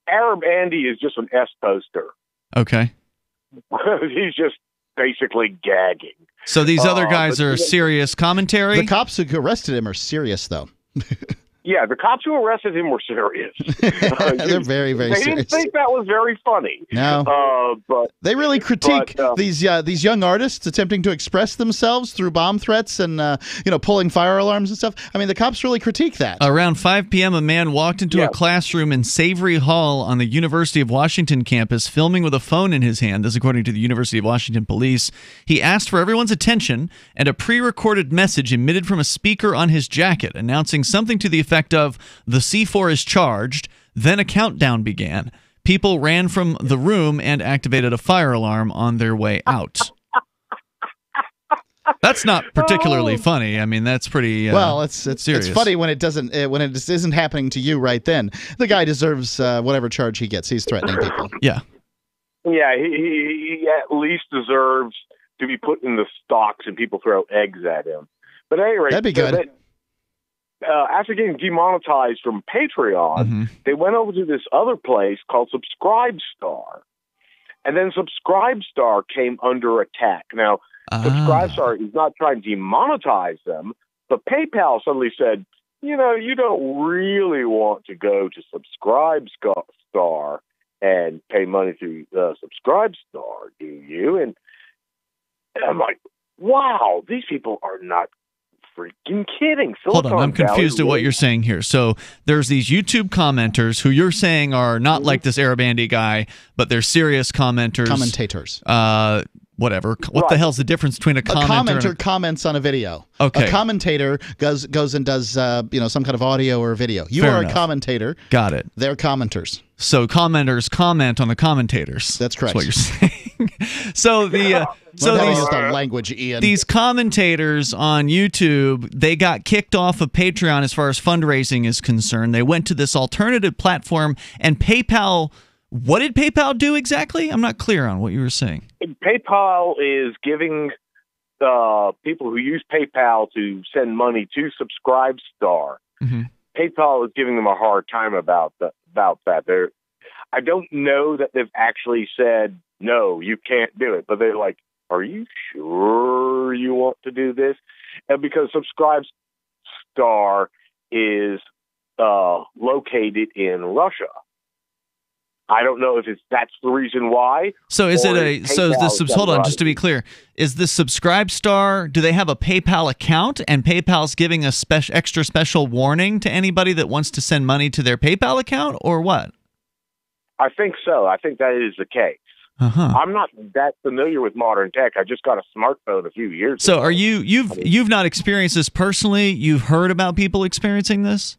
Speaker 14: Arab Andy is just an S poster.
Speaker 8: Okay.
Speaker 14: He's just basically gagging.
Speaker 8: So these other guys are serious commentary?
Speaker 9: The cops who arrested him are serious, though.
Speaker 14: Yeah, the cops who arrested him were serious.
Speaker 9: They're very, very
Speaker 14: they
Speaker 9: serious.
Speaker 14: didn't think that was very funny.
Speaker 9: No.
Speaker 14: But
Speaker 9: they really critique these young artists attempting to express themselves through bomb threats and pulling fire alarms and stuff. I mean, the cops really critique that.
Speaker 8: Around 5 p.m., a man walked into a classroom in Savory Hall on the University of Washington campus, filming with a phone in his hand. This, according to the University of Washington police. He asked for everyone's attention, and a pre-recorded message emitted from a speaker on his jacket, announcing something to the effect of, "The C4 is charged." Then a countdown began. People ran from the room and activated a fire alarm on their way out. That's not particularly funny. I mean, that's pretty
Speaker 9: it's
Speaker 8: serious.
Speaker 9: It's funny when it isn't happening to you right then. The guy deserves whatever charge he gets. He's threatening people.
Speaker 8: Yeah.
Speaker 14: Yeah, he at least deserves to be put in the stocks and people throw eggs at him. But at any rate,
Speaker 9: that'd be good.
Speaker 14: After getting demonetized from Patreon, they went over to this other place called Subscribestar. And then Subscribestar came under attack. Now, Subscribestar is not trying to demonetize them, but PayPal suddenly said, you don't really want to go to Subscribestar and pay money through Subscribestar, do you? And I'm like, wow, these people are not freaking kidding.
Speaker 8: Hold on, I'm confused at what you're saying here. So there's these YouTube commenters who you're saying are not like this Arabandi guy, but they're serious commentators. Whatever. What the hell's the difference between a commenter
Speaker 9: comments on a video.
Speaker 8: Okay.
Speaker 9: A commentator goes and does some kind of audio or video. You are a commentator.
Speaker 8: Got it.
Speaker 9: They're commenters.
Speaker 8: So commenters comment on the commentators.
Speaker 9: That's correct.
Speaker 8: That's what you're saying. So
Speaker 9: the language, Ian.
Speaker 8: These commentators on YouTube, they got kicked off of Patreon as far as fundraising is concerned. They went to this alternative platform, and PayPal. What did PayPal do exactly? I'm not clear on what you were saying.
Speaker 14: PayPal is giving people who use PayPal to send money to Subscribestar. PayPal is giving them a hard time about that. I don't know that they've actually said, no, you can't do it. But they're like, are you sure you want to do this? And because Subscribestar is located in Russia. I don't know if that's the reason why.
Speaker 8: So is it hold on, just to be clear, is this Subscribestar, do they have a PayPal account and PayPal's giving a extra special warning to anybody that wants to send money to their PayPal account, or what?
Speaker 14: I think so. I think that is the case. I'm not that familiar with modern tech. I just got a smartphone a few years ago.
Speaker 8: So are you've not experienced this personally? You've heard about people experiencing this?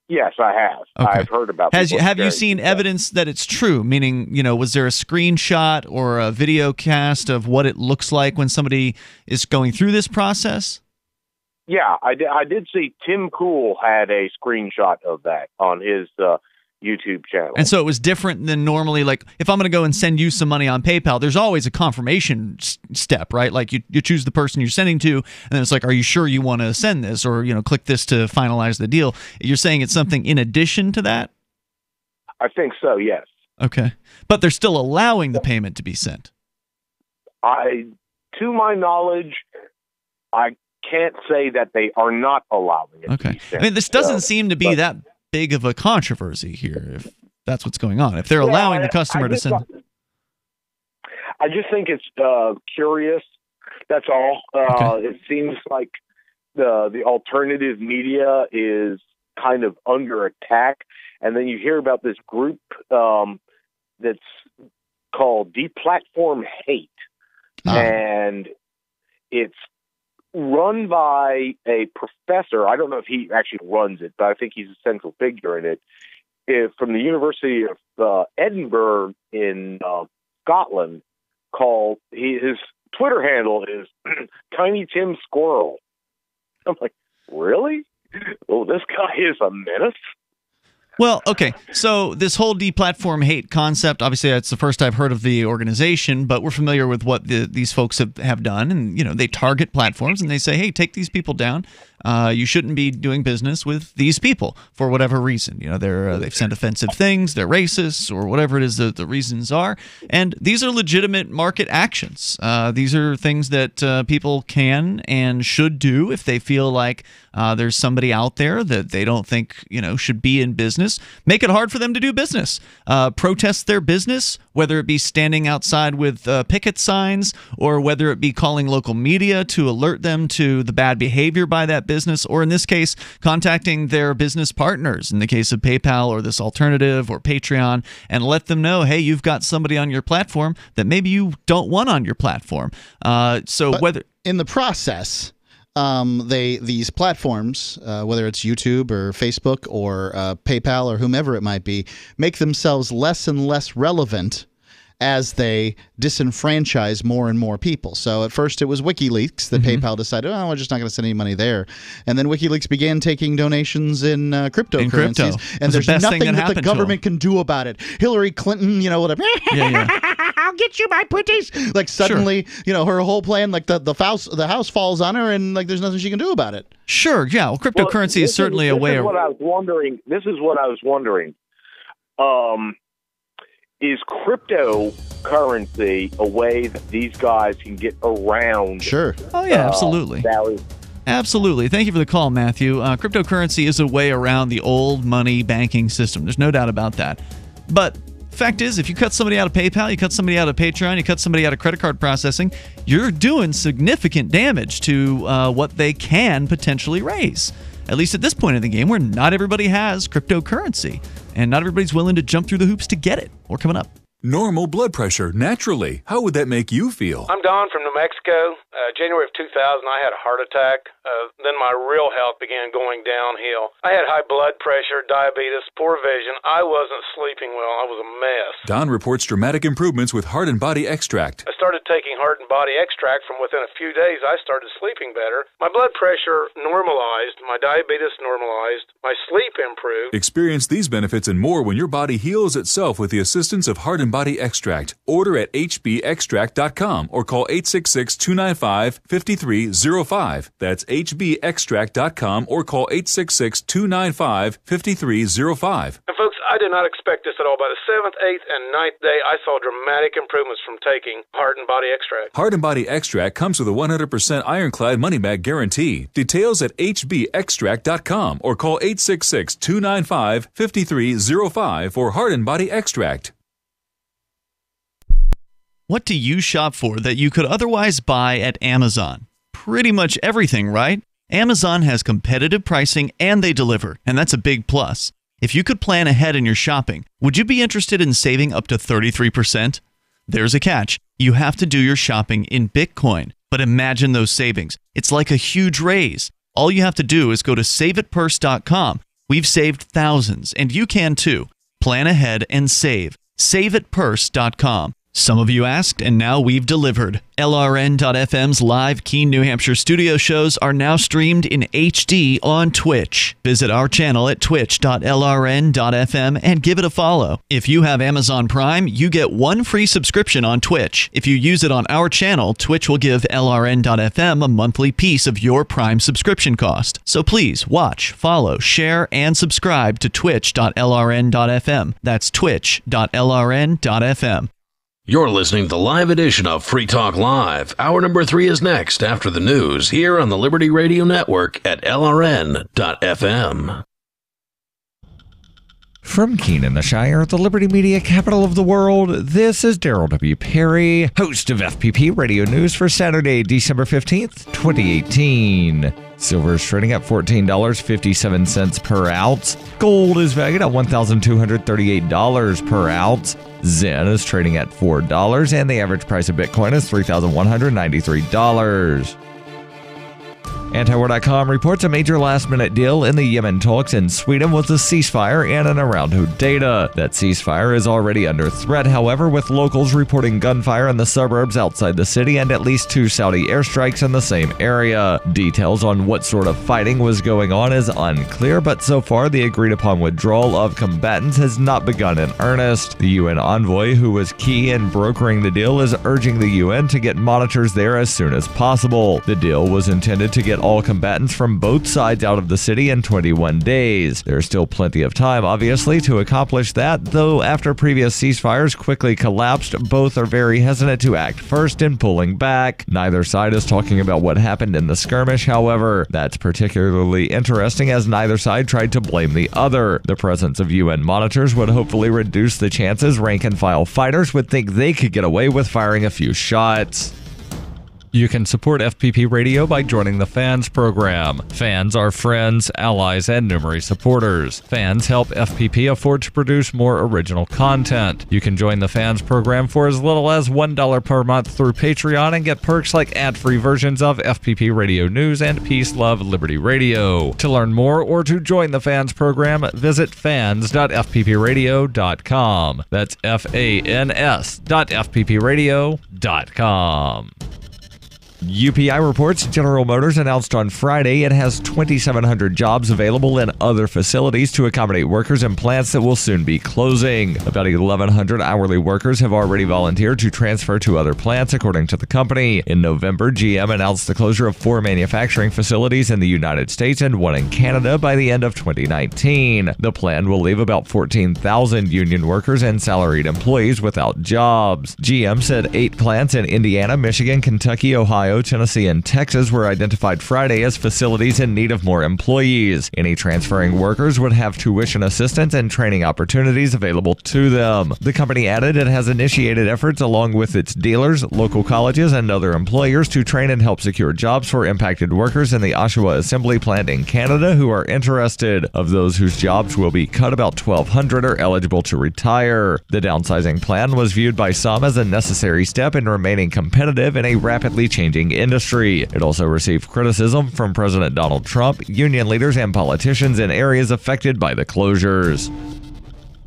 Speaker 14: Yes, I have.
Speaker 8: Okay.
Speaker 14: I've heard about.
Speaker 8: Have you seen evidence that it's true? Meaning, was there a screenshot or a video cast of what it looks like when somebody is going through this process?
Speaker 14: Yeah, I did see Tim Cool had a screenshot of that on his YouTube channel.
Speaker 8: And so it was different than normally. Like, if I'm going to go and send you some money on PayPal, there's always a confirmation step, right? Like, you choose the person you're sending to, and then it's like, are you sure you want to send this? Or, click this to finalize the deal. You're saying it's something in addition to that?
Speaker 14: I think so, yes.
Speaker 8: Okay. But they're still allowing the payment to be sent.
Speaker 14: To my knowledge, I can't say that they are not allowing it to be sent.
Speaker 8: I mean, this doesn't seem to be that big of a controversy here, if that's what's going on. If they're allowing the customer to send...
Speaker 14: I just think it's curious. That's all. It seems like the alternative media is kind of under attack. And then you hear about this group that's called Deplatform Hate. And it's run by a professor. I don't know if he actually runs it, but I think he's a central figure in it. From the University of Edinburgh in Scotland, his Twitter handle is Tiny Tim Squirrel. I'm like, really? Oh, this guy is a menace.
Speaker 8: Well, okay, so this whole deplatform hate concept, obviously that's the first I've heard of the organization, but we're familiar with what these folks have done, and they target platforms and they say, hey, take these people down. you shouldn't be doing business with these people for whatever reason. They've sent offensive things, they're racist, or whatever it is the reasons are. And these are legitimate market actions. These are things that people can and should do if they feel like there's somebody out there that they don't think should be in business. Make it hard for them to do business. Protest their business, whether it be standing outside with picket signs, or whether it be calling local media to alert them to the bad behavior by that business, or in this case, contacting their business partners, in the case of PayPal or this alternative or Patreon, and let them know, hey, you've got somebody on your platform that maybe you don't want on your platform. Whether
Speaker 9: in the process, these platforms, whether it's YouTube or Facebook or PayPal or whomever it might be, make themselves less and less relevant as they disenfranchise more and more people. So at first it was WikiLeaks that PayPal decided, we're just not going to send any money there. And then WikiLeaks began taking donations in cryptocurrencies. And there's nothing that the government can do about it. Hillary Clinton, whatever. I'll get you my putties. Like suddenly, her whole plan, like the house falls on her, and like there's nothing she can do about it.
Speaker 8: Sure, yeah. Well, cryptocurrency is certainly a way.
Speaker 14: This is what I was wondering. Is cryptocurrency a way that these guys can get around?
Speaker 9: Sure.
Speaker 8: Oh, yeah, absolutely. Absolutely. Thank you for the call, Matthew. Cryptocurrency is a way around the old money banking system. There's no doubt about that. But fact is, if you cut somebody out of PayPal, you cut somebody out of Patreon, you cut somebody out of credit card processing, you're doing significant damage to what they can potentially raise. At least at this point in the game, where not everybody has cryptocurrency and not everybody's willing to jump through the hoops to get it. More coming up.
Speaker 6: Normal blood pressure, naturally. How would that make you feel?
Speaker 10: I'm Don from New Mexico. January of 2000, I had a heart attack. Then my real health began going downhill. I had high blood pressure, diabetes, poor vision. I wasn't sleeping well. I was a mess.
Speaker 6: Don reports dramatic improvements with Heart and Body Extract.
Speaker 10: I started taking Heart and Body Extract. From within a few days, I started sleeping better. My blood pressure normalized. My diabetes normalized. My sleep improved.
Speaker 6: Experience these benefits and more when your body heals itself with the assistance of Heart and Body Extract. Order at hbextract.com or call 866-295-5305. That's hbextract.com or call 866-295-5305.
Speaker 10: And folks, I did not expect this at all. By the 7th, 8th, and 9th day, I saw dramatic improvements from taking Heart and Body Extract.
Speaker 6: Heart and Body Extract comes with a 100% ironclad money-back guarantee. Details at hbextract.com or call 866-295-5305 for Heart and Body Extract.
Speaker 8: What do you shop for that you could otherwise buy at Amazon? Pretty much everything, right? Amazon has competitive pricing and they deliver, and that's a big plus. If you could plan ahead in your shopping, would you be interested in saving up to 33%? There's a catch. You have to do your shopping in Bitcoin. But imagine those savings. It's like a huge raise. All you have to do is go to saveatpurse.com. We've saved thousands, and you can too. Plan ahead and save. Saveatpurse.com. Some of you asked, and now we've delivered. LRN.FM's live Keene, New Hampshire studio shows are now streamed in HD on Twitch. Visit our channel at twitch.lrn.fm and give it a follow. If you have Amazon Prime, you get one free subscription on Twitch. If you use it on our channel, Twitch will give LRN.FM a monthly piece of your Prime subscription cost. So please watch, follow, share, and subscribe to twitch.lrn.fm. That's twitch.lrn.fm.
Speaker 7: You're listening to the live edition of Free Talk Live. Hour number 3 is next after the news here on the Liberty Radio Network at LRN.FM.
Speaker 1: From Keene in the Shire, the Liberty Media capital of the world, this is Daryl W. Perry, host of FPP Radio News for Saturday, December 15th, 2018. Silver is trading at $14.57 per ounce. Gold is valued at $1,238 per ounce. Zen is trading at $4, and the average price of Bitcoin is $3,193. Antiwar.com reports a major last-minute deal in the Yemen talks in Sweden was a ceasefire and an around-who data. That ceasefire is already under threat, however, with locals reporting gunfire in the suburbs outside the city and at least 2 Saudi airstrikes in the same area. Details on what sort of fighting was going on is unclear, but so far the agreed-upon withdrawal of combatants has not begun in earnest. The UN envoy, who was key in brokering the deal, is urging the UN to get monitors there as soon as possible. The deal was intended to get get all combatants from both sides out of the city in 21 days. There's still plenty of time, obviously, to accomplish that, though after previous ceasefires quickly collapsed, both are very hesitant to act first in pulling back. Neither side is talking about what happened in the skirmish, however. That's particularly interesting as neither side tried to blame the other. The presence of UN monitors would hopefully reduce the chances rank-and-file fighters would think they could get away with firing a few shots. You can support FPP Radio by joining the Fans program. Fans are friends, allies, and numerous supporters. Fans help FPP afford to produce more original content. You can join the Fans program for as little as $1 per month through Patreon and get perks like ad-free versions of FPP Radio News and Peace, Love, Liberty Radio. To learn more or to join the Fans program, visit fans.fppradio.com. That's fans.fppradio.com. UPI reports General Motors announced on Friday it has 2,700 jobs available in other facilities to accommodate workers in plants that will soon be closing. About 1,100 hourly workers have already volunteered to transfer to other plants, according to the company. In November, GM announced the closure of 4 manufacturing facilities in the United States and 1 in Canada by the end of 2019. The plan will leave about 14,000 union workers and salaried employees without jobs. GM said 8 plants in Indiana, Michigan, Kentucky, Ohio, Tennessee, and Texas were identified Friday as facilities in need of more employees. Any transferring workers would have tuition assistance and training opportunities available to them. The company added it has initiated efforts along with its dealers, local colleges, and other employers to train and help secure jobs for impacted workers in the Oshawa Assembly Plant in Canada who are interested. Of those whose jobs will be cut, about 1,200 are eligible to retire. The downsizing plan was viewed by some as a necessary step in remaining competitive in a rapidly changing industry. It also received criticism from President Donald Trump, union leaders, and politicians in areas affected by the closures.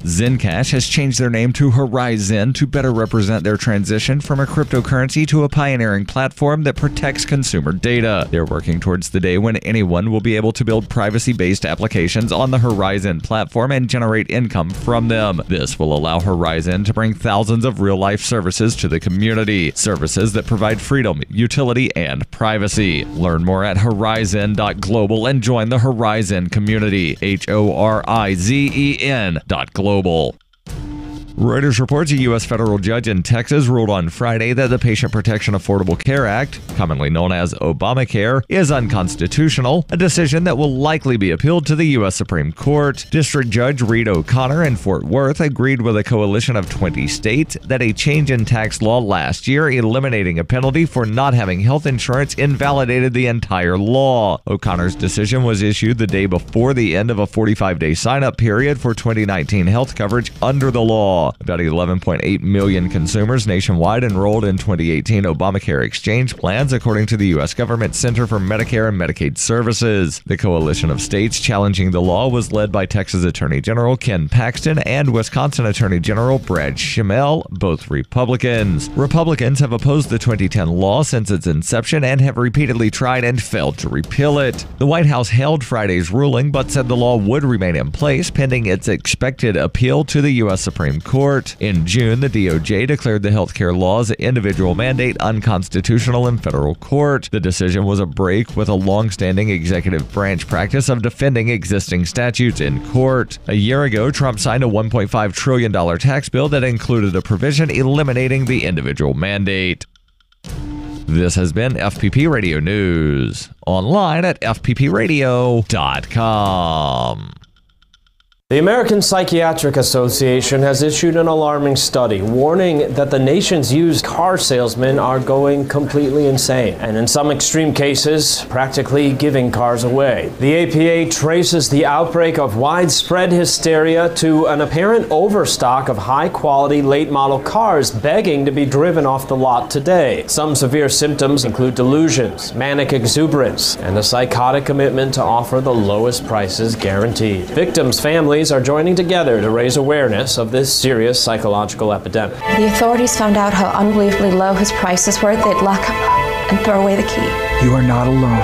Speaker 1: Zencash has changed their name to Horizon to better represent their transition from a cryptocurrency to a pioneering platform that protects consumer data. They're working towards the day when anyone will be able to build privacy-based applications on the Horizon platform and generate income from them. This will allow Horizon to bring thousands of real-life services to the community, services that provide freedom, utility, and privacy. Learn more at horizon.global and join the Horizon community. HORIZEN.global. Reuters reports a U.S. federal judge in Texas ruled on Friday that the Patient Protection Affordable Care Act, commonly known as Obamacare, is unconstitutional, a decision that will likely be appealed to the U.S. Supreme Court. District Judge Reed O'Connor in Fort Worth agreed with a coalition of 20 states that a change in tax law last year eliminating a penalty for not having health insurance invalidated the entire law. O'Connor's decision was issued the day before the end of a 45-day sign-up period for 2019 health coverage under the law. About 11.8 million consumers nationwide enrolled in 2018 Obamacare exchange plans, according to the U.S. Government Center for Medicare and Medicaid Services. The coalition of states challenging the law was led by Texas Attorney General Ken Paxton and Wisconsin Attorney General Brad Schimel, both Republicans. Republicans have opposed the 2010 law since its inception and have repeatedly tried and failed to repeal it. The White House held Friday's ruling but said the law would remain in place pending its expected appeal to the U.S. Supreme Court. In June, the DOJ declared the healthcare law's individual mandate unconstitutional in federal court. The decision was a break with a long-standing executive branch practice of defending existing statutes in court. A year ago, Trump signed a $1.5 trillion tax bill that included a provision eliminating the individual mandate. This has been FPP Radio News, online at fppradio.com.
Speaker 12: The American Psychiatric Association has issued an alarming study warning that the nation's used car salesmen are going completely insane, and in some extreme cases, practically giving cars away. The APA traces the outbreak of widespread hysteria to an apparent overstock of high-quality late-model cars begging to be driven off the lot today. Some severe symptoms include delusions, manic exuberance, and a psychotic commitment to offer the lowest prices guaranteed. Victims' families are joining together to raise awareness of this serious psychological epidemic.
Speaker 13: The authorities found out how unbelievably low his prices were. They'd lock him up and throw away the key.
Speaker 22: You are not alone.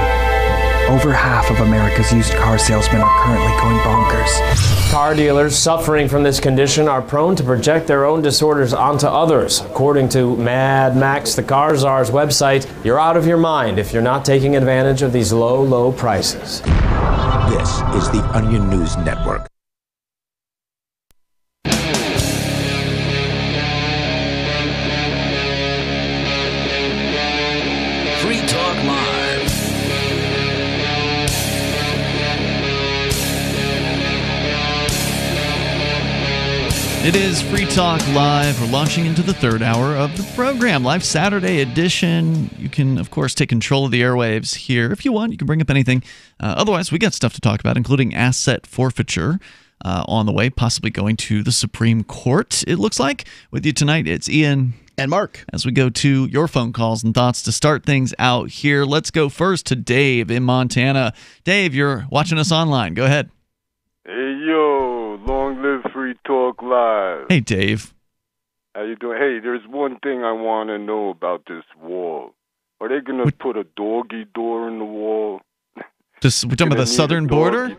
Speaker 11: Over half of America's used car salesmen are currently going bonkers.
Speaker 12: Car dealers suffering from this condition are prone to project their own disorders onto others. According to Mad Max, the Car Czar's website, you're out of your mind if you're not taking advantage of these low, low prices.
Speaker 13: This is the Onion News Network.
Speaker 7: Free Talk Live.
Speaker 8: It is Free Talk Live. We're launching into the third hour of the program, live Saturday edition. You can, of course, take control of the airwaves here. If you want, you can bring up anything. Otherwise, we got stuff to talk about, including asset forfeiture on the way, possibly going to the Supreme Court, it looks like. With you tonight, it's Ian
Speaker 9: and Mark.
Speaker 8: As we go to your phone calls and thoughts to start things out here, let's go first to Dave in Montana. Dave, you're watching us online. Go ahead.
Speaker 22: Hey, yo, long live Free Talk Live.
Speaker 8: Hey, Dave.
Speaker 22: How you doing? Hey, there's one thing I want to know about this wall. Are they going to put a doggy door in the wall?
Speaker 8: We're talking about the southern border?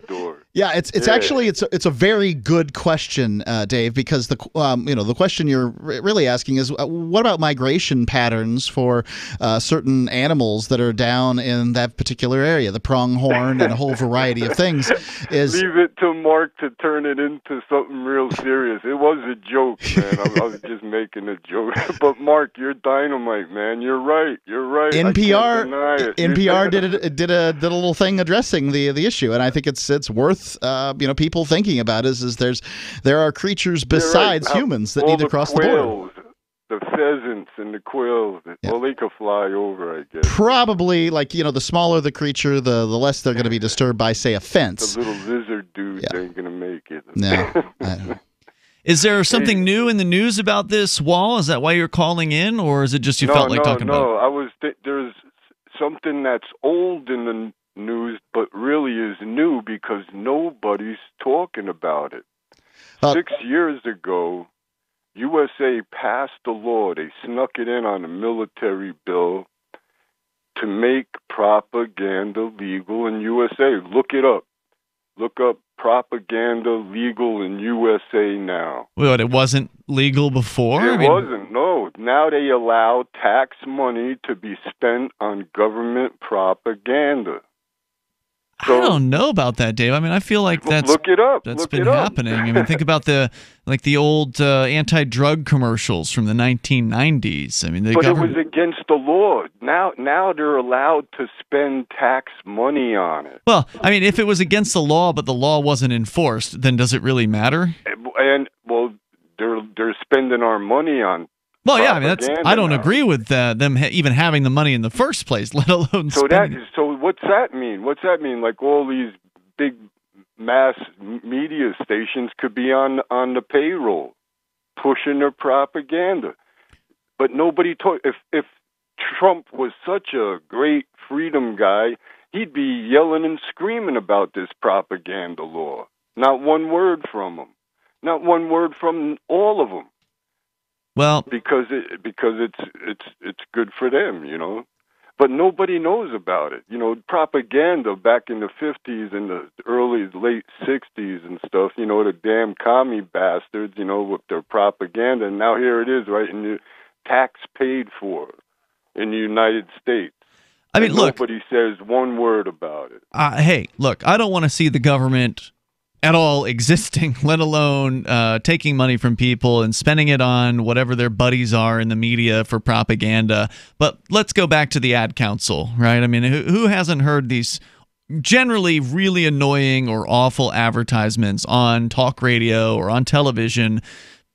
Speaker 9: Yeah, it's actually it's a very good question, Dave, because the the question you're really asking is what about migration patterns for certain animals that are down in that particular area, the pronghorn and a whole variety of things.
Speaker 22: Leave it to Mark to turn it into something real serious. It was a joke, man. I was just making a joke. But Mark, you're dynamite, man. You're right.
Speaker 9: NPR did a little thing addressing the issue, and I think it's worth people thinking about there are creatures besides humans that need to cross the border.
Speaker 22: The pheasants and the quails, well, they could fly over, I guess.
Speaker 9: Probably, the smaller the creature, the less they're going to be disturbed by, say, a fence.
Speaker 22: The little lizard dudes ain't going to make it.
Speaker 9: No.
Speaker 8: Is there something new in the news about this wall? Is that why you're calling in, or is it just felt like talking about it?
Speaker 22: There's something that's old in the news, but really is new because nobody's talking about it. 6 years ago, USA passed a law. They snuck it in on a military bill to make propaganda legal in USA. Look it up. Look up propaganda legal in USA now.
Speaker 8: Well, it wasn't legal before?
Speaker 22: It wasn't, no. Now they allow tax money to be spent on government propaganda.
Speaker 8: I don't know about that, Dave. I mean, I feel like that's
Speaker 22: look it up.
Speaker 8: That's been happening. I mean, think about the old anti-drug commercials from the 1990s. I mean,
Speaker 22: it was against the law. Now they're allowed to spend tax money on it.
Speaker 8: Well, I mean, if it was against the law, but the law wasn't enforced, then does it really matter?
Speaker 22: And they're spending our money on.
Speaker 8: Well, yeah, I mean, I don't agree with them even having the money in the first place, let alone spending.
Speaker 22: So what's that mean? What's that mean? Like all these big mass media stations could be on the payroll, pushing their propaganda. But nobody told. If Trump was such a great freedom guy, he'd be yelling and screaming about this propaganda law. Not one word from him. Not one word from all of them.
Speaker 8: Well,
Speaker 22: because it's good for them, But nobody knows about it. Propaganda back in the 50s and the late 60s and stuff, the damn commie bastards, with their propaganda. And now here it is, right, in the tax paid for in the United States.
Speaker 8: I mean, look.
Speaker 22: Nobody says one word about it.
Speaker 8: Hey, look, I don't want to see the government at all existing, let alone taking money from people and spending it on whatever their buddies are in the media for propaganda. But let's go back to the ad council, right? I mean, who hasn't heard these generally really annoying or awful advertisements on talk radio or on television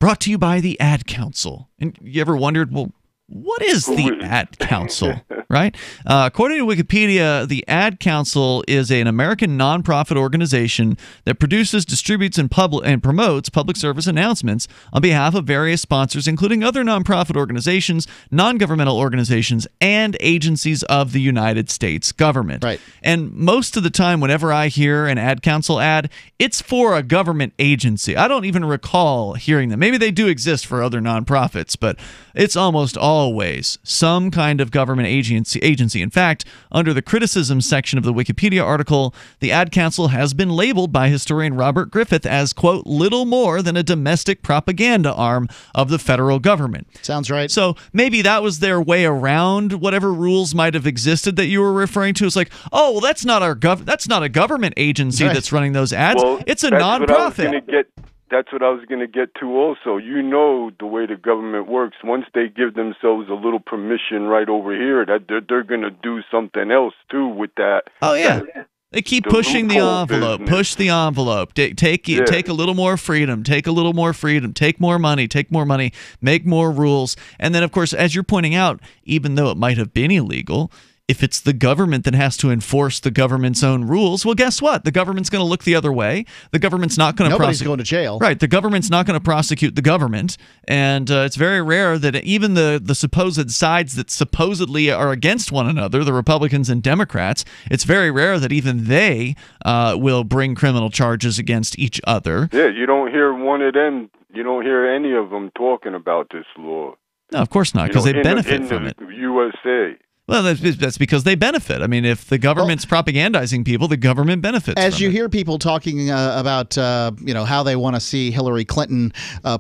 Speaker 8: brought to you by the ad council? And you ever wondered, well, what is the Ad Council, right? According to Wikipedia, the Ad Council is an American nonprofit organization that produces, distributes, and promotes public service announcements on behalf of various sponsors, including other nonprofit organizations, non-governmental organizations, and agencies of the United States government.
Speaker 9: Right.
Speaker 8: And most of the time, whenever I hear an Ad Council ad, it's for a government agency. I don't even recall hearing them. Maybe they do exist for other nonprofits, but it's almost always always some kind of government agency. In fact, under the criticism section of the Wikipedia article, the ad council has been labeled by historian Robert Griffith as, quote, little more than a domestic propaganda arm of the federal government.
Speaker 9: Sounds right.
Speaker 8: So maybe that was their way around whatever rules might have existed that you were referring to. It's like, oh, well, that's not a government agency that's running those ads.
Speaker 22: Well,
Speaker 8: it's a nonprofit.
Speaker 22: That's what I was going to get to also. You know the way the government works. Once they give themselves a little permission right over here, that they're going to do something else too with that.
Speaker 8: Oh yeah. They keep pushing the envelope. Business. Push the envelope. Take a little more freedom. Take a little more freedom. Take more money. Take more money. Make more rules. And then, of course, as you're pointing out, even though it might have been illegal, if it's the government that has to enforce the government's own rules, well, guess what? The government's going to look the other way. The government's not going to
Speaker 9: Nobody's going to jail.
Speaker 8: Right. The government's not going to prosecute the government. And it's very rare that even the supposed sides that supposedly are against one another, the Republicans and Democrats, it's very rare that even they will bring criminal charges against each other.
Speaker 22: Yeah, you don't hear one of them. You don't hear any of them talking about this law.
Speaker 8: No, of course not, because they benefit from it.
Speaker 22: USA.
Speaker 8: Well, that's because they benefit. I mean, if the government's propagandizing people, the government benefits.
Speaker 9: As you hear people talking about, how they want to see Hillary Clinton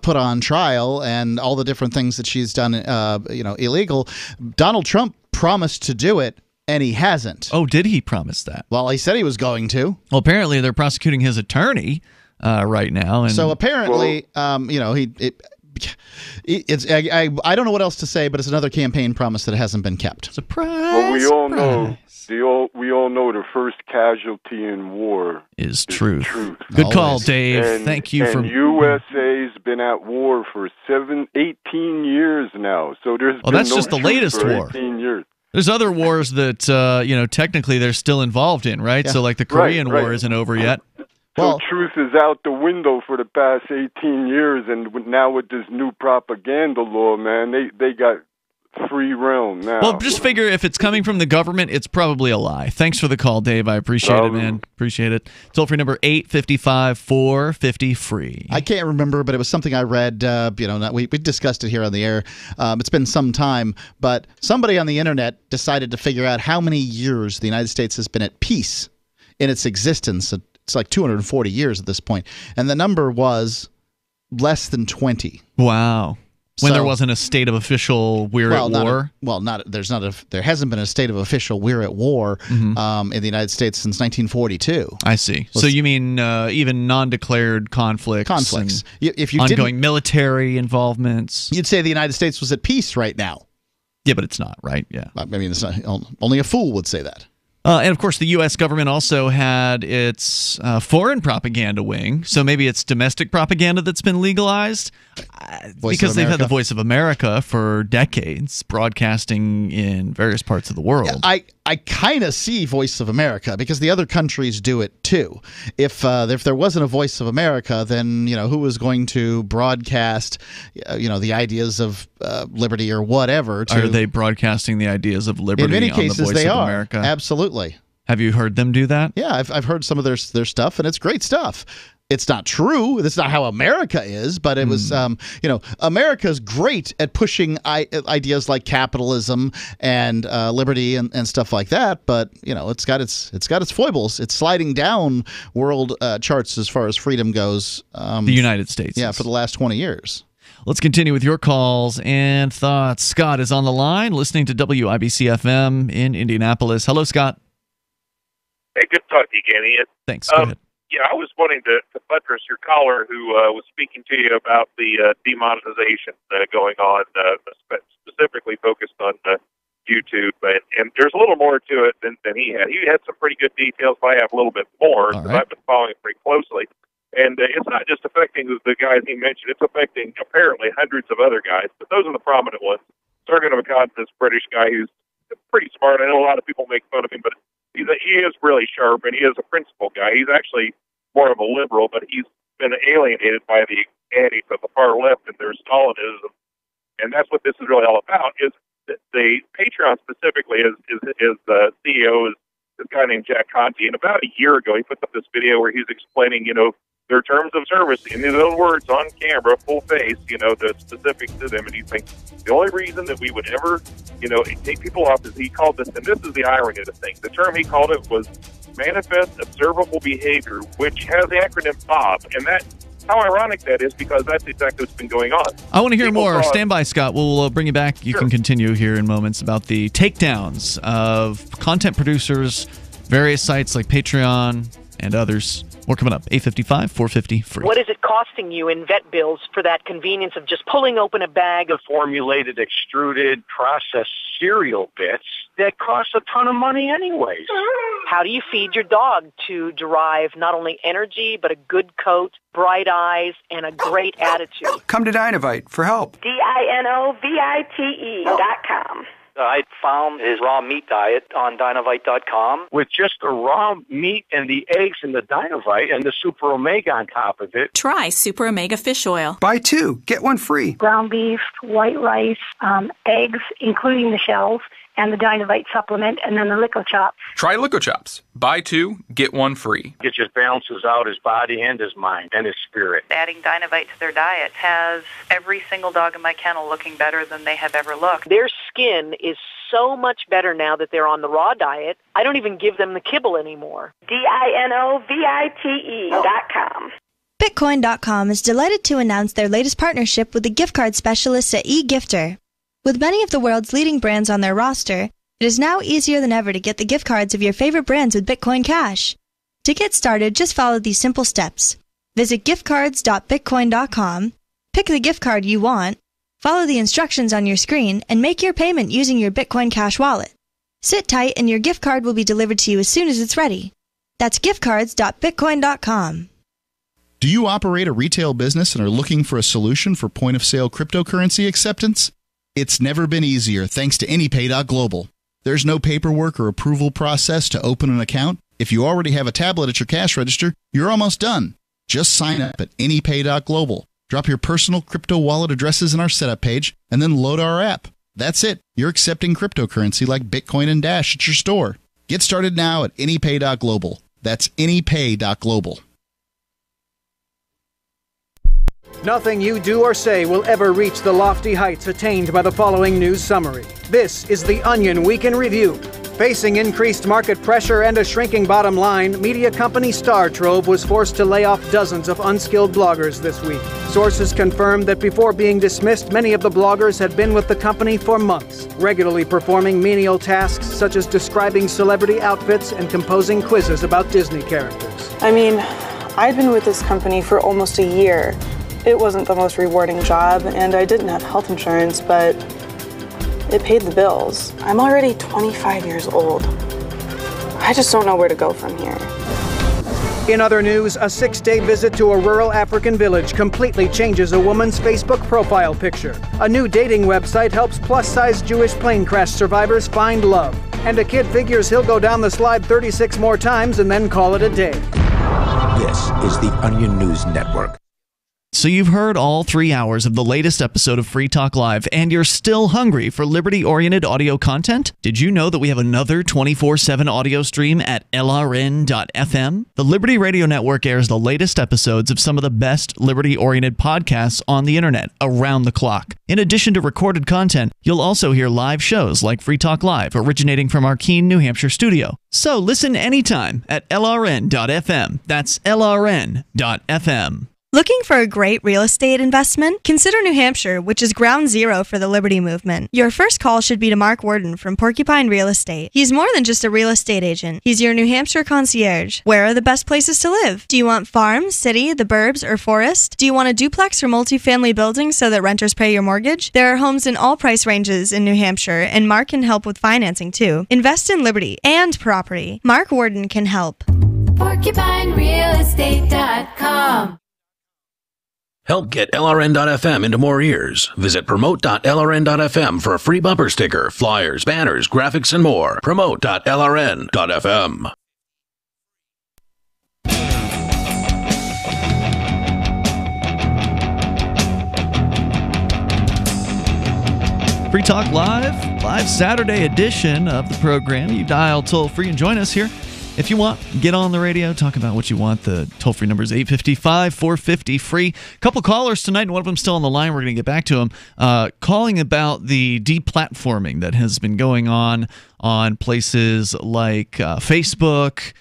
Speaker 9: put on trial and all the different things that she's done, illegal, Donald Trump promised to do it, and he hasn't.
Speaker 8: Oh, did he promise that?
Speaker 9: Well, he said he was going to.
Speaker 8: Well, apparently they're prosecuting his attorney right now. And
Speaker 9: so apparently, I don't know what else to say, but it's another campaign promise that hasn't been kept.
Speaker 8: Surprise!
Speaker 22: Well, we all know the first casualty in war
Speaker 8: is truth. Good call, Dave. Thank you for.
Speaker 22: USA's been at war for 18 years now. So there's been
Speaker 8: that's
Speaker 22: no
Speaker 8: just the latest war.
Speaker 22: 18 years.
Speaker 8: There's other wars that technically they're still involved in, right? Yeah. So like the Korean War isn't over yet.
Speaker 22: So truth is out the window for the past 18 years, and now with this new propaganda law, man, they got free realm now.
Speaker 8: Well, just figure if it's coming from the government, it's probably a lie. Thanks for the call, Dave. I appreciate it, man. Appreciate it. Toll-free number 855-450-FREE.
Speaker 9: I can't remember, but it was something I read. We discussed it here on the air. It's been some time, but somebody on the internet decided to figure out how many years the United States has been at peace in its existence. It's like 240 years at this point. And the number was less than 20.
Speaker 8: Wow. When there wasn't a state of official we're at war?
Speaker 9: There hasn't been a state of official we're at war in the United States since 1942.
Speaker 8: I see. So you mean even non-declared conflicts.
Speaker 9: If you
Speaker 8: ongoing military involvements.
Speaker 9: You'd say the United States was at peace right now.
Speaker 8: Yeah, but it's not, right? Yeah.
Speaker 9: I mean, it's not, only a fool would say that.
Speaker 8: And, of course, the U.S. government also had its foreign propaganda wing, so maybe it's domestic propaganda that's been legalized because they've had the Voice of America for decades, broadcasting in various parts of the world.
Speaker 9: Yeah, I kind of see Voice of America because the other countries do it too. If there wasn't a Voice of America, then who was going to broadcast the ideas of liberty or whatever?
Speaker 8: Are they broadcasting the ideas of liberty?
Speaker 9: In many cases,
Speaker 8: on the Voice
Speaker 9: they
Speaker 8: of
Speaker 9: are.
Speaker 8: America?
Speaker 9: Absolutely.
Speaker 8: Have you heard them do that?
Speaker 9: Yeah, I've heard some of their stuff, and it's great stuff. It's not true. That's not how America is, but it was, America's great at pushing ideas like capitalism and liberty and stuff like that. But it's got its foibles. It's sliding down world charts as far as freedom goes.
Speaker 8: The United States,
Speaker 9: for the last 20 years.
Speaker 8: Let's continue with your calls and thoughts. Scott is on the line, listening to WIBC FM in Indianapolis. Hello, Scott.
Speaker 15: Hey, good to talk to you again, Ian.
Speaker 8: Thanks. Go ahead.
Speaker 15: Yeah, I was wanting to buttress your caller who was speaking to you about the demonetization going on, specifically focused on YouTube. And there's a little more to it than he had. He had some pretty good details, but I have a little bit more because I've been following it pretty closely. And it's not just affecting the guys he mentioned. It's affecting, apparently, hundreds of other guys. But those are the prominent ones. Sergeant of a Cod, this British guy who's pretty smart. I know a lot of people make fun of him, but he is really sharp, and he is a principled guy. He's actually more of a liberal, but he's been alienated by the antis of the far left and their Stalinism. And that's what this is really all about, is that the Patreon specifically, his CEO is this guy named Jack Conte, and about a year ago, he put up this video where he was explaining, their terms of service in his own words on camera, full face, the specifics to them. And he's like, the only reason that we would ever, take people off is he called this, and this is the irony of the thing. The term he called it was manifest observable behavior, which has the acronym BOB, and that. How ironic that is, because that's exactly what's been going on.
Speaker 8: I want to hear more. Stand by, Scott. We'll bring you back. You can continue here in moments about the takedowns of content producers, various sites like Patreon and others. More coming up. 8:55, 450 free.
Speaker 16: What is it costing you in vet bills for that convenience of just pulling open a bag of
Speaker 17: formulated, extruded, processed cereal bits that cost a ton of money anyways?
Speaker 16: How do you feed your dog to derive not only energy, but a good coat, bright eyes, and a great attitude?
Speaker 11: Come to Dynovite for help.
Speaker 16: DINOVITE.com.
Speaker 17: I found his raw meat diet on Dynovite.com. With just the raw meat and the eggs and the Dynovite and the Super Omega on top of it.
Speaker 18: Try Super Omega Fish Oil.
Speaker 11: Buy 2, get 1 free.
Speaker 24: Ground beef, white rice, eggs, including the shells, and the Dynovite supplement, and then the Lico Chops.
Speaker 25: Try Lico Chops. Buy 2, get 1 free.
Speaker 17: It just balances out his body and his mind and his spirit.
Speaker 26: Adding Dynovite to their diet has every single dog in my kennel looking better than they have ever looked.
Speaker 16: Their skin is so much better now that they're on the raw diet. I don't even give them the kibble anymore.
Speaker 24: DINOVITE.com.
Speaker 27: Bitcoin.com is delighted to announce their latest partnership with the gift card specialists at eGifter. With many of the world's leading brands on their roster, it is now easier than ever to get the gift cards of your favorite brands with Bitcoin Cash. To get started, just follow these simple steps. Visit giftcards.bitcoin.com, pick the gift card you want, follow the instructions on your screen, and make your payment using your Bitcoin Cash wallet. Sit tight and your gift card will be delivered to you as soon as it's ready. That's giftcards.bitcoin.com.
Speaker 21: Do you operate a retail business and are looking for a solution for point-of-sale cryptocurrency acceptance? It's never been easier thanks to AnyPay.global. There's no paperwork or approval process to open an account. If you already have a tablet at your cash register, you're almost done. Just sign up at AnyPay.global. Drop your personal crypto wallet addresses in our setup page, and then load our app. That's it. You're accepting cryptocurrency like Bitcoin and Dash at your store. Get started now at AnyPay.global. That's AnyPay.global.
Speaker 28: Nothing you do or say will ever reach the lofty heights attained by the following news summary. This is the Onion Week in Review. Facing increased market pressure and a shrinking bottom line, media company Star Trove was forced to lay off dozens of unskilled bloggers this week. Sources confirmed that before being dismissed, many of the bloggers had been with the company for months, regularly performing menial tasks such as describing celebrity outfits and composing quizzes about Disney characters.
Speaker 29: I mean, I'd been with this company for almost a year. It wasn't the most rewarding job, and I didn't have health insurance, but it paid the bills. I'm already 25 years old. I just don't know where to go from here.
Speaker 28: In other news, a 6-day visit to a rural African village completely changes a woman's Facebook profile picture. A new dating website helps plus-size Jewish plane crash survivors find love. And a kid figures he'll go down the slide 36 more times and then call it a day.
Speaker 13: This is the Onion News Network.
Speaker 8: So you've heard all 3 hours of the latest episode of Free Talk Live, and you're still hungry for liberty-oriented audio content? Did you know that we have another 24/7 audio stream at LRN.FM? The Liberty Radio Network airs the latest episodes of some of the best liberty-oriented podcasts on the internet around the clock. In addition to recorded content, you'll also hear live shows like Free Talk Live, originating from our Keene, New Hampshire studio. So listen anytime at LRN.FM. That's LRN.FM.
Speaker 27: Looking for a great real estate investment? Consider New Hampshire, which is ground zero for the Liberty Movement. Your first call should be to Mark Worden from Porcupine Real Estate. He's more than just a real estate agent. He's your New Hampshire concierge. Where are the best places to live? Do you want farm, city, the burbs, or forest? Do you want a duplex or multifamily building so that renters pay your mortgage? There are homes in all price ranges in New Hampshire, and Mark can help with financing too. Invest in liberty and property. Mark Worden can help.
Speaker 30: PorcupineRealEstate.com.
Speaker 7: Help get LRN.FM into more ears. Visit promote.lrn.fm for a free bumper sticker, flyers, banners, graphics, and more. Promote.lrn.fm.
Speaker 8: Free Talk Live Saturday edition of the program. You dial toll-free and join us here. If you want, get on the radio, talk about what you want. The toll-free number is 855-450-FREE. A couple callers tonight, and one of them still on the line. We're going to get back to them. Calling about the deplatforming that has been going on places like Facebook,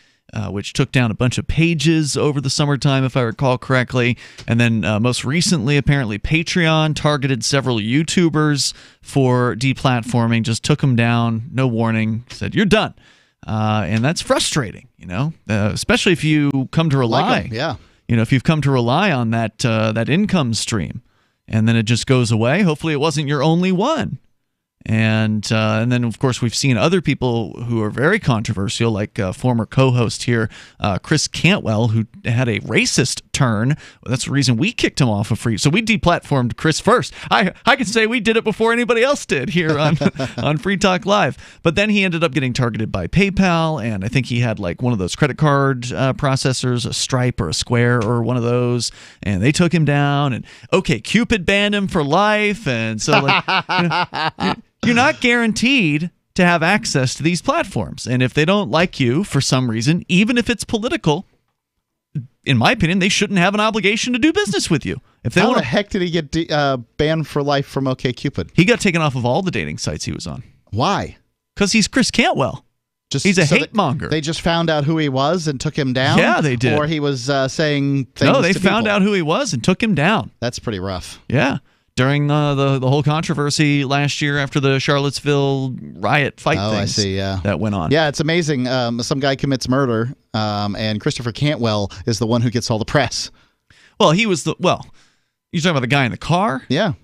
Speaker 8: which took down a bunch of pages over the summertime, if I recall correctly. And then most recently, apparently, Patreon targeted several YouTubers for deplatforming, just took them down, no warning, said, you're done. And that's frustrating, especially if you come to rely. If you've come to rely on that income stream, and then it just goes away. Hopefully, it wasn't your only one. And then, of course, we've seen other people who are very controversial, like former co-host here, Chris Cantwell, who had a racist turn. That's the reason we kicked him off of Free. So we deplatformed Chris first. I can say we did it before anybody else did here on Free Talk Live. But then he ended up getting targeted by PayPal, and I think he had like one of those credit card processors, a Stripe or a Square or one of those, and they took him down. And Cupid banned him for life, and so like. You're not guaranteed to have access to these platforms. And if they don't like you for some reason, even if it's political, in my opinion, they shouldn't have an obligation to do business with you. If they
Speaker 9: How the heck did he get banned for life from OkCupid?
Speaker 8: He got taken off of all the dating sites he was on.
Speaker 9: Why?
Speaker 8: Because he's Chris Cantwell. He's a hate monger.
Speaker 9: They just found out who he was and took him down?
Speaker 8: Yeah, they did.
Speaker 9: Or he was saying things
Speaker 8: No, they
Speaker 9: to
Speaker 8: found
Speaker 9: people.
Speaker 8: out who he was and took him down.
Speaker 9: That's pretty rough.
Speaker 8: Yeah. During the whole controversy last year after the Charlottesville riot fight things
Speaker 9: I see, yeah.
Speaker 8: that went on.
Speaker 9: Yeah, it's amazing. Some guy commits murder, and Christopher Cantwell is the one who gets all the press.
Speaker 8: Well, you're talking about the guy in the car?
Speaker 9: Yeah.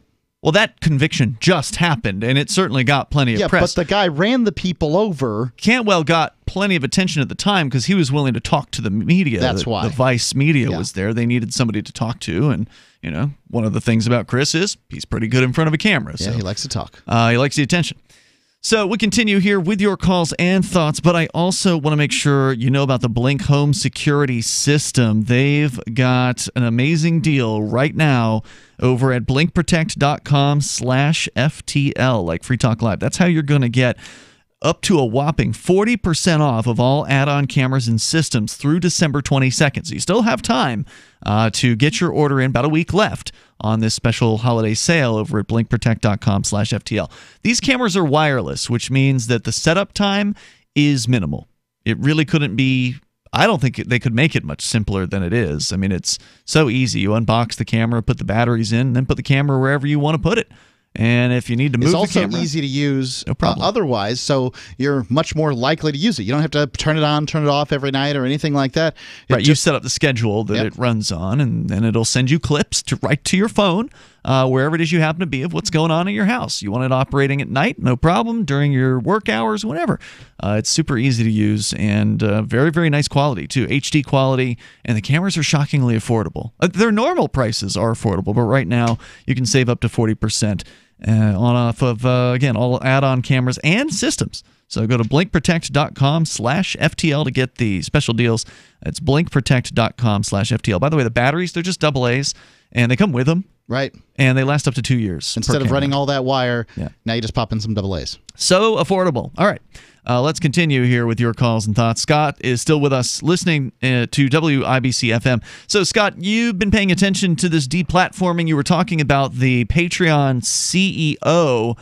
Speaker 8: Well, that conviction just happened, and it certainly got plenty of press.
Speaker 9: But the guy ran the people over.
Speaker 8: Cantwell got plenty of attention at the time because he was willing to talk to the media.
Speaker 9: That's why.
Speaker 8: The Vice media was there. They needed somebody to talk to, and one of the things about Chris is he's pretty good in front of a camera.
Speaker 9: Yeah, he likes to talk.
Speaker 8: He likes the attention. So we continue here with your calls and thoughts, but I also want to make sure you know about the Blink Home Security System. They've got an amazing deal right now over at blinkprotect.com/FTL, like Free Talk Live. That's how you're going to get up to a whopping 40% off of all add-on cameras and systems through December 22nd. So you still have time to get your order in, about a week left on this special holiday sale over at blinkprotect.com/FTL. These cameras are wireless, which means that the setup time is minimal. It really couldn't be. I don't think they could make it much simpler than it is. I mean, it's so easy. You unbox the camera, put the batteries in, and then put the camera wherever you want to put it. And if you need to move the camera,
Speaker 9: it's also easy to use
Speaker 8: no problem.
Speaker 9: Otherwise, so you're much more likely to use it. You don't have to turn it on, turn it off every night or anything like that.
Speaker 8: You set up the schedule that it runs on, and then it'll send you clips right to your phone, wherever it is you happen to be, of what's going on in your house. You want it operating at night, no problem, during your work hours, whatever. It's super easy to use and very, very nice quality, too. HD quality, and the cameras are shockingly affordable. Their normal prices are affordable, but right now you can save up to 40% off of, again, all add-on cameras and systems. So go to blinkprotect.com/FTL to get the special deals. It's blinkprotect.com/FTL. By the way, the batteries, they're just AA's, and they come with them.
Speaker 9: Right.
Speaker 8: And they last up to 2 years.
Speaker 9: Instead of running all that wire, now you just pop in some AA's.
Speaker 8: So affordable. All right. Let's continue here with your calls and thoughts. Scott is still with us listening to WIBC FM. So, Scott, you've been paying attention to this deplatforming. You were talking about the Patreon CEO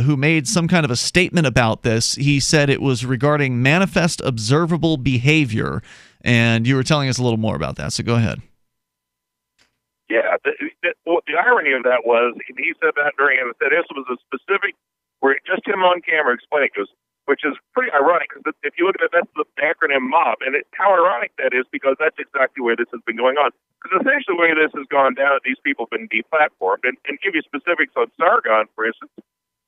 Speaker 8: who made some kind of a statement about this. He said it was regarding manifest observable behavior, and you were telling us a little more about that. So go ahead.
Speaker 15: Yeah, the irony of that was he said that during it. That this was a specific, where just him on camera explaining this, which is pretty ironic because if you look at it, that's the acronym MOB, and how ironic that is because that's exactly where this has been going on. Because essentially the way this has gone down, these people have been deplatformed, and give you specifics on Sargon, for instance.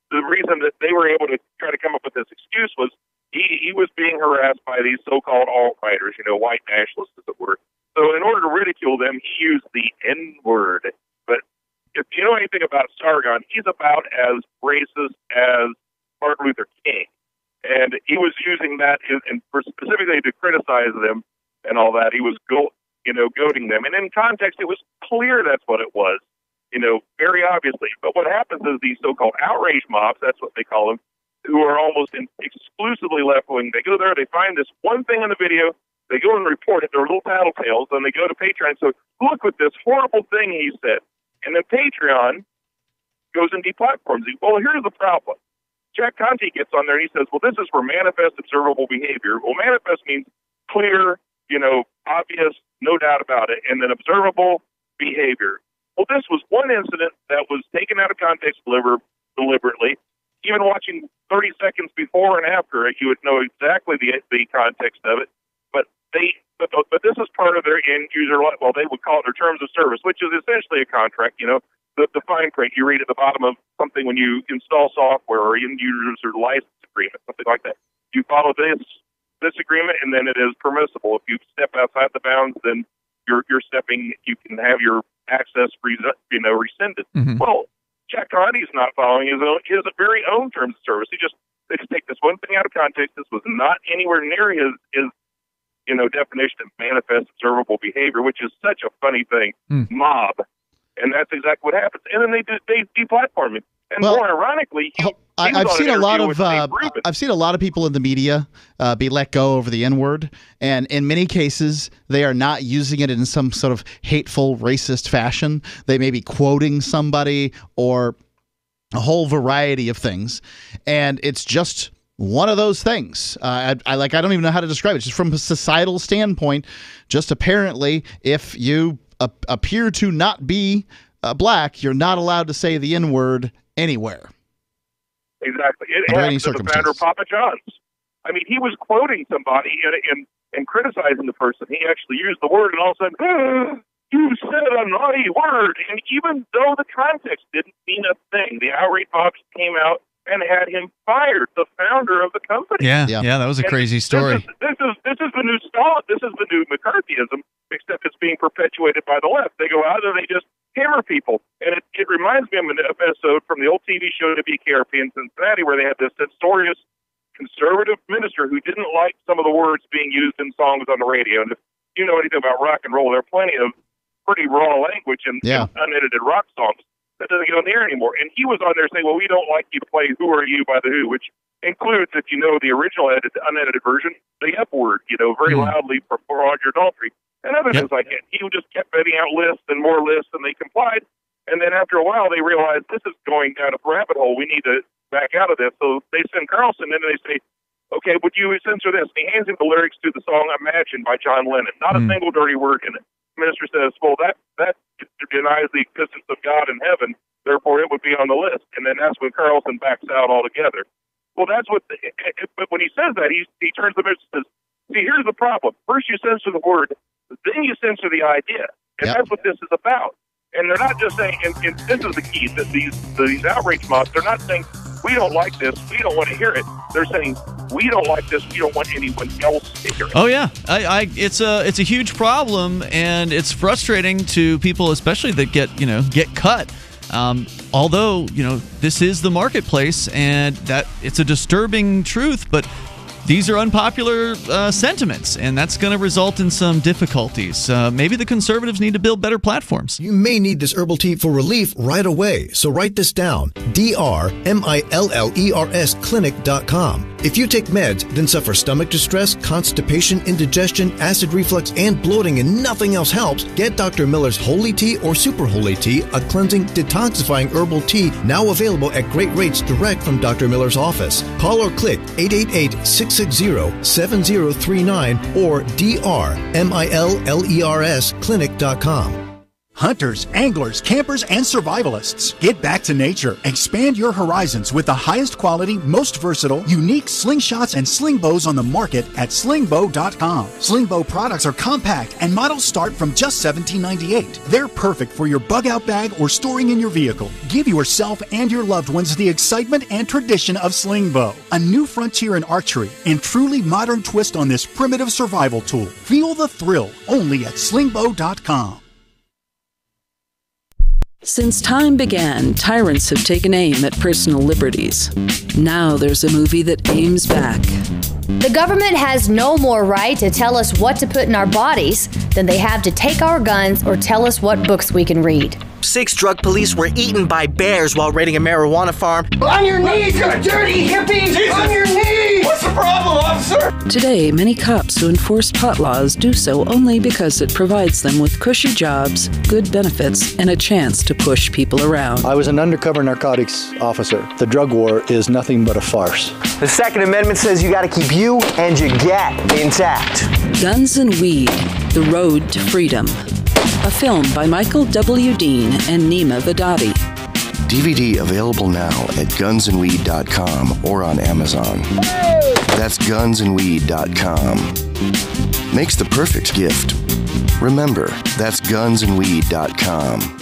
Speaker 15: The reason that they were able to try to come up with this excuse was he was being harassed by these so-called alt-righters, white nationalists, as it were. So in order to ridicule them, he used the N-word. But if you know anything about Sargon, he's about as racist as Martin Luther King. And he was using that and specifically to criticize them and all that. He was goading them. And in context, it was clear that's what it was. very obviously. But what happens is these so-called outrage mobs, that's what they call them, who are almost exclusively left-wing. They go there, they find this one thing in the video, they go and report it, they're little tattletales, and they go to Patreon and say, look at this horrible thing he said. And then Patreon goes and deplatforms it. Well, here's the problem. Jack Conte gets on there and he says, well, this is for manifest observable behavior. Well, manifest means clear, obvious, no doubt about it, and then observable behavior. Well, this was one incident that was taken out of context deliberately. Even watching 30 seconds before and after it, you would know exactly the context of it. But this is part of their end user, well, they would call it their terms of service, which is essentially a contract. The fine print you read at the bottom of something when you install software or end user license agreement, something like that. You follow this agreement, and then it is permissible. If you step outside the bounds, then you're stepping. You can have your access rescinded. Mm-hmm. Well, Jack Conte's not following his very own terms of service. They just take this one thing out of context. This was not anywhere near his definition of manifest observable behavior, which is such a funny thing. Mob, and that's exactly what happens. And then they deplatform him. And more ironically,
Speaker 9: I've seen a lot of people in the media be let go over the N-word, and in many cases, they are not using it in some sort of hateful, racist fashion. They may be quoting somebody or a whole variety of things, and it's just one of those things. I don't even know how to describe it. Just from a societal standpoint, just apparently, if you appear to not be black, you're not allowed to say the N-word anywhere.
Speaker 15: Exactly. It happened to the founder of Papa John's. I mean, he was quoting somebody and criticizing the person. He actually used the word, and all of a sudden, you said a naughty word. And even though the context didn't mean a thing, the outrage mobs came out and had him fired, the founder of the company.
Speaker 8: Yeah, that was a crazy story.
Speaker 15: This is the new Stalin. This is the new McCarthyism, except it's being perpetuated by the left. They go out and they just hammer people. And it reminds me of an episode from the old TV show WKRP in Cincinnati where they had this censorious conservative minister who didn't like some of the words being used in songs on the radio. And if you know anything about rock and roll, there are plenty of pretty raw language in unedited rock songs that doesn't get on the air anymore. And he was on there saying, well, we don't like you to play Who Are You by The Who, which includes, if you know the original unedited version, the F word, very loudly for Roger Daltrey. And other things like that. He just kept betting out lists and more lists, and they complied. And then after a while, they realized this is going down a rabbit hole. We need to back out of this. So they send Carlson in, and they say, okay, would you censor this? And he hands him the lyrics to the song Imagine by John Lennon. Not a single dirty word in it. The minister says, well, that denies the existence of God in heaven, therefore it would be on the list. And then that's when Carlson backs out altogether. Well, that's what. But when he says that, he turns to the minister and says, see, here's the problem. First you censor the word, then you censor the idea. And that's what this is about. And they're not just saying, and this is the key, that these outrage mobs, they're not saying, we don't like this, we don't want to hear it. They're saying, we don't like this, we don't want anyone else to hear it.
Speaker 8: Oh, yeah. It's a huge problem, and it's frustrating to people, especially that get cut. Although, this is the marketplace, and that it's a disturbing truth, but these are unpopular sentiments, and that's going to result in some difficulties. Maybe the conservatives need to build better platforms.
Speaker 2: You may need this herbal tea for relief right away, so write this down. DRMILLERS clinic.com. If you take meds, then suffer stomach distress, constipation, indigestion, acid reflux, and bloating, and nothing else helps, get Dr. Miller's Holy Tea or Super Holy Tea, a cleansing, detoxifying herbal tea now available at great rates direct from Dr. Miller's office. Call or click 888-660-7039 or DRMILLERS clinic.com.
Speaker 3: Hunters, anglers, campers, and survivalists. Get back to nature. Expand your horizons with the highest quality, most versatile, unique slingshots and sling bows on the market at slingbow.com. Slingbow products are compact and models start from just $17.98. They're perfect for your bug out bag or storing in your vehicle. Give yourself and your loved ones the excitement and tradition of Slingbow, a new frontier in archery and truly modern twist on this primitive survival tool. Feel the thrill only at slingbow.com.
Speaker 4: Since time began, tyrants have taken aim at personal liberties. Now there's a movie that aims back.
Speaker 1: The government has no more right to tell us what to put in our bodies than they have to take our guns or tell us what books we can read.
Speaker 5: 6 drug police were eaten by bears while raiding a marijuana farm.
Speaker 6: On your knees, you dirty hippies! Jesus. On your knees! What's the problem, officer?
Speaker 4: Today, many cops who enforce pot laws do so only because it provides them with cushy jobs, good benefits, and a chance to push people around.
Speaker 10: I was an undercover narcotics officer. The drug war is nothing but a farce.
Speaker 5: The Second Amendment says you got to keep you and your gat intact.
Speaker 4: Guns and Weed, The Road to Freedom. A film by Michael W. Dean and Nima Vadadi.
Speaker 12: DVD available now at gunsandweed.com or on Amazon. That's gunsandweed.com. Makes the perfect gift. Remember, that's gunsandweed.com.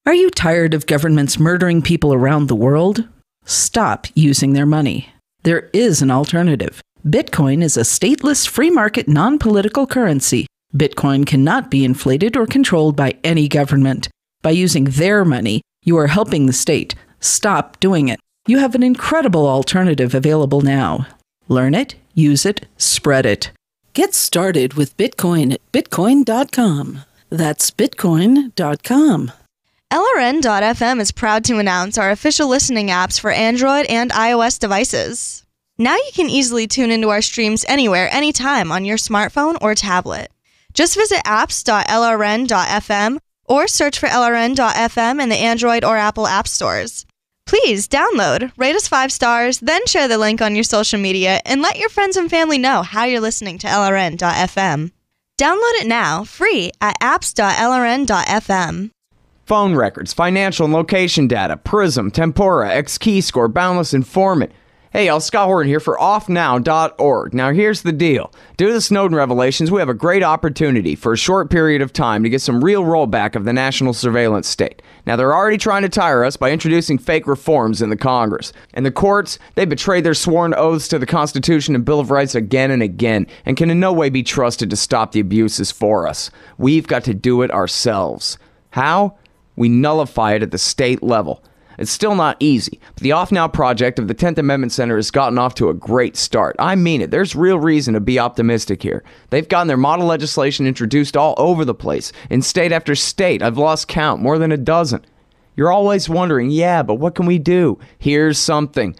Speaker 4: Are you tired of governments murdering people around the world? Stop using their money. There is an alternative. Bitcoin is a stateless, free market, non-political currency. Bitcoin cannot be inflated or controlled by any government. By using their money, you are helping the state. Stop doing it. You have an incredible alternative available now. Learn it, use it, spread it. Get started with Bitcoin at bitcoin.com. That's bitcoin.com.
Speaker 27: LRN.FM is proud to announce our official listening apps for Android and iOS devices. Now you can easily tune into our streams anywhere, anytime on your smartphone or tablet. Just visit apps.lrn.fm or search for LRN.FM in the Android or Apple app stores. Please download, rate us 5 stars, then share the link on your social media and let your friends and family know how you're listening to LRN.FM. Download it now, free at apps.lrn.fm.
Speaker 14: Phone records, financial and location data, Prism, Tempora, Xkeyscore, Boundless Informant. Hey y'all, Scott Horton here for offnow.org. Now here's the deal. Due to the Snowden revelations, we have a great opportunity for a short period of time to get some real rollback of the national surveillance state. Now they're already trying to tire us by introducing fake reforms in the Congress. And the courts, they betrayed their sworn oaths to the Constitution and Bill of Rights again and again, and can in no way be trusted to stop the abuses for us. We've got to do it ourselves. How? We nullify it at the state level. It's still not easy, but the Off Now project of the 10th Amendment Center has gotten off to a great start. I mean it. There's real reason to be optimistic here. They've gotten their model legislation introduced all over the place, in state after state. I've lost count, more than a dozen. You're always wondering, yeah, but what can we do? Here's something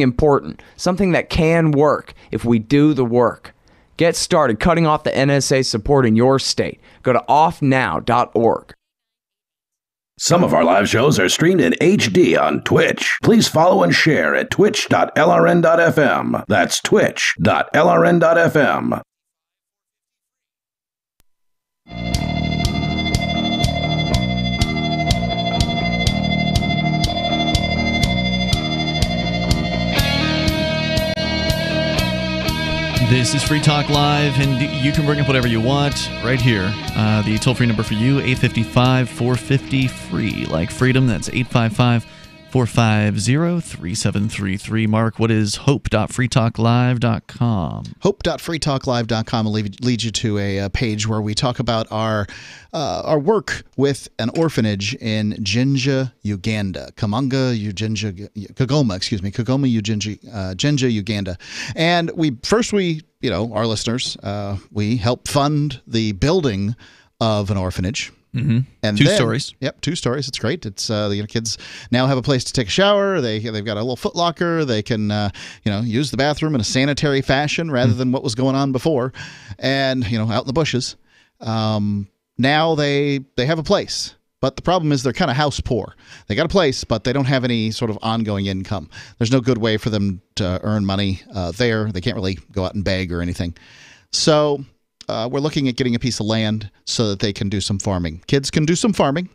Speaker 14: important, something that can work if we do the work. Get started cutting off the NSA support in your state. Go to offnow.org.
Speaker 7: Some of our live shows are streamed in HD on Twitch. Please follow and share at twitch.lrn.fm. That's twitch.lrn.fm.
Speaker 8: This is Free Talk Live, and you can bring up whatever you want right here. The toll-free number for you, 855-450-FREE. Like freedom, that's 855-450-3733. Mark, what is hope.freetalklive.com?
Speaker 9: Hope.freetalklive.com will lead you to a page where we talk about our work with an orphanage in Jinja, Uganda. Kagoma, Jinja, Uganda. And we, our listeners, we help fund the building of an orphanage.
Speaker 8: Mm-hmm.
Speaker 9: And
Speaker 8: two stories.
Speaker 9: Yep, 2 stories. It's great. It's kids now have a place to take a shower. They've got a little foot locker. They can use the bathroom in a sanitary fashion rather than what was going on before, and out in the bushes. Now they have a place. But the problem is they're kind of house poor. They got a place, but they don't have any sort of ongoing income. There's no good way for them to earn money there. They can't really go out and beg or anything. So we're looking at getting a piece of land so that they can do some farming. Kids can do some farming.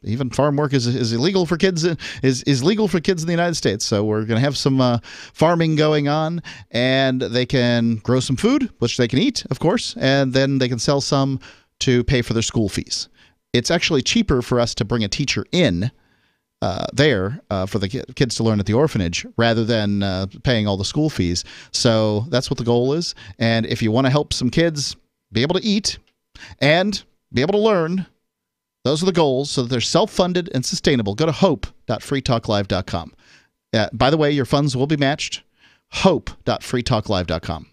Speaker 9: Even farm work is illegal for kids. Is legal for kids in the United States. So we're going to have some farming going on, and they can grow some food, which they can eat, of course, and then they can sell some to pay for their school fees. It's actually cheaper for us to bring a teacher in there for the kids to learn at the orphanage rather than paying all the school fees. So that's what the goal is. And if you want to help some kids be able to eat and be able to learn, those are the goals so that they're self-funded and sustainable. Go to hope.freetalklive.com. By the way, your funds will be matched. hope.freetalklive.com.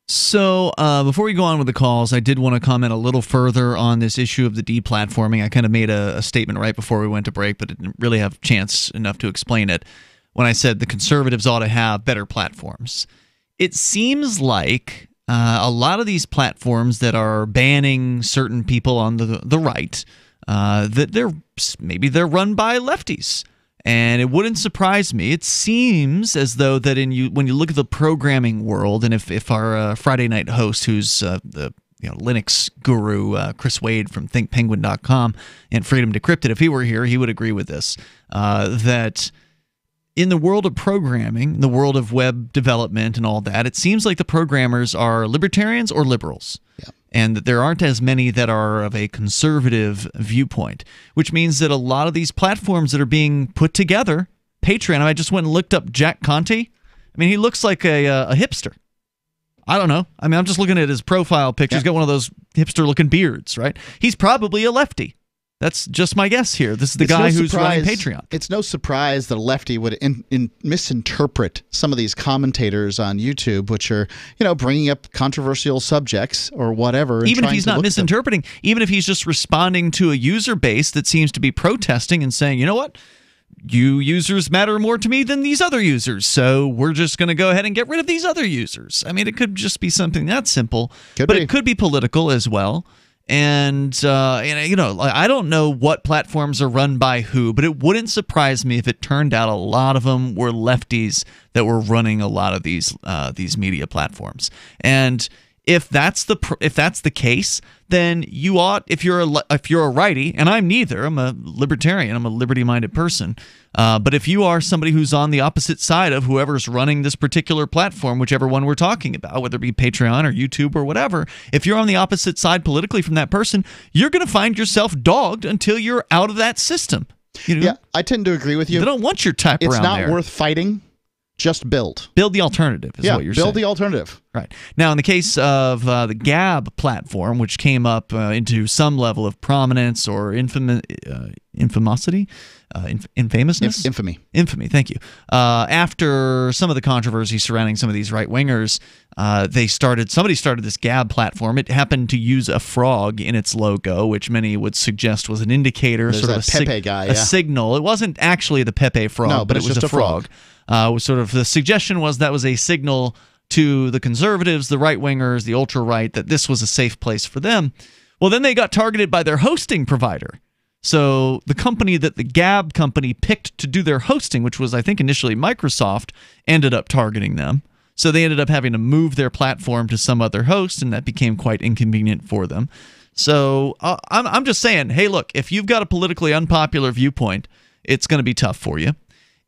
Speaker 8: So before we go on with the calls, I did want to comment a little further on this issue of the deplatforming. I kind of made a statement right before we went to break, but didn't really have chance enough to explain it when I said the conservatives ought to have better platforms. It seems like a lot of these platforms that are banning certain people on the right, that they're run by lefties. And it wouldn't surprise me. It seems as though that when you look at the programming world, and if our Friday night host, who's the Linux guru, Chris Wade from thinkpenguin.com and Freedom Decrypted, if he were here, he would agree with this, that in the world of programming, the world of web development and all that, it seems like the programmers are libertarians or liberals. Yeah. And that there aren't as many that are of a conservative viewpoint, which means that a lot of these platforms that are being put together, Patreon, I just went and looked up Jack Conte. I mean, he looks like a hipster. I don't know. I mean, I'm just looking at his profile picture. He's got one of those hipster-looking beards, right? He's probably a lefty. That's just my guess here. This is the guy who's running Patreon.
Speaker 9: It's no surprise that a lefty would misinterpret some of these commentators on YouTube, which are, bringing up controversial subjects or whatever.
Speaker 8: Even if he's not misinterpreting, even if he's just responding to a user base that seems to be protesting and saying, you know what? You users matter more to me than these other users, so we're just going to go ahead and get rid of these other users. I mean, it could just be something that simple, but it could be political as well. And I don't know what platforms are run by who, but it wouldn't surprise me if it turned out a lot of them were lefties that were running a lot of these media platforms. And if that's the case, then you ought, if you're a righty, and I'm neither, I'm a libertarian, I'm a liberty-minded person. But if you are somebody who's on the opposite side of whoever's running this particular platform, whichever one we're talking about, whether it be Patreon or YouTube or whatever, if you're on the opposite side politically from that person, you're going to find yourself dogged until you're out of that system.
Speaker 9: Yeah, I tend to agree with you.
Speaker 8: They don't want your type around there.
Speaker 9: It's not worth fighting. Just build.
Speaker 8: Build the alternative is what you're saying.
Speaker 9: Build the alternative.
Speaker 8: Right. Now, in the case of the Gab platform, which came up into some level of prominence or infamousness? Infamy, thank you. After some of the controversy surrounding some of these right-wingers, somebody started this Gab platform. It happened to use a frog in its logo, which many would suggest was an indicator,
Speaker 9: There's
Speaker 8: sort of
Speaker 9: Pepe guy,
Speaker 8: a signal. It wasn't actually the Pepe frog,
Speaker 9: no, but
Speaker 8: it was
Speaker 9: just
Speaker 8: a frog. Sort of the suggestion was that was a signal to the conservatives, the right-wingers, the ultra-right, that this was a safe place for them. Well, then they got targeted by their hosting provider. So the company that the Gab company picked to do their hosting, which was, I think, initially Microsoft, ended up targeting them. So they ended up having to move their platform to some other host, and that became quite inconvenient for them. So I'm just saying, hey, look, if you've got a politically unpopular viewpoint, it's going to be tough for you.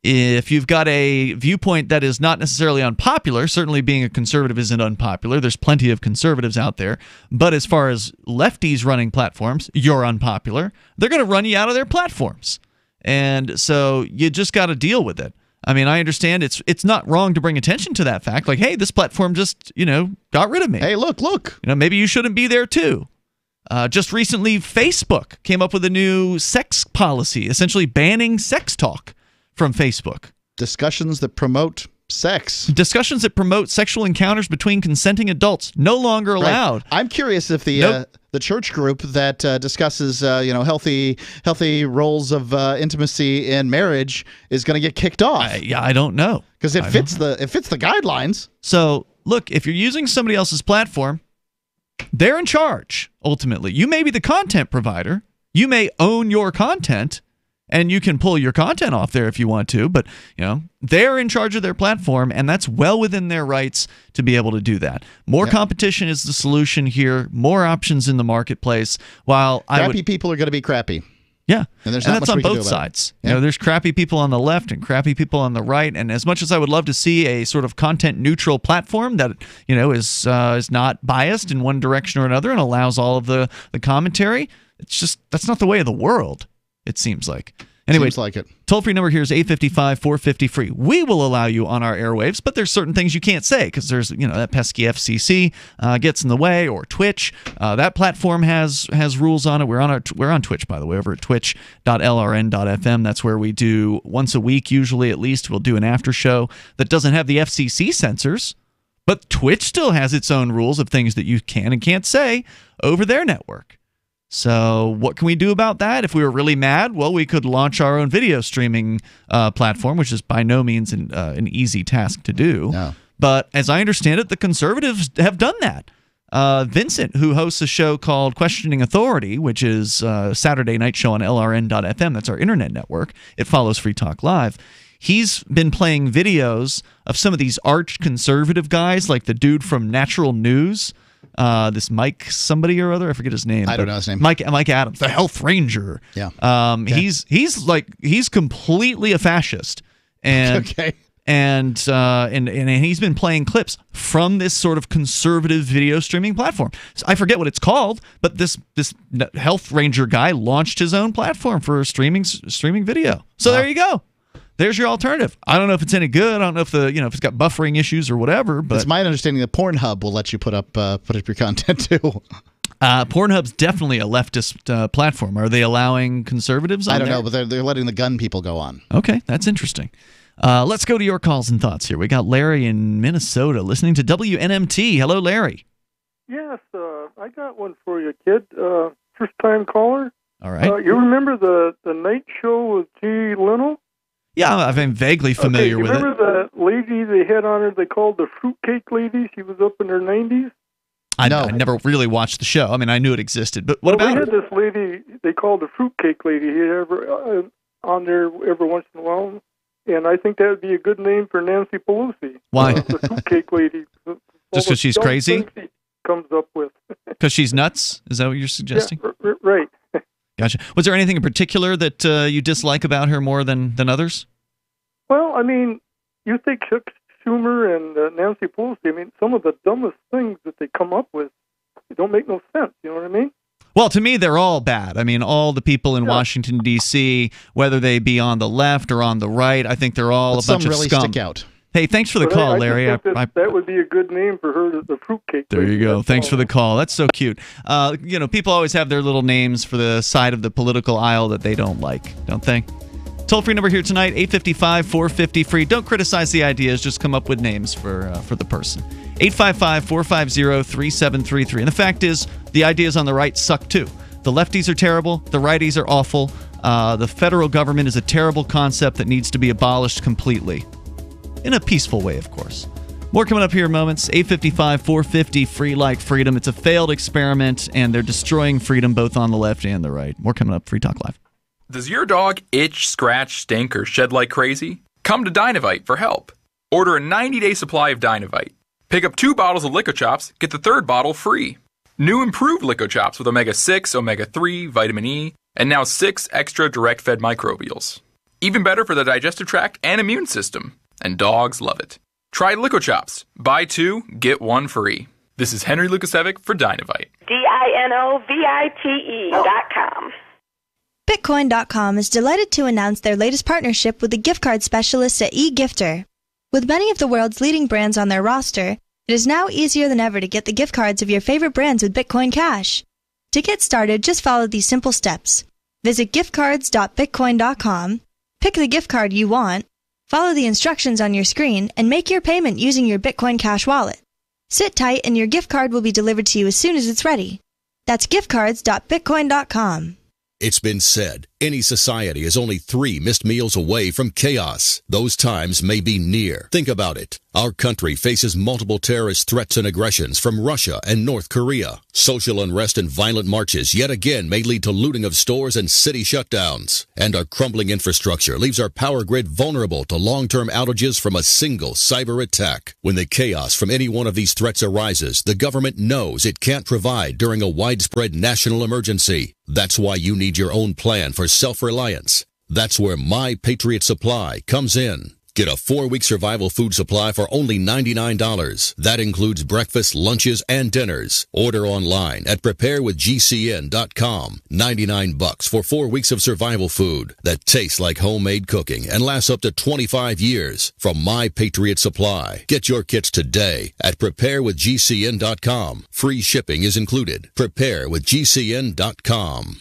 Speaker 8: If you've got a viewpoint that is not necessarily unpopular, certainly being a conservative isn't unpopular. There's plenty of conservatives out there. But as far as lefties running platforms, you're unpopular. They're going to run you out of their platforms. And so you just got to deal with it. I mean, I understand it's not wrong to bring attention to that fact. Like, hey, this platform just, got rid of me.
Speaker 9: Hey, look.
Speaker 8: Maybe you shouldn't be there too. Just recently, Facebook came up with a new sex policy, essentially banning sex talk from Facebook.
Speaker 9: Discussions that promote sex.
Speaker 8: Discussions that promote sexual encounters between consenting adults no longer allowed.
Speaker 9: Right. I'm curious if the church group that discusses healthy roles of intimacy in marriage is going to get kicked off.
Speaker 8: I don't know,
Speaker 9: because it fits the guidelines.
Speaker 8: So look, if you're using somebody else's platform, they're in charge. Ultimately, you may be the content provider. You may own your content. And you can pull your content off there if you want to, but they're in charge of their platform, and that's well within their rights to be able to do that. More competition is the solution here. More options in the marketplace. While
Speaker 9: crappy people are going to be crappy.
Speaker 8: Yeah,
Speaker 9: and
Speaker 8: that's on both sides. There's crappy people on the left and crappy people on the right. And as much as I would love to see a sort of content neutral platform that is not biased in one direction or another and allows all of the commentary, it's just that's not the way of the world. It seems like. Anyway,
Speaker 9: seems like it.
Speaker 8: Toll-free number here is 855-450-FREE. We will allow you on our airwaves, but there's certain things you can't say because there's, that pesky FCC gets in the way, or Twitch. That platform has rules on it. We're on Twitch, by the way, over at twitch.lrn.fm. That's where we do once a week, usually at least, we'll do an after show that doesn't have the FCC censors, but Twitch still has its own rules of things that you can and can't say over their network. So what can we do about that? If we were really mad, well, we could launch our own video streaming platform, which is by no means an easy task to do.
Speaker 9: No.
Speaker 8: But as I understand it, the conservatives have done that. Vincent, who hosts a show called Questioning Authority, which is a Saturday night show on LRN.FM, that's our internet network. It follows Free Talk Live. He's been playing videos of some of these arch-conservative guys, like the dude from Natural News, this Mike somebody or other, I forget his name.
Speaker 9: I don't know his name.
Speaker 8: Mike Adams, the Health Ranger.
Speaker 9: Yeah.
Speaker 8: Okay. He's completely a fascist, and
Speaker 9: okay.
Speaker 8: And he's been playing clips from this sort of conservative video streaming platform. So I forget what it's called, but this Health Ranger guy launched his own platform for streaming video. So There you go. There's your alternative. I don't know if it's any good. I don't know if if it's got buffering issues or whatever. But
Speaker 9: it's my understanding that Pornhub will let you put up your content too.
Speaker 8: Pornhub's definitely a leftist platform. Are they allowing conservatives on
Speaker 9: I don't
Speaker 8: there?
Speaker 9: know, but they're letting the gun people go on.
Speaker 8: Okay, that's interesting. Let's go to your calls and thoughts here. We got Larry in Minnesota listening to WNMT. Hello, Larry.
Speaker 11: Yes, I got one for you, kid. First-time caller.
Speaker 8: All right.
Speaker 11: You remember the night show with Jay Leno?
Speaker 8: Yeah, I'm vaguely familiar with it.
Speaker 11: Remember that lady they had on her, they called the Fruitcake Lady? She was up in her 90s?
Speaker 8: I never really watched the show. I mean, I knew it existed, but what about
Speaker 11: they
Speaker 8: it?
Speaker 11: had this lady they called the Fruitcake Lady on there every once in a while, and I think that would be a good name for Nancy Pelosi.
Speaker 8: Why?
Speaker 11: The Fruitcake Lady.
Speaker 8: Just because she's crazy?
Speaker 11: She comes up with.
Speaker 8: Because she's nuts? Is that what you're suggesting?
Speaker 11: Yeah, right.
Speaker 8: Gotcha. Was there anything in particular that you dislike about her more than others?
Speaker 11: Well, I mean, you think Chuck Schumer and Nancy Pelosi, I mean, some of the dumbest things that they come up with, they don't make no sense, you know what I mean?
Speaker 8: Well, to me, they're all bad. I mean, all the people in Washington, D.C., whether they be on the left or on the right, I think they're all a bunch of
Speaker 9: really
Speaker 8: scum.
Speaker 9: Stick out.
Speaker 8: Hey, thanks for the call, Larry.
Speaker 11: That would be a good name for her, the Fruitcake
Speaker 8: There
Speaker 11: Lady.
Speaker 8: you go. Thanks for the call. That's so cute. People always have their little names for the side of the political aisle that they don't like, don't they? Toll-free number here tonight, 855-450-FREE. Don't criticize the ideas. Just come up with names for the person. 855-450-3733. And the fact is, the ideas on the right suck too. The lefties are terrible. The righties are awful. The federal government is a terrible concept that needs to be abolished completely. In a peaceful way, of course. More coming up here in moments. 855-450-FREE like freedom. It's a failed experiment, and they're destroying freedom both on the left and the right. More coming up. Free Talk Live.
Speaker 17: Does your dog itch, scratch, stink, or shed like crazy? Come to Dynavite for help. Order a 90-day supply of Dynavite. Pick up 2 bottles of Lico Chops, get the 3rd bottle free. New improved Lico Chops with omega-6, omega-3, vitamin E, and now 6 extra direct-fed microbials. Even better for the digestive tract and immune system. And dogs love it. Try Lico Chops. Buy 2, get 1 free. This is Henry Lukasevic for Dynavite.
Speaker 24: DINOVITE.com.
Speaker 27: Bitcoin.com is delighted to announce their latest partnership with the gift card specialists at eGifter. With many of the world's leading brands on their roster, it is now easier than ever to get the gift cards of your favorite brands with Bitcoin Cash. To get started, just follow these simple steps. Visit giftcards.bitcoin.com, pick the gift card you want, follow the instructions on your screen, and make your payment using your Bitcoin Cash wallet. Sit tight and your gift card will be delivered to you as soon as it's ready. That's giftcards.bitcoin.com.
Speaker 18: It's been said, any society is only 3 missed meals away from chaos. Those times may be near. Think about it. Our country faces multiple terrorist threats and aggressions from Russia and North Korea. Social unrest and violent marches yet again may lead to looting of stores and city shutdowns. And our crumbling infrastructure leaves our power grid vulnerable to long-term outages from a single cyber attack. When the chaos from any one of these threats arises, the government knows it can't provide during a widespread national emergency. That's why you need your own plan for self-reliance. That's where My Patriot Supply comes in. Get a 4-week survival food supply for only $99. That includes breakfast, lunches, and dinners. Order online at preparewithgcn.com. $99 for 4 weeks of survival food that tastes like homemade cooking and lasts up to 25 years from My Patriot Supply. Get your kits today at preparewithgcn.com. Free shipping is included. preparewithgcn.com.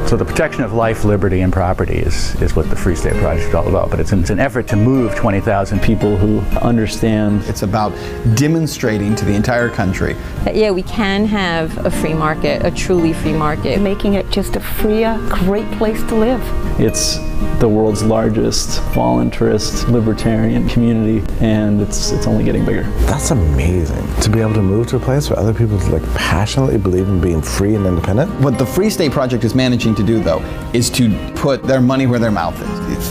Speaker 10: So the protection of life, liberty, and property is what the Free State Project is all about. But it's an effort to move 20,000 people who understand.
Speaker 16: It's about demonstrating to the entire country
Speaker 19: that, yeah, we can have a free market, a truly free market.
Speaker 20: Making it just a freer, great place to live.
Speaker 10: It's the world's largest voluntarist libertarian community, and it's only getting bigger.
Speaker 21: That's amazing, to be able to move to a place where other people passionately believe in being free and independent.
Speaker 16: What the Free State Project is managing to do, though, is to put their money where their mouth is.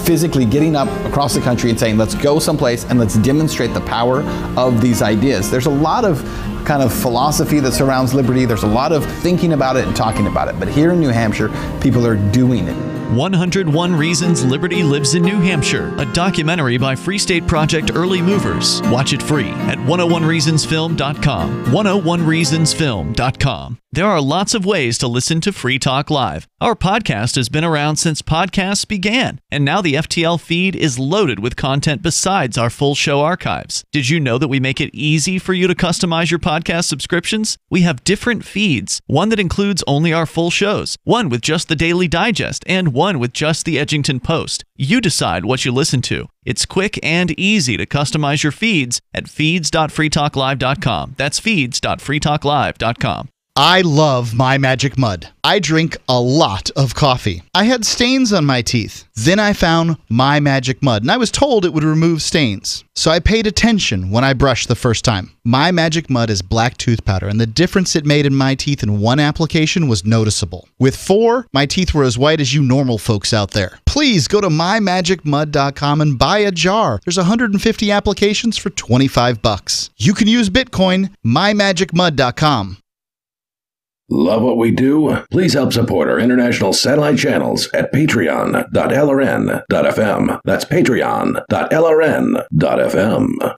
Speaker 16: Physically getting up across the country and saying, let's go someplace and let's demonstrate the power of these ideas. There's a lot of kind of philosophy that surrounds liberty. There's a lot of thinking about it and talking about it. But here in New Hampshire, people are doing it.
Speaker 8: 101 Reasons Liberty Lives in New Hampshire, a documentary by Free State Project Early Movers. Watch it free at 101reasonsfilm.com. 101reasonsfilm.com. There are lots of ways to listen to Free Talk Live. Our podcast has been around since podcasts began, and now the FTL feed is loaded with content besides our full show archives. Did you know that we make it easy for you to customize your podcast subscriptions? We have different feeds, one that includes only our full shows, one with just the Daily Digest, and one with just the Edgington Post. You decide what you listen to. It's quick and easy to customize your feeds at feeds.freetalklive.com. That's feeds.freetalklive.com.
Speaker 9: I love My Magic Mud. I drink a lot of coffee. I had stains on my teeth. Then I found My Magic Mud, and I was told it would remove stains. So I paid attention when I brushed the first time. My Magic Mud is black tooth powder, and the difference it made in my teeth in one application was noticeable. With 4, my teeth were as white as you normal folks out there. Please go to mymagicmud.com and buy a jar. There's 150 applications for $25. You can use Bitcoin, mymagicmud.com.
Speaker 7: Love what we do? Please help support our international satellite channels at patreon.lrn.fm. That's patreon.lrn.fm.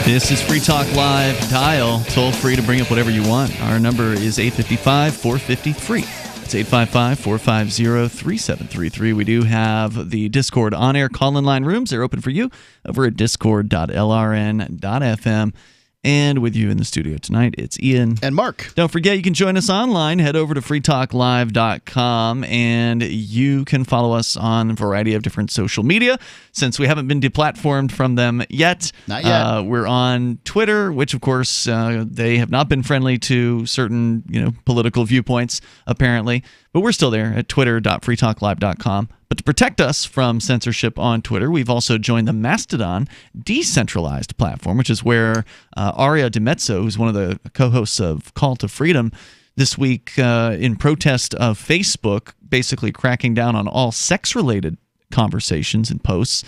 Speaker 8: This is Free Talk Live. Dial toll free to bring up whatever you want. Our number is 855-450-FREE. It's 855-450-3733. We do have the Discord on-air call-in line rooms. They're open for you over at discord.lrn.fm. And with you in the studio tonight, it's Ian.
Speaker 9: And Mark.
Speaker 8: Don't forget, you can join us online. Head over to freetalklive.com, and you can follow us on a variety of different social media. Since we haven't been deplatformed from them yet.
Speaker 9: Not yet.
Speaker 8: We're on Twitter, which, of course, they have not been friendly to certain political viewpoints, apparently. But we're still there at twitter.freetalklive.com. But to protect us from censorship on Twitter, we've also joined the Mastodon decentralized platform, which is where Aria DiMezzo, who's one of the co-hosts of Call to Freedom, this week in protest of Facebook basically cracking down on all sex-related conversations and posts,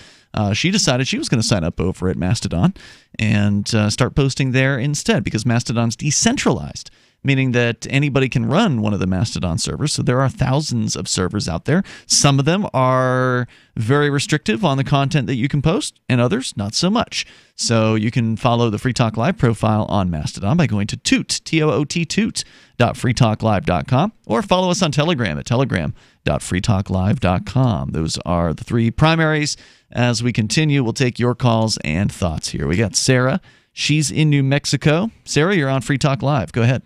Speaker 8: she decided she was going to sign up over at Mastodon and start posting there instead, because Mastodon's decentralized, meaning that anybody can run one of the Mastodon servers. So there are thousands of servers out there. Some of them are very restrictive on the content that you can post, and others not so much. So you can follow the Free Talk Live profile on Mastodon by going to toot.freetalklive.com, or follow us on Telegram at telegram.freetalklive.com. Those are the 3 primaries. As we continue, we'll take your calls and thoughts here. We got Sarah. She's in New Mexico. Sarah, you're on Free Talk Live. Go ahead.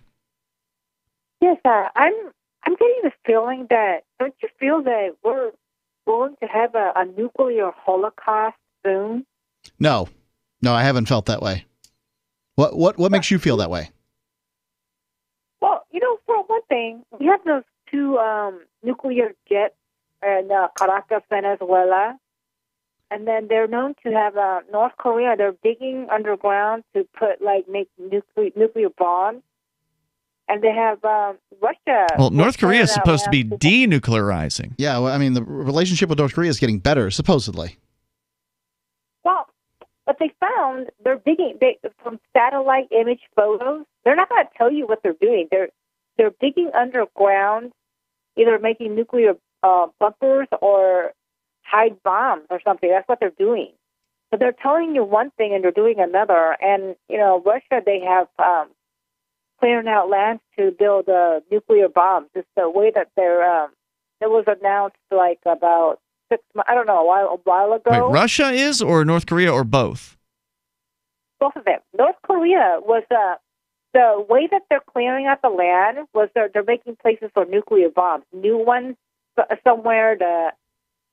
Speaker 22: Yes, I'm getting the feeling that, don't you feel that we're going to have a nuclear holocaust soon?
Speaker 9: No, I haven't felt that way. What makes you feel that way?
Speaker 22: Well, for one thing, we have those 2 nuclear jets in Caracas, Venezuela, and then they're known to have North Korea. They're digging underground to make nuclear bombs. And they have Russia.
Speaker 8: Well, North Korea is supposed to be
Speaker 22: last-
Speaker 8: denuclearizing.
Speaker 9: Yeah, well, I mean, the relationship with North Korea is getting better, supposedly.
Speaker 22: Well, but they found they're digging from satellite image photos. They're not going to tell you what they're doing. They're digging underground, either making nuclear bunkers or hide bombs or something. That's what they're doing. So they're telling you one thing and they're doing another. And Russia, they have clearing out land to build nuclear bombs. It's the way that they're. It was announced like about 6 months. I don't know, a while ago.
Speaker 8: Wait, Russia is, or North Korea, or both?
Speaker 22: Both of them. North Korea was the way that they're clearing out the land was they're making places for nuclear bombs, new ones somewhere the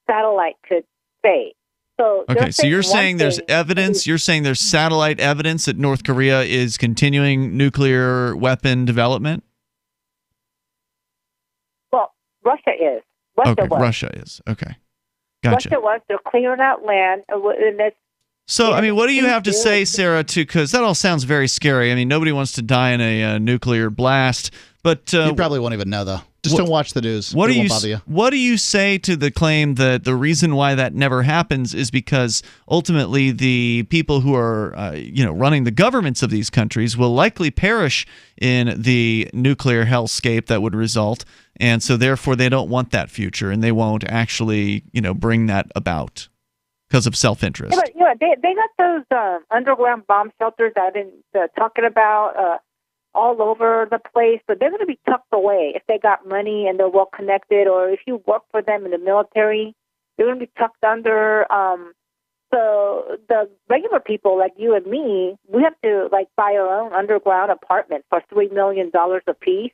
Speaker 22: satellite could stay. So
Speaker 8: okay, so you're saying there's evidence. You're saying there's satellite evidence that North Korea is continuing nuclear weapon development.
Speaker 22: Well, Russia is.
Speaker 8: Russia is. Okay, gotcha.
Speaker 22: Russia was. They're clearing out land, and it's.
Speaker 8: So, I mean, what do you have to say, Sarah, because that all sounds very scary. I mean, nobody wants to die in a nuclear blast, but...
Speaker 9: you probably won't even know, though. Just don't watch the news.
Speaker 8: What
Speaker 9: won't bother you.
Speaker 8: What do you say to the claim that the reason why that never happens is because ultimately the people who are running the governments of these countries will likely perish in the nuclear hellscape that would result, and so therefore they don't want that future, and they won't actually bring that about because of self-interest.
Speaker 22: Yeah, but, they got those underground bomb shelters that I've been talking about all over the place, but they're going to be tucked away if they got money and they're well connected, or if you work for them in the military, they're going to be tucked under. So the regular people like you and me, we have to buy our own underground apartment for $3 million a piece.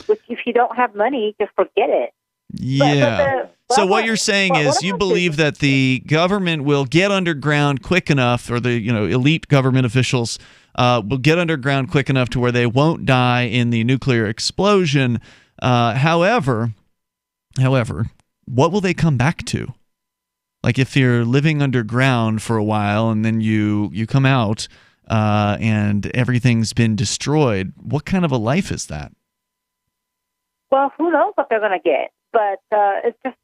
Speaker 22: Which, if you don't have money, just forget it.
Speaker 8: Yeah. So what you're saying is you believe that the government will get underground quick enough, or the elite government officials will get underground quick enough to where they won't die in the nuclear explosion. However, what will they come back to? Like if you're living underground for a while and then you come out and everything's been destroyed, what kind of a life is that?
Speaker 22: Well, who knows what they're going to get? But it's just.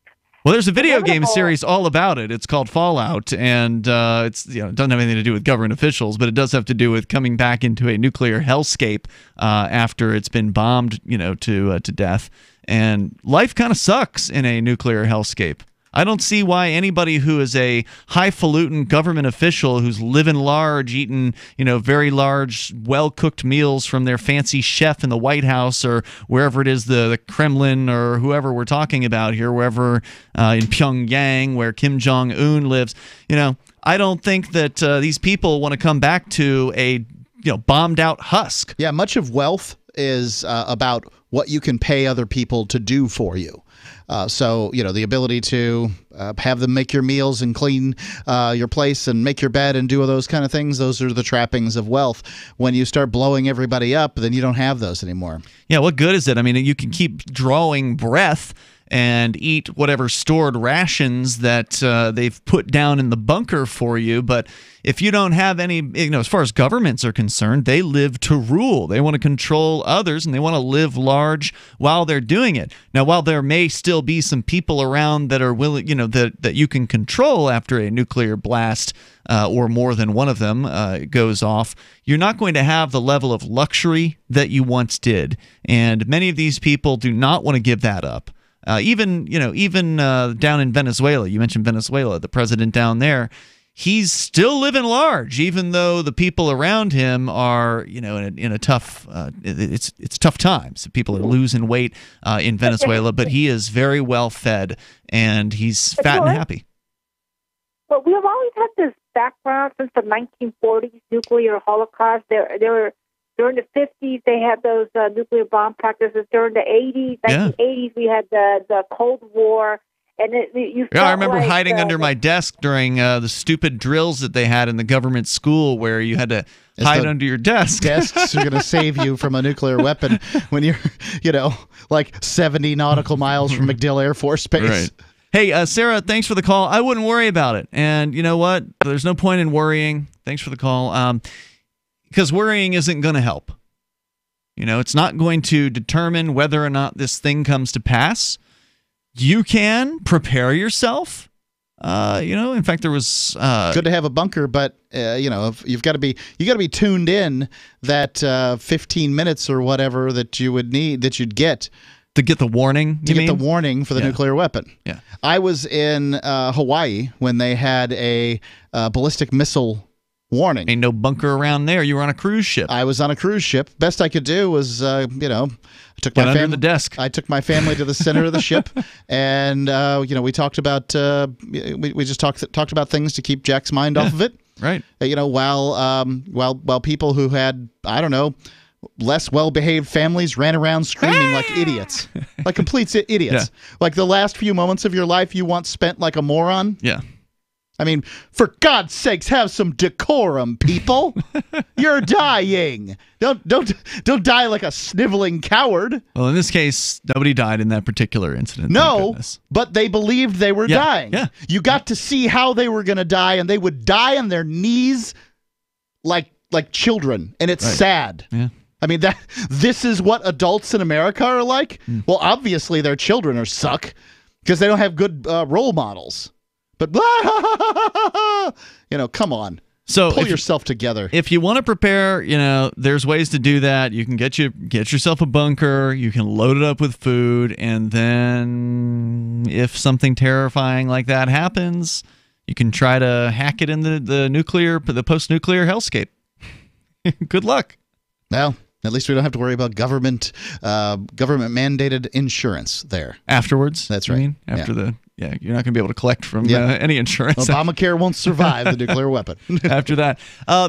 Speaker 8: Well, there's a video game series all about it. It's called Fallout, and it doesn't have anything to do with government officials, but it does have to do with coming back into a nuclear hellscape after it's been bombed, to death. And life kind of sucks in a nuclear hellscape. I don't see why anybody who is a highfalutin government official who's living large, eating, very large, well-cooked meals from their fancy chef in the White House or wherever it is, the Kremlin or whoever we're talking about here, wherever in Pyongyang where Kim Jong-un lives, I don't think that these people want to come back to a bombed-out husk.
Speaker 9: Yeah, much of wealth is about what you can pay other people to do for you. So, the ability to have them make your meals and clean your place and make your bed and do all those kind of things, those are the trappings of wealth. When you start blowing everybody up, then you don't have those anymore.
Speaker 8: Yeah, what good is it? I mean, you can keep drawing breath and eat whatever stored rations that they've put down in the bunker for you. But if you don't have any, as far as governments are concerned, they live to rule. They want to control others, and they want to live large while they're doing it. Now, while there may still be some people around that are willing, that you can control after a nuclear blast or more than one of them goes off, you're not going to have the level of luxury that you once did. And many of these people do not want to give that up. Even down in Venezuela, you mentioned Venezuela, the president down there, he's still living large, even though the people around him are, in a tough, it's tough times. People are losing weight in Venezuela, but he is very well fed and he's fat and happy.
Speaker 22: But we have always had this background since the 1940s, nuclear Holocaust. There were. During the 50s, they had those nuclear bomb practices. During the 1980s, we had the Cold War. And
Speaker 8: I remember hiding under my desk during the stupid drills that they had in the government school where you had to hide under your desk.
Speaker 9: Desks are going to save you from a nuclear weapon when you're, 70 nautical miles from MacDill Air Force Base.
Speaker 8: Right. Hey, Sarah, thanks for the call. I wouldn't worry about it. And you know what? There's no point in worrying. Thanks for the call. Because worrying isn't going to help. It's not going to determine whether or not this thing comes to pass. You can prepare yourself. In fact, there was
Speaker 9: good to have a bunker, but you've got to be tuned in that 15 minutes or whatever that you'd get
Speaker 8: to get the warning.
Speaker 9: The warning for the nuclear weapon.
Speaker 8: Yeah,
Speaker 9: I was in Hawaii when they had a ballistic missile warning.
Speaker 8: Ain't no bunker around there. You were on a cruise ship.
Speaker 9: I was on a cruise ship. Best I could do was, I took my
Speaker 8: under the desk.
Speaker 9: I took my family to the center of the ship, and we talked about we just talked about things to keep Jack's mind off of it.
Speaker 8: Right.
Speaker 9: While people who had less well-behaved families ran around screaming like idiots, like complete idiots.
Speaker 8: Yeah.
Speaker 9: Like the last few moments of your life you once spent like a moron.
Speaker 8: Yeah.
Speaker 9: I mean, for God's sakes, have some decorum, people. You're dying. Don't die like a sniveling coward.
Speaker 8: Well, in this case, nobody died in that particular incident.
Speaker 9: No, but they believed they were dying.
Speaker 8: Yeah.
Speaker 9: You got to see how they were going to die, and they would die on their knees like children, and it's sad.
Speaker 8: Yeah.
Speaker 9: I mean, this is what adults in America are like? Well, obviously their children are suck because they don't have good role models. But come on.
Speaker 8: So
Speaker 9: pull yourself together.
Speaker 8: If you want to prepare, there's ways to do that. You can get yourself a bunker. You can load it up with food, and then if something terrifying like that happens, you can try to hack it in the post-nuclear hellscape. Good luck.
Speaker 9: Well, at least we don't have to worry about government mandated insurance there
Speaker 8: afterwards.
Speaker 9: That's right.
Speaker 8: You're not going to be able to collect from any insurance.
Speaker 9: Obamacare won't survive the nuclear weapon.
Speaker 8: After that.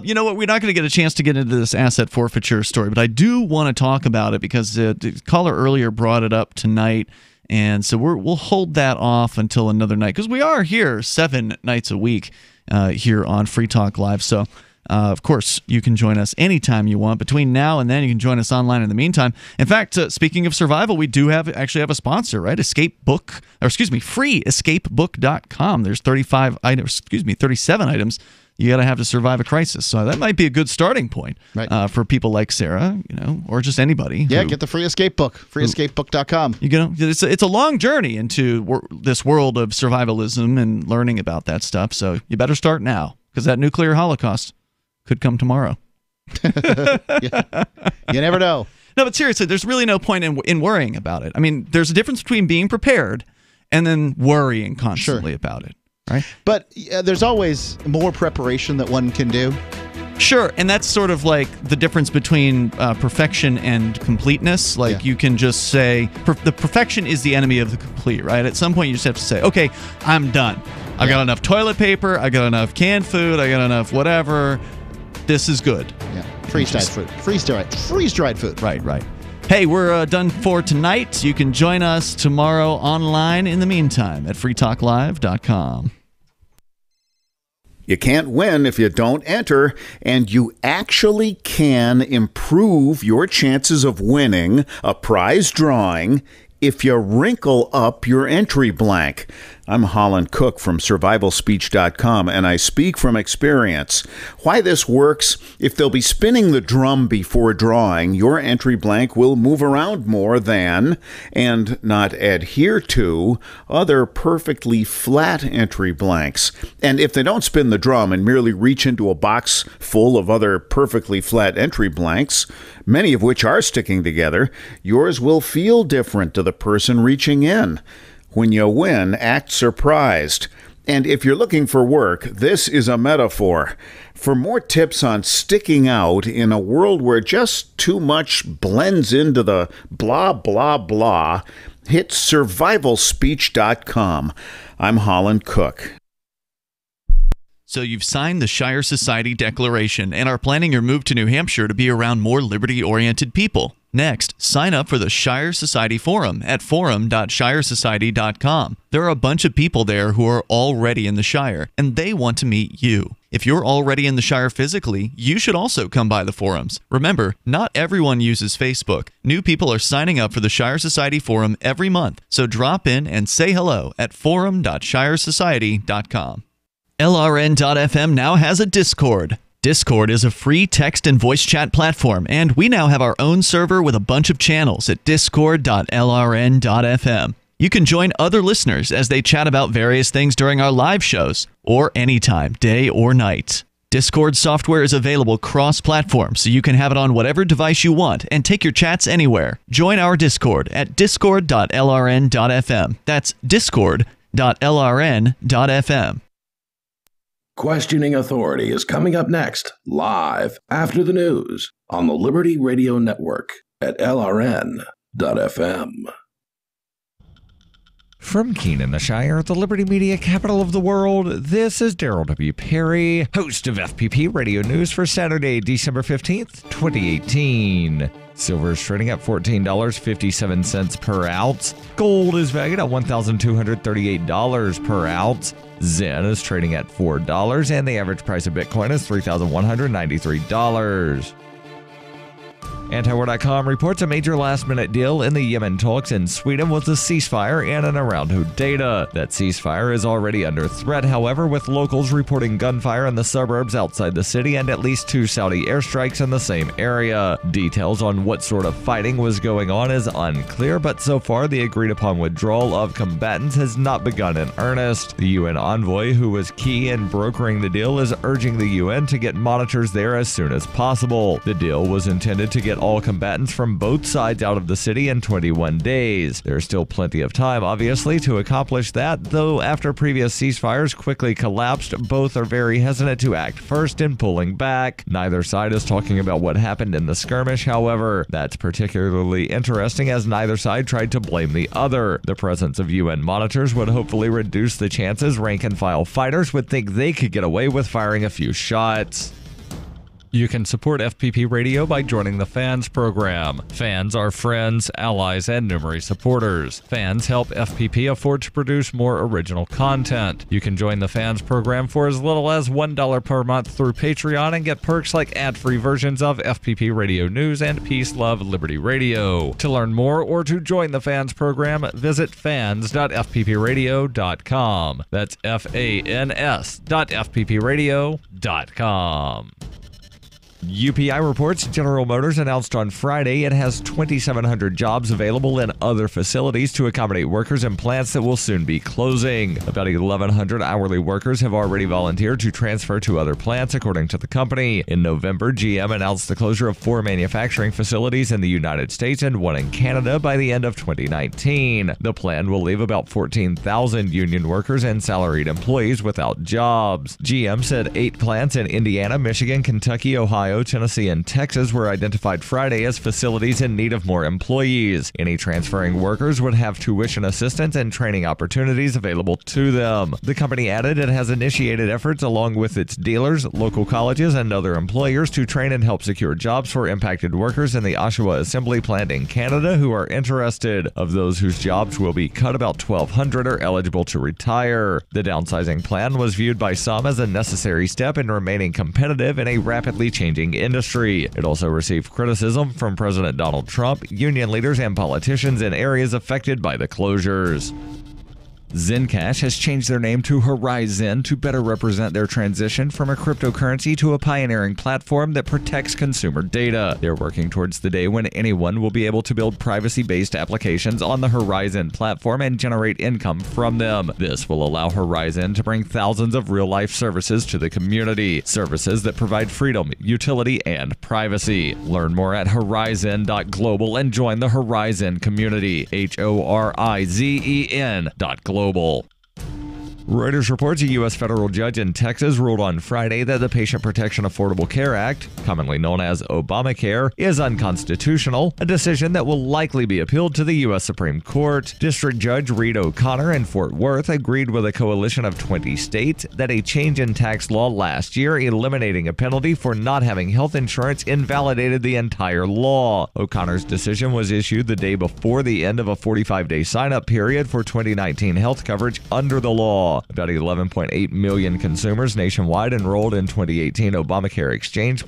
Speaker 8: You know what? We're not going to get a chance to get into this asset forfeiture story, but I do want to talk about it because the caller earlier brought it up tonight. And so we'll hold that off until another night because we are here 7 nights a week here on Free Talk Live. So, of course, you can join us anytime you want. Between now and then, you can join us online in the meantime. In fact, speaking of survival, we do actually have a sponsor, right? FreeEscapeBook.com. There's 37 items you got to have to survive a crisis. So that might be a good starting point for people like Sarah, or just anybody.
Speaker 9: Yeah, get the Free Escape Book, FreeEscapeBook.com.
Speaker 8: It's a long journey into this world of survivalism and learning about that stuff. So you better start now because that nuclear holocaust could come tomorrow.
Speaker 9: Yeah. You never know.
Speaker 8: No, but seriously, there's really no point in worrying about it. I mean, there's a difference between being prepared and then worrying constantly about it, right?
Speaker 9: But there's always more preparation that one can do.
Speaker 8: Sure, and that's sort of like the difference between perfection and completeness. Like you can just say, the perfection is the enemy of the complete, right? At some point you just have to say, okay, I'm done. I've got enough toilet paper, I got enough canned food, I got enough whatever. This is good.
Speaker 9: Yeah, freeze-dried food. Freeze-dried food.
Speaker 8: Right. Hey, we're done for tonight. You can join us tomorrow online in the meantime at freetalklive.com.
Speaker 2: You can't win if you don't enter, and you actually can improve your chances of winning a prize drawing if you wrinkle up your entry blank. I'm Holland Cook from survivalspeech.com, and I speak from experience. Why this works: if they'll be spinning the drum before drawing, your entry blank will move around more than, and not adhere to, other perfectly flat entry blanks. And if they don't spin the drum and merely reach into a box full of other perfectly flat entry blanks, many of which are sticking together, yours will feel different to the person reaching in. When you win, act surprised. And if you're looking for work, this is a metaphor. For more tips on sticking out in a world where just too much blends into the blah, blah, blah, hit survivalspeech.com. I'm Holland Cook.
Speaker 8: So you've signed the Shire Society Declaration and are planning your move to New Hampshire to be around more liberty-oriented people. Next, sign up for the Shire Society Forum at forum.shiresociety.com. There are a bunch of people there who are already in the Shire, and they want to meet you. If you're already in the Shire physically, you should also come by the forums. Remember, not everyone uses Facebook. New people are signing up for the Shire Society Forum every month, so drop in and say hello at forum.shiresociety.com. LRN.FM now has a Discord. Discord is a free text and voice chat platform, and we now have our own server with a bunch of channels at discord.lrn.fm. You can join other listeners as they chat about various things during our live shows, or anytime, day or night. Discord software is available cross-platform, so you can have it on whatever device you want and take your chats anywhere. Join our Discord at discord.lrn.fm. That's discord.lrn.fm.
Speaker 7: Questioning Authority is coming up next, live after the news on the Liberty Radio Network at LRN.FM.
Speaker 1: From Keene in the Shire, the Liberty Media capital of the world, this is Daryl W. Perry, host of FPP Radio News for Saturday, December 15th, 2018. Silver is trading at $14.57 per ounce. Gold is valued at $1,238 per ounce. Zen is trading at $4, and the average price of Bitcoin is $3,193. Antiwar.com reports a major last-minute deal in the Yemen talks in Sweden was a ceasefire and an Around data. That ceasefire is already under threat, however, with locals reporting gunfire in the suburbs outside the city and at least 2 Saudi airstrikes in the same area. Details on what sort of fighting was going on is unclear, but so far the agreed-upon withdrawal of combatants has not begun in earnest. The UN envoy, who was key in brokering the deal, is urging the UN to get monitors there as soon as possible. The deal was intended to get all combatants from both sides out of the city in 21 days. There's still plenty of time, obviously, to accomplish that, though after previous ceasefires quickly collapsed, both are very hesitant to act first in pulling back. Neither side is talking about what happened in the skirmish, however. That's particularly interesting as neither side tried to blame the other. The presence of UN monitors would hopefully reduce the chances rank-and-file fighters would think they could get away with firing a few shots. You can support FPP Radio by joining the Fans program. Fans are friends, allies, and numerous supporters. Fans help FPP afford to produce more original content. You can join the Fans program for as little as $1 per month through Patreon and get perks like ad-free versions of FPP Radio News and Peace, Love, Liberty Radio. To learn more or to join the Fans program, visit fans.fppradio.com. That's fans.fppradio.com. UPI reports General Motors announced on Friday it has 2,700 jobs available in other facilities to accommodate workers in plants that will soon be closing. About 1,100 hourly workers have already volunteered to transfer to other plants, according to the company. In November, GM announced the closure of 4 manufacturing facilities in the United States and 1 in Canada by the end of 2019. The plan will leave about 14,000 union workers and salaried employees without jobs. GM said 8 plants in Indiana, Michigan, Kentucky, Ohio, Tennessee, and Texas were identified Friday as facilities in need of more employees. Any transferring workers would have tuition assistance and training opportunities available to them. The company added it has initiated efforts along with its dealers, local colleges, and other employers to train and help secure jobs for impacted workers in the Oshawa Assembly plant in Canada who are interested. Of those whose jobs will be cut, about 1,200 are eligible to retire. The downsizing plan was viewed by some as a necessary step in remaining competitive in a rapidly changing industry. It also received criticism from President Donald Trump, union leaders, and politicians in areas affected by the closures. Zencash has changed their name to Horizon to better represent their transition from a cryptocurrency to a pioneering platform that protects consumer data. They're working towards the day when anyone will be able to build privacy-based applications on the Horizon platform and generate income from them. This will allow Horizon to bring thousands of real-life services to the community. Services that provide freedom, utility, and privacy. Learn more at horizon.global and join the Horizon community. HORIZEN.global. Reuters reports a U.S. federal judge in Texas ruled on Friday that the Patient Protection Affordable Care Act, commonly known as Obamacare, is unconstitutional, a decision that will likely be appealed to the U.S. Supreme Court. District Judge Reed O'Connor in Fort Worth agreed with a coalition of 20 states that a change in tax law last year eliminating a penalty for not having health insurance invalidated the entire law. O'Connor's decision was issued the day before the end of a 45-day sign-up period for 2019 health coverage under the law. About 11.8 million consumers nationwide enrolled in 2018 Obamacare exchange